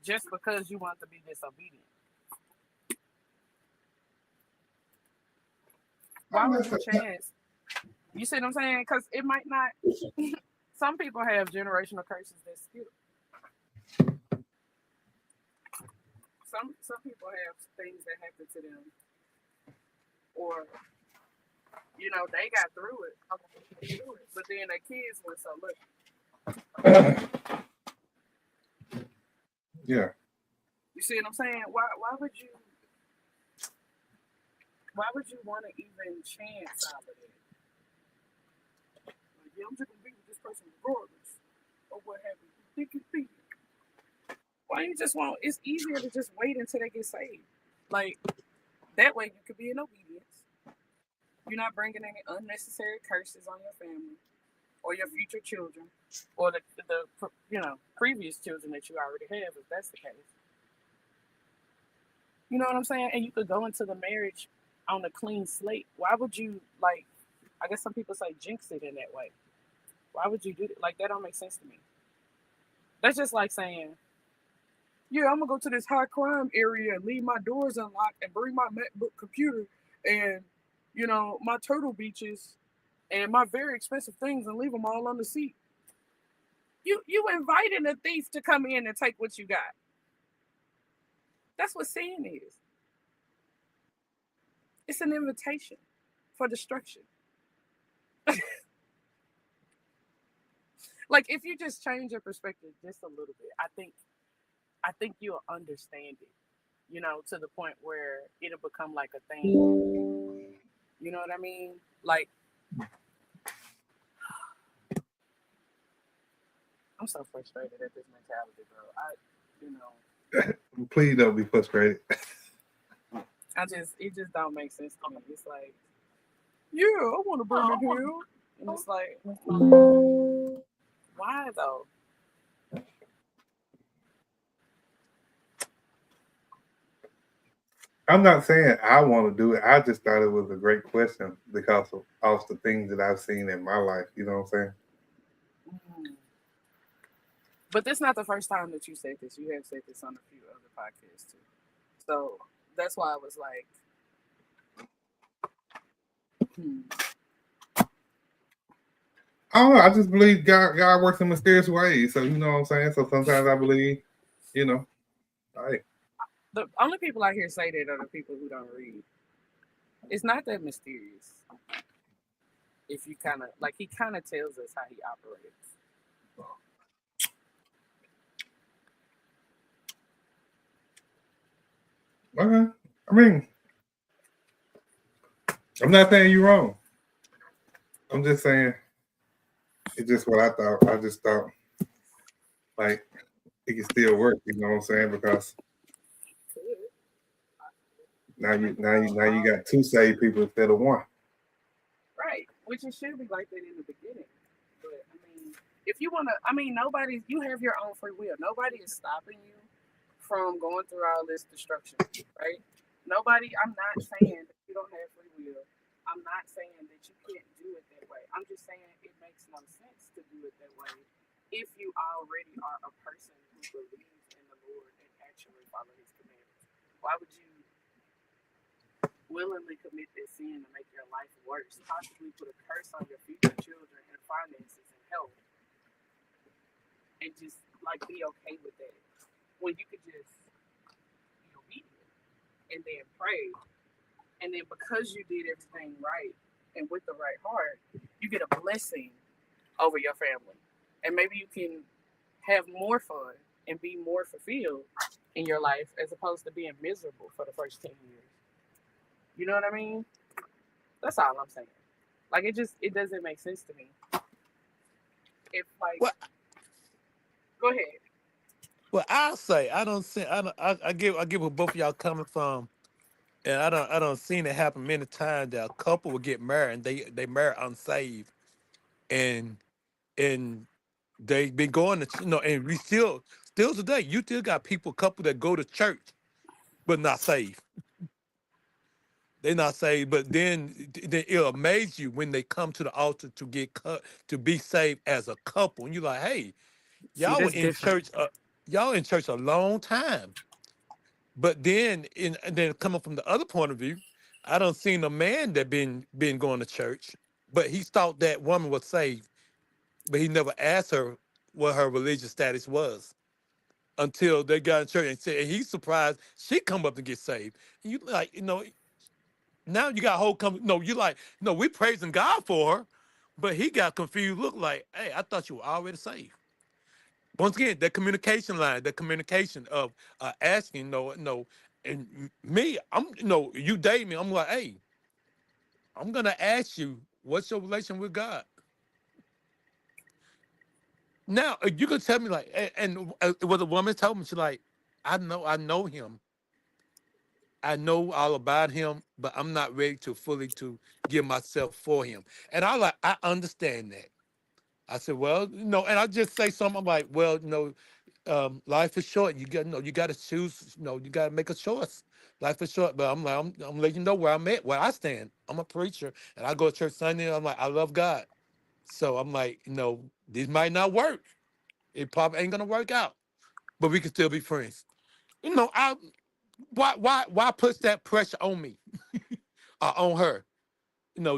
just because you want to be disobedient? Why would you chance? You see what I'm saying? Because it might not. Some people have generational curses that skip. Some people have things that happen to them, or they got through it, but then their kids were so lucky. Yeah. You see what I'm saying? Why would you? Why would you want to even chance all of that? Like, yeah, I'm just gonna be with this person regardless of what happens. Think it be. Why you just want? It's easier to just wait until they get saved. Like that way, you could be in obedience. You're not bringing any unnecessary curses on your family or your future children or the previous children that you already have, if that's the case. You know what I'm saying? And you could go into the marriage on a clean slate. Why would you like? I guess some people say jinx it in that way. Why would you do that? Like that don't make sense to me. That's just like saying, yeah, I'm gonna go to this high crime area and leave my doors unlocked and bring my MacBook computer and my turtle beaches and my very expensive things and leave them all on the seat. You inviting a thief to come in and take what you got. That's what sin is. It's an invitation for destruction. Like if you just change your perspective just a little bit, I think you'll understand it, to the point where it'll become like a thing. You know what I mean? Like, I'm so frustrated at this mentality, bro. Please don't be frustrated. It just don't make sense to me. It's like, yeah, I want to burn it here. And it's like, why though? I'm not saying I want to do it. I just thought it was a great question because of all the things that I've seen in my life. You know what I'm saying? Mm. But this is not the first time that you said this. You have said this on a few other podcasts too. So that's why I was like, I just believe God works in mysterious ways. So you know what I'm saying? So sometimes I believe, like the only people I hear say that are the people who don't read. It's not that mysterious. If you he kind of tells us how he operates. Okay. I mean, I'm not saying you're wrong. I'm just saying it's just what I thought. I just thought like it can still work, you know what I'm saying? Because now you got two saved people instead of one. Right. Which it should be like that in the beginning. But I mean, if you wanna you have your own free will. Nobody is stopping you from going through all this destruction, right? I'm not saying that you don't have free will. I'm not saying that you can't do it that way. I'm just saying it makes no sense to do it that way if you already are a person who believes in the Lord and actually follow his commandments. Why would you willingly commit this sin to make your life worse, possibly put a curse on your future children and finances and health, and just be okay with that when you could just be obedient and then pray, and then because you did everything right and with the right heart, you get a blessing over your family, and maybe you can have more fun and be more fulfilled in your life as opposed to being miserable for the first 10 years. You know what I mean? That's all I'm saying. Like it doesn't make sense to me. If go ahead. Well, I'll say I get where both of y'all coming from, and I don't seen it happen many times that a couple will get married and they marry unsaved, and they've been going to and we still today you still got couple that go to church but not saved. They're not saved, but then it'll amaze you when they come to the altar to get to be saved as a couple, and you're like, hey, y'all were in church. Y'all in church a long time, but then and then coming from the other point of view, I don't seen a man that been going to church, but he thought that woman was saved, but he never asked her what her religious status was until they got in church and said, and he's surprised she come up and get saved. And you now you got a whole you like, no, we praising God for her, but he got confused. Look like, hey, I thought you were already saved. Once again, that communication line, that communication of asking, And me, I'm you date me. I'm like, hey, I'm gonna ask you, what's your relation with God? Now you can tell me like, and what the woman told me, she's like, I know him. I know all about him, but I'm not ready to fully to give myself for him. And I understand that. I said, well, and I just say something. I'm like, well, life is short. You got to choose. You got to make a choice. Life is short, but I'm like, I'm letting you know where I'm at, where I stand. I'm a preacher, and I go to church Sunday. I'm like, I love God, so I'm like, this might not work. It probably ain't gonna work out, but we can still be friends. I why push that pressure on me or on her?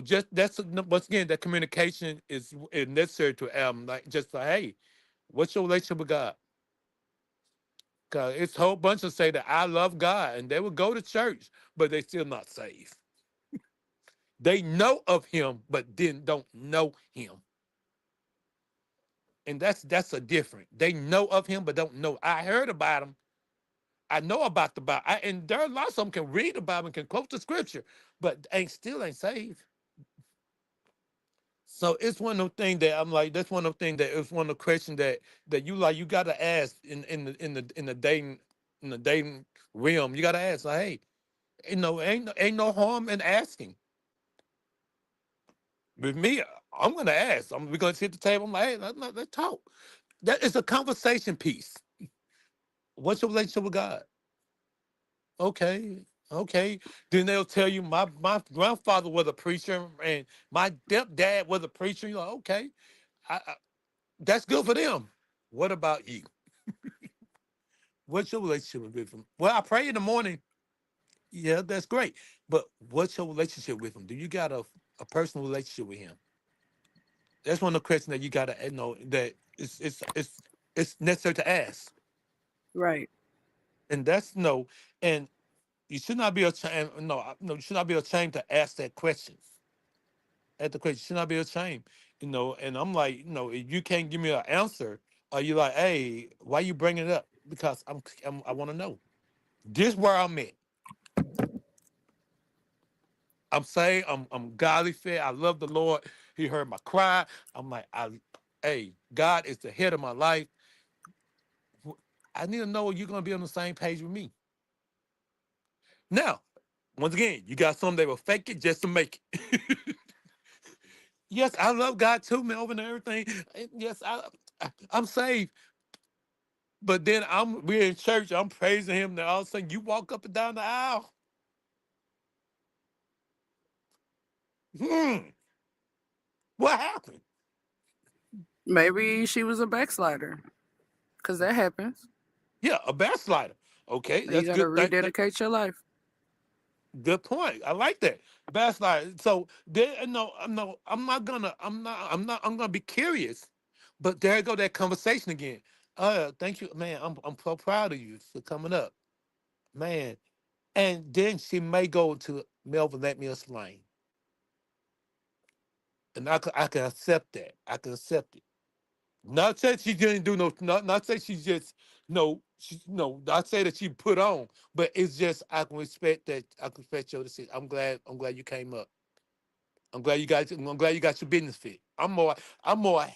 Just that's once again that communication is necessary to like just like, hey, what's your relationship with God? Cause it's a whole bunch of say that I love God and they will go to church, but they still not saved. They know of him, but then don't know him. And that's a different. They know of him, but don't know. I heard about him. I know about the Bible. And there are lots of them can read the Bible and can quote the scripture, but still ain't saved. So it's one of those things that I'm like, that's one of those things that it's one of the questions that you gotta ask in the dating realm. You gotta ask, like, hey, ain't no harm in asking. With me, I'm gonna ask. We're gonna sit at the table. I'm like, hey, let's talk. That is a conversation piece. What's your relationship with God? Okay. Okay. Then they'll tell you my grandfather was a preacher and my dad was a preacher. You're like, okay. That's good for them. What about you? What's your relationship with him? Well, I pray in the morning. Yeah, that's great. But what's your relationship with him? Do you got a personal relationship with him? That's one of the questions that you gotta know that it's necessary to ask. Right. And that's and you should not be ashamed. No, you should not be ashamed to ask that question. At the question, you should not be ashamed. And I'm like, if you can't give me an answer, are you like, hey, why you bringing it up? Because I want to know. This where I'm at. I'm saying I'm godly fed. I love the Lord. He heard my cry. I'm like, hey, God is the head of my life. I need to know you're gonna be on the same page with me. Now, once again, you got some that will fake it just to make it. Yes, I love God too, man, over and everything. Yes, I'm saved. But then we're in church, I'm praising him. Now all of a sudden you walk up and down the aisle. What happened? Maybe she was a backslider, because that happens. Yeah, a backslider. Okay, You that's got to good. rededicate your life. Good point. I like that. Backslider. So there, no, I'm gonna be curious. But there go that conversation again. Thank you, man. I'm so proud of you for coming up. Man. And then she may go to Melvin, let me explain. And I can accept that. I can accept it. Not say she didn't do not say she just not say that she put on, but it's just I can respect that. I can respect your decision. I'm glad you came up. I'm glad you got your business fit. I'm more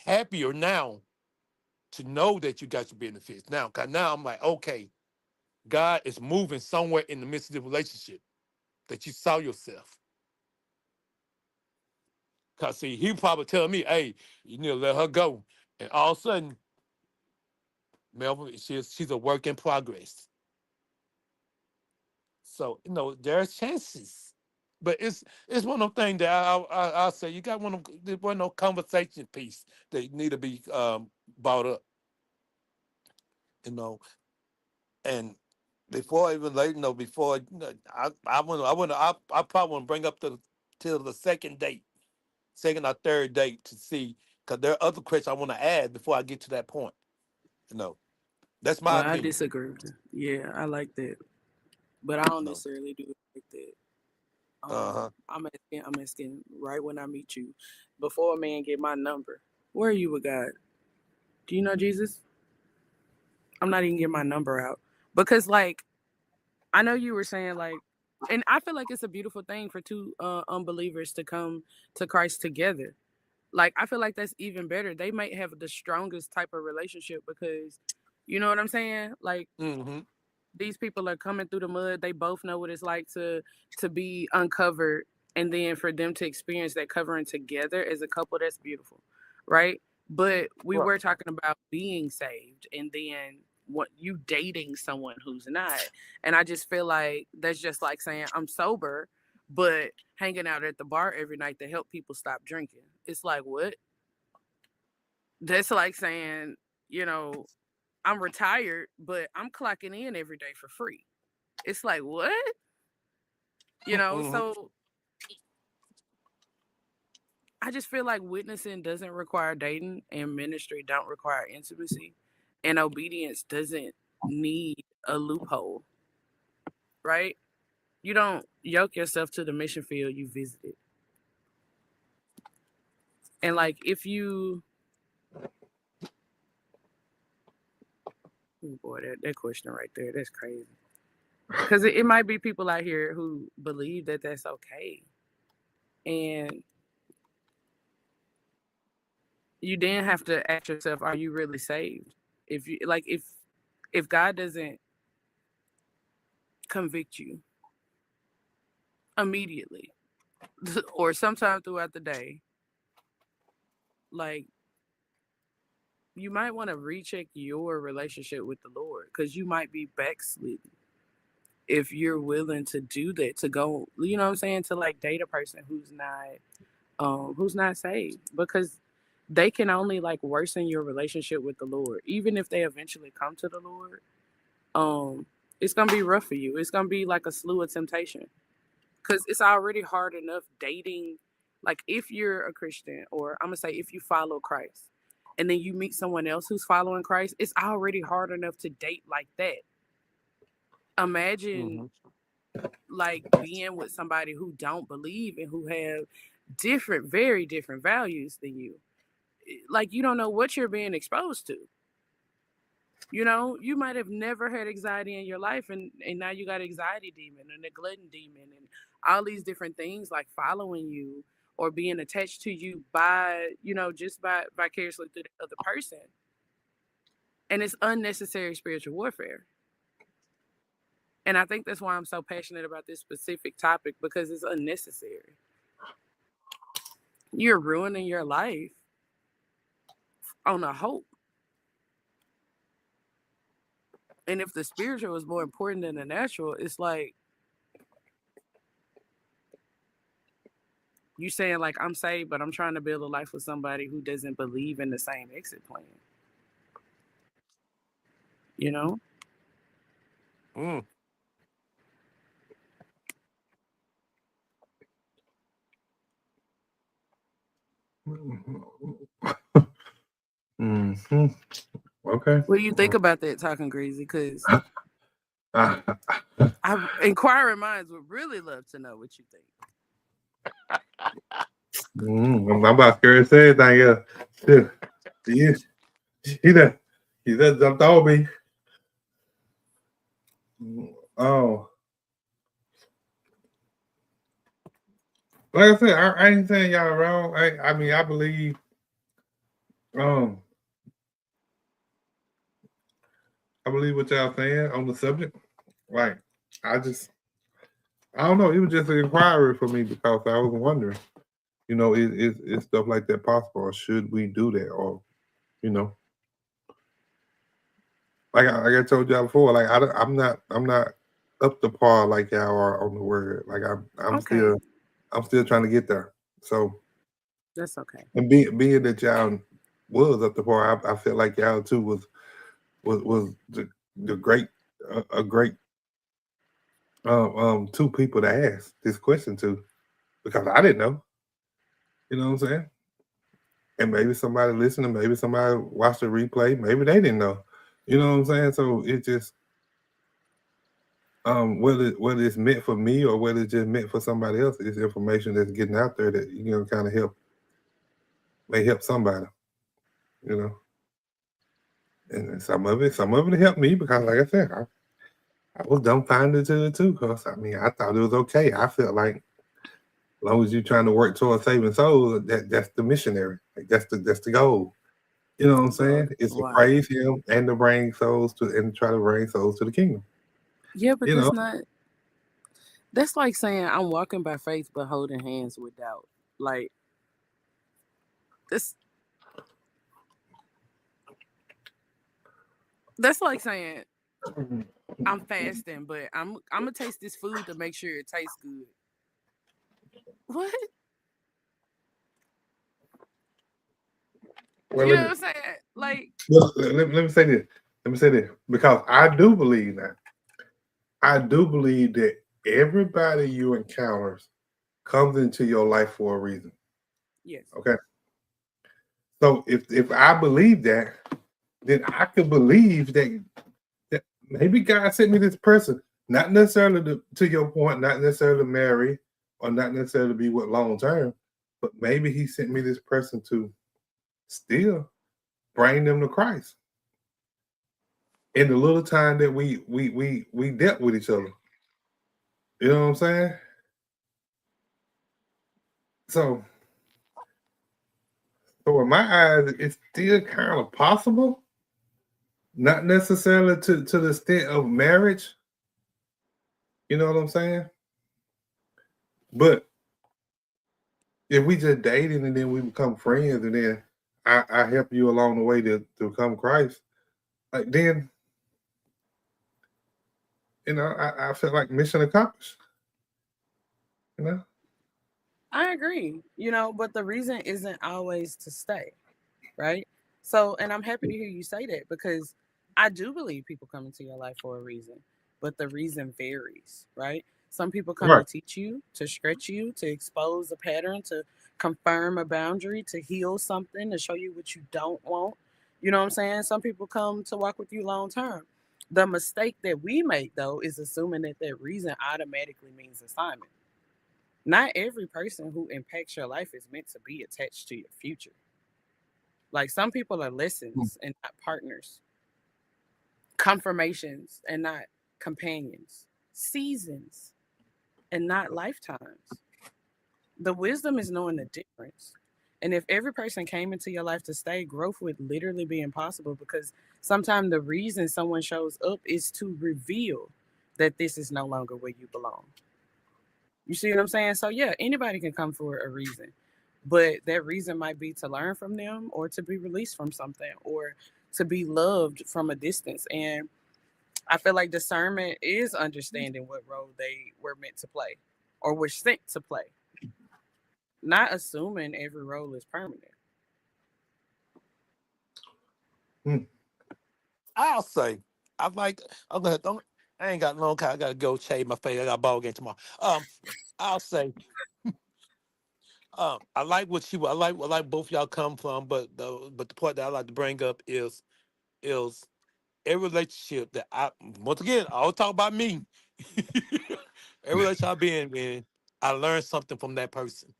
happier now to know that you got your business fit. Cause now I'm like, okay, God is moving somewhere in the midst of the relationship that you saw yourself. Cause see, he probably tell me, hey, you need to let her go. And all of a sudden, Melvin, she's a work in progress. So, there's chances. But it's one of those things that I'll say you got one of those conversation piece that need to be brought up. And before even late, before I probably want to bring up till the second or third date to see, because there are other questions I want to add before I get to that point. That's my Well, I opinion. disagree. Yeah, I like that. But I don't No. necessarily do it like that. Uh-huh. I'm asking right when I meet you, before a man get my number, where are you with God? Do you know Jesus? I'm not even getting my number out. Because, like, I know you were saying like, and I feel like it's a beautiful thing for two unbelievers to come to Christ together. Like I feel like that's even better. They might have the strongest type of relationship because, you know what I'm saying? Like Mm-hmm. these people are coming through the mud. They both know what it's like to be uncovered, and then for them to experience that covering together as a couple, that's beautiful, right? But we Right. were talking about being saved, and then what you dating someone who's not, and I just feel like that's just like saying I'm sober, but hanging out at the bar every night to help people stop drinking. It's like what? That's like saying, you know, I'm retired, but I'm clocking in every day for free. It's like, what? You know, Mm-hmm. so I just feel like witnessing doesn't require dating and ministry don't require intimacy and obedience doesn't need a loophole, right? You don't yoke yourself to the mission field you visited. And like if you oh boy, that question right there, that's crazy. Because it might be people out here who believe that that's okay. And you then have to ask yourself, are you really saved? If you like if God doesn't convict you immediately or sometime throughout the day, like you might want to recheck your relationship with the Lord because you might be backslidden if you're willing to do that, to go, you know what I'm saying, to like date a person who's not saved, because they can only like worsen your relationship with the Lord. Even if they eventually come to the Lord, it's gonna be rough for you. It's gonna be like a slew of temptation. Because it's already hard enough dating. Like if you're a Christian, or I'm gonna say if you follow Christ, and then you meet someone else who's following Christ, it's already hard enough to date like that. Imagine like being with somebody who don't believe and who have different, very different values than you. Like you don't know what you're being exposed to. You know, you might have never had anxiety in your life, and now you got anxiety demon and a glutton demon and all these different things like following you or being attached to you by, you know, just by vicariously through the other person. And it's unnecessary spiritual warfare. And I think that's why I'm so passionate about this specific topic, because it's unnecessary. You're ruining your life on a hope. And if the spiritual is more important than the natural, it's like you saying like I'm saved, but I'm trying to build a life with somebody who doesn't believe in the same exit plan. You know? Mm. Mm-hmm. Okay. What do you think about that, Talking Greasy? Because Ah, inquiring minds would really love to know what you think. I'm about to say anything else. Shit. He done jumped over me. Oh, like I said, I ain't saying y'all wrong. I mean, I believe. I believe what y'all saying on the subject. Like, I don't know. It was just an inquiry for me because I was wondering, you know, is stuff like that possible, or should we do that, or, you know, like I told y'all before, like I'm not up to par like y'all are on the word. Like I'm Okay. still trying to get there. So That's okay. and being that y'all was up to par, I felt like y'all too was the great a great two people to ask this question to, because I didn't know. You know what I'm saying? And maybe somebody listening, maybe somebody watched the replay, maybe they didn't know. You know what I'm saying? So it just whether it's meant for me or whether it's just meant for somebody else, it's information that's getting out there that you know kind of may help somebody. You know, and some of it helped me because, like I said, I was dumbfounded to it too, because I mean, I thought it was okay. I felt like as long as you're trying to work towards saving souls, that's the missionary. Like that's the goal. You know what I'm saying? It's to Right. praise him and to bring souls to and try to bring souls to the kingdom. Yeah, but You know, that's like saying I'm walking by faith but holding hands with doubt. Like this that's like saying I'm fasting, but I'm gonna taste this food to make sure it tastes good. What? well, You know what I'm saying? Like, let me say this. Let me say this because I do believe that. I do believe that everybody you encounter comes into your life for a reason. yes. Okay. So if I believe that, then I could believe that maybe God sent me this person, not necessarily to your point, not necessarily to marry or not necessarily to be with long term, but maybe He sent me this person to still bring them to Christ in the little time that we dealt with each other. You know what I'm saying? So, so in my eyes, it's still kind of possible, not necessarily to the extent of marriage. You know what I'm saying? But if we just dating and then we become friends and then I help you along the way to become Christ, like then I feel like mission accomplished. You know? I agree, but the reason isn't always to stay, right? So, and I'm happy to hear you say that because I do believe people come into your life for a reason, but the reason varies, right? Some people come to Right. teach you, to stretch you, to expose a pattern, to confirm a boundary, to heal something, to show you what you don't want. You know what I'm saying? Some people come to walk with you long term. The mistake that we make, though, is assuming that that reason automatically means assignment. Not every person who impacts your life is meant to be attached to your future. Like some people are lessons and not partners, confirmations and not companions, seasons and not lifetimes. The wisdom is knowing the difference. And if every person came into your life to stay, growth would literally be impossible because sometimes the reason someone shows up is to reveal that this is no longer where you belong. You see what I'm saying? So yeah, anybody can come for a reason. But that reason might be to learn from them or to be released from something or to be loved from a distance. And I feel like discernment is understanding what role they were meant to play or were sent to play, not assuming every role is permanent. Hmm. I'll say, I like. I'm gonna. Don't, I ain't got long. I gotta go shave my face. I got a ball game tomorrow. I'll say, I like what you. I like both y'all come from, but the point that I like to bring up is every relationship that I once again I'll talk about me. Every relationship I've been in, I learned something from that person,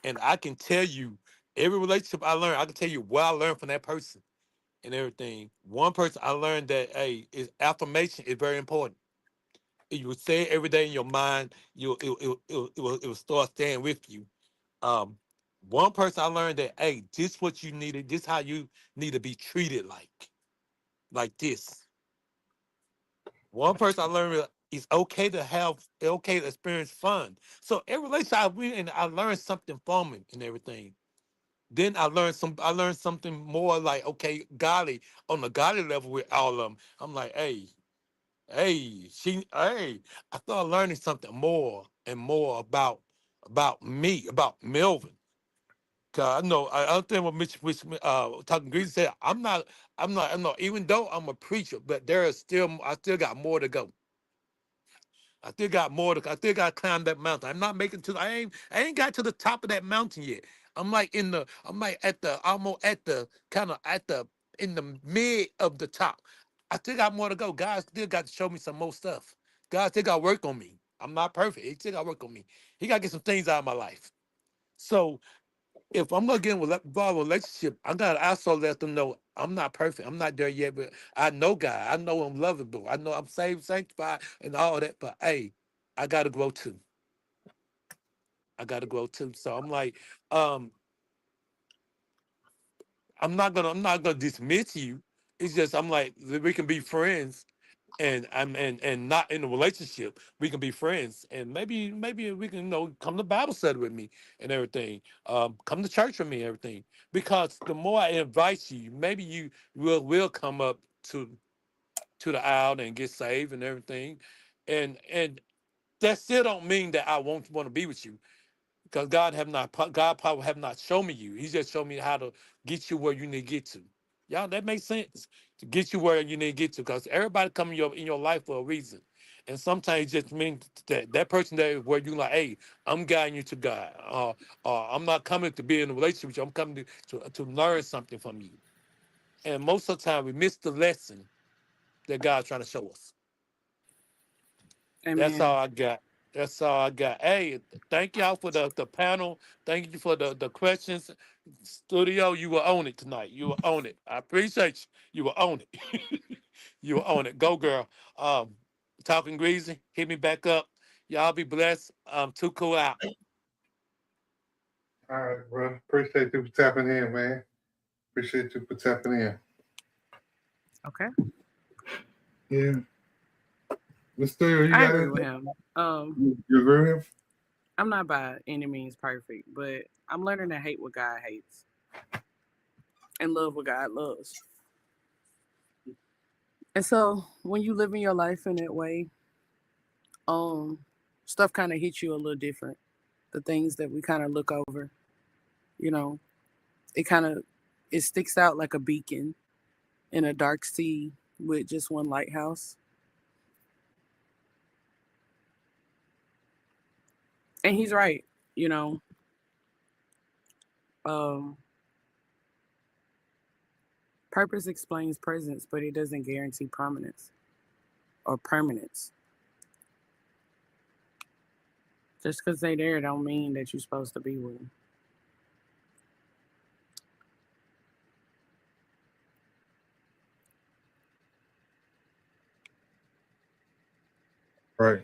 and I can tell you every relationship I learned. I can tell you what I learned from that person and everything. One person I learned that is affirmation is very important. If you would say it every day in your mind, it will start staying with you. Um, One person I learned that this what you needed, this how you need to be treated like this. One person I learned it's okay to experience fun. So every relationship I went in, I learned something from it and everything. Then I learned something more like, okay, godly, on the godly level with all of them. I'm like, I started learning something more and more about me, about Melvin. Cause I know I understand what talking Greasy said. I'm not, even though I'm a preacher, but I still got more to go. I still got to climb that mountain. I'm not making to. I ain't got to the top of that mountain yet. I'm like at the almost at the kind of at the in the mid of the top. I still got more to go. God still got to show me some more stuff. God still got to work on me. I'm not perfect. He still got to work on me. He got to get some things out of my life. So if I'm gonna get involved in a relationship, I gotta also let them know I'm not perfect. I'm not there yet, but I know God. I know I'm lovable. I know I'm saved, sanctified, and all that. But hey, I gotta grow too. I gotta grow too. So I'm like, um, I'm not gonna dismiss you. It's just I'm like we can be friends and and not in a relationship. We can be friends, and maybe we can come to Bible study with me and everything. Come to church with me and everything. Because the more I invite you, maybe you will come up to the aisle and get saved and everything, and that still don't mean that I won't want to be with you. Because God probably have not shown me you. He just showed me how to get you where you need to get to. Y'all, that makes sense. To get you where you need to get to. Because everybody come in your life for a reason. And sometimes it just means that person there where you like, hey, I'm guiding you to God. I'm not coming to be in a relationship with you. I'm coming to learn something from you. And most of the time we miss the lesson that God's trying to show us. That's Amen. all I got. That's all I got. Hey, thank y'all for the panel. Thank you for the questions. Studio, you will own it tonight. You will own it. I appreciate you. You will own it. You will own it. Go, girl. Talking greasy. Hit me back up. Y'all be blessed. Too cool out. All right, bro. Appreciate you for tapping in, man. Appreciate you for tapping in. Okay. Yeah. Mr. You I got agree it? with him. You agree with him? I'm not by any means perfect, but I'm learning to hate what God hates and love what God loves. And so when you live in your life in that way, stuff kind of hits you a little different. The things that we kind of look over, you know, it sticks out like a beacon in a dark sea with just one lighthouse. And he's right, you know. Um, Purpose explains presence, but it doesn't guarantee prominence or permanence. Just because they're there don't mean that you're supposed to be with them. Right.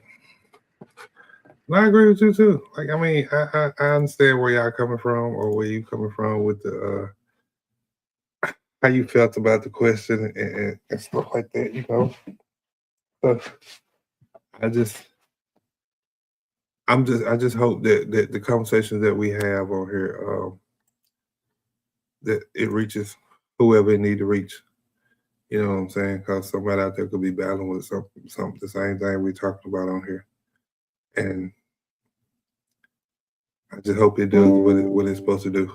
No, I agree with you too. Like, I mean, I understand where y'all coming from or where you coming from with the how you felt about the question and stuff like that, you know. So I just I just hope that the conversations that we have on here that it reaches whoever it need to reach. You know what I'm saying? Because somebody out there could be battling with some the same thing we talking about on here, and I just hope it does what it's supposed to do.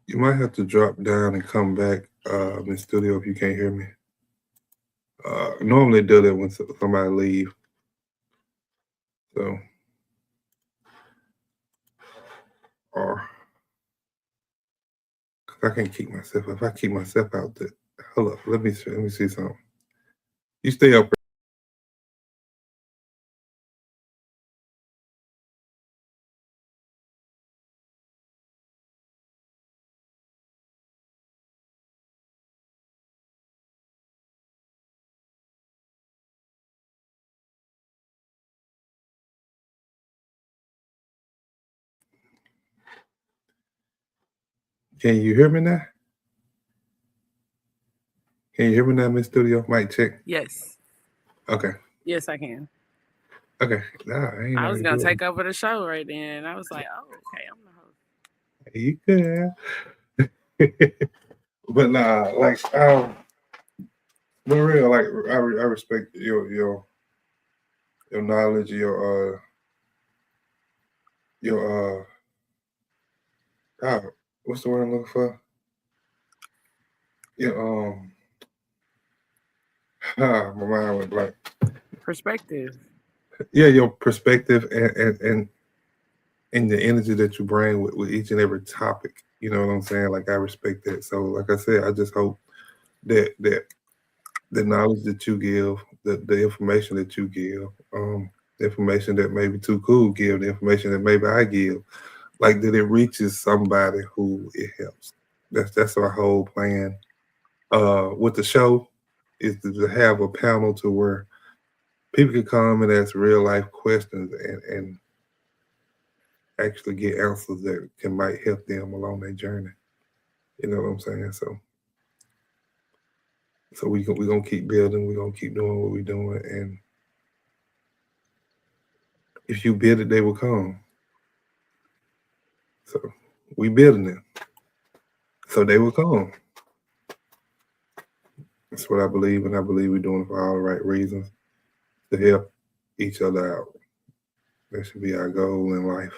You might have to drop down and come back in the studio if you can't hear me. Normally do that when somebody leave. So, or I can't keep myself. If I keep myself out there, hold up. Let me see something. You stay up. Can you hear me now? Can you hear me now, Miss Studio? Mic check. Yes. Okay. Yes, I can. Okay. Nah, I was gonna take over the show right then. I was like, oh, okay, I'm the You host. could. But nah, like but real, like I respect your knowledge, your what's the word I'm looking for? Your my mind went blank. Perspective. Yeah, your perspective and the energy that you bring with each and every topic. You know what I'm saying? Like I respect that. So like I said, I just hope that the knowledge that you give, the information that you give, the information that maybe Too Cool give, the information that maybe I give, like that it reaches somebody who it helps. That's our whole plan. With the show is to have a panel to where people can come and ask real life questions and actually get answers that can might help them along their journey. You know what I'm saying? So we gonna keep building. We're gonna keep doing what we're doing, and if you build it, they will come. So we building it, so they will come. That's what I believe, and I believe we're doing it for all the right reasons to help each other out. That should be our goal in life.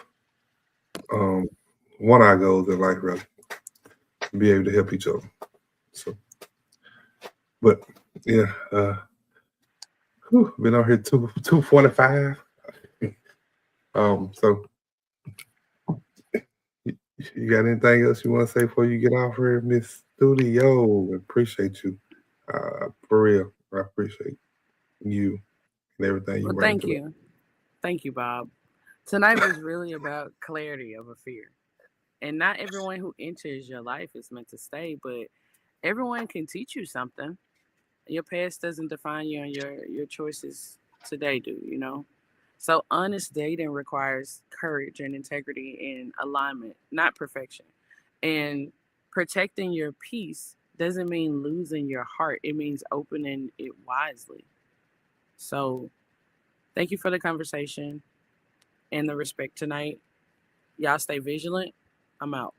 One of our goals in life, rather, to be able to help each other. So, but yeah, been on here 2:45. So you got anything else you want to say before you get off here, Miss Studio? Appreciate you, for real. I appreciate you and everything you Well, bring thank to us. you. Thank you, Bob. Tonight was really about clarity over fear. And not everyone who enters your life is meant to stay, but everyone can teach you something. Your past doesn't define you, and your choices today do, you know? So honest dating requires courage and integrity and alignment, not perfection. And protecting your peace doesn't mean losing your heart. It means opening it wisely. So thank you for the conversation and the respect tonight. Y'all stay vigilant. I'm out.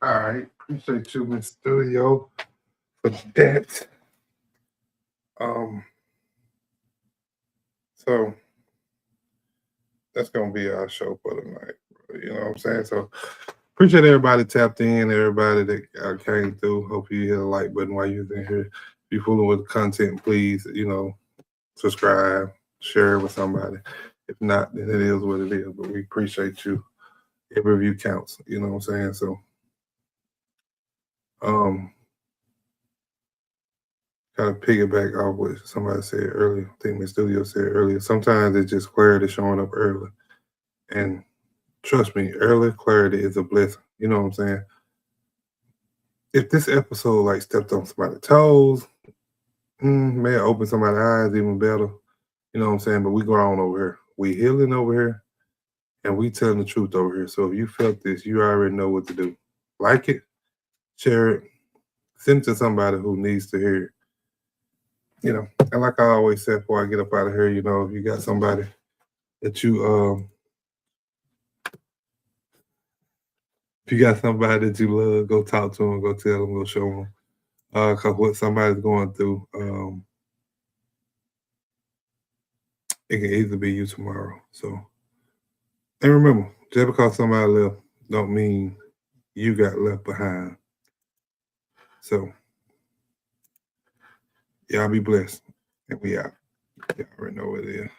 All right, appreciate you, Miss Studio, for that. Um, so that's gonna be our show for tonight. You know what I'm saying? So appreciate everybody tapped in, everybody that came through. Hope you hit the like button while you're in here. If you're fooling with the content, please, subscribe, share it with somebody. If not, then it is what it is. But we appreciate you. Every review counts. You know what I'm saying? So, kind of piggyback off what somebody said earlier. I think Miss Studio said earlier. Sometimes it's just clarity showing up early, and trust me, early clarity is a blessing. You know what I'm saying? If this episode like stepped on somebody's toes, may have opened somebody's eyes even better. You know what I'm saying? But we grown over here. We healing over here, and we telling the truth over here. So if you felt this, you already know what to do. Like it, share it, send it to somebody who needs to hear it. And like I always said before I get up out of here, if you got somebody that you if you got somebody that you love, go talk to them, go tell them, go show them. Cause what somebody's going through, it can easily be you tomorrow. So, and remember, just because somebody left, don't mean you got left behind. So, y'all be blessed, and we out. Y'all already know what it is.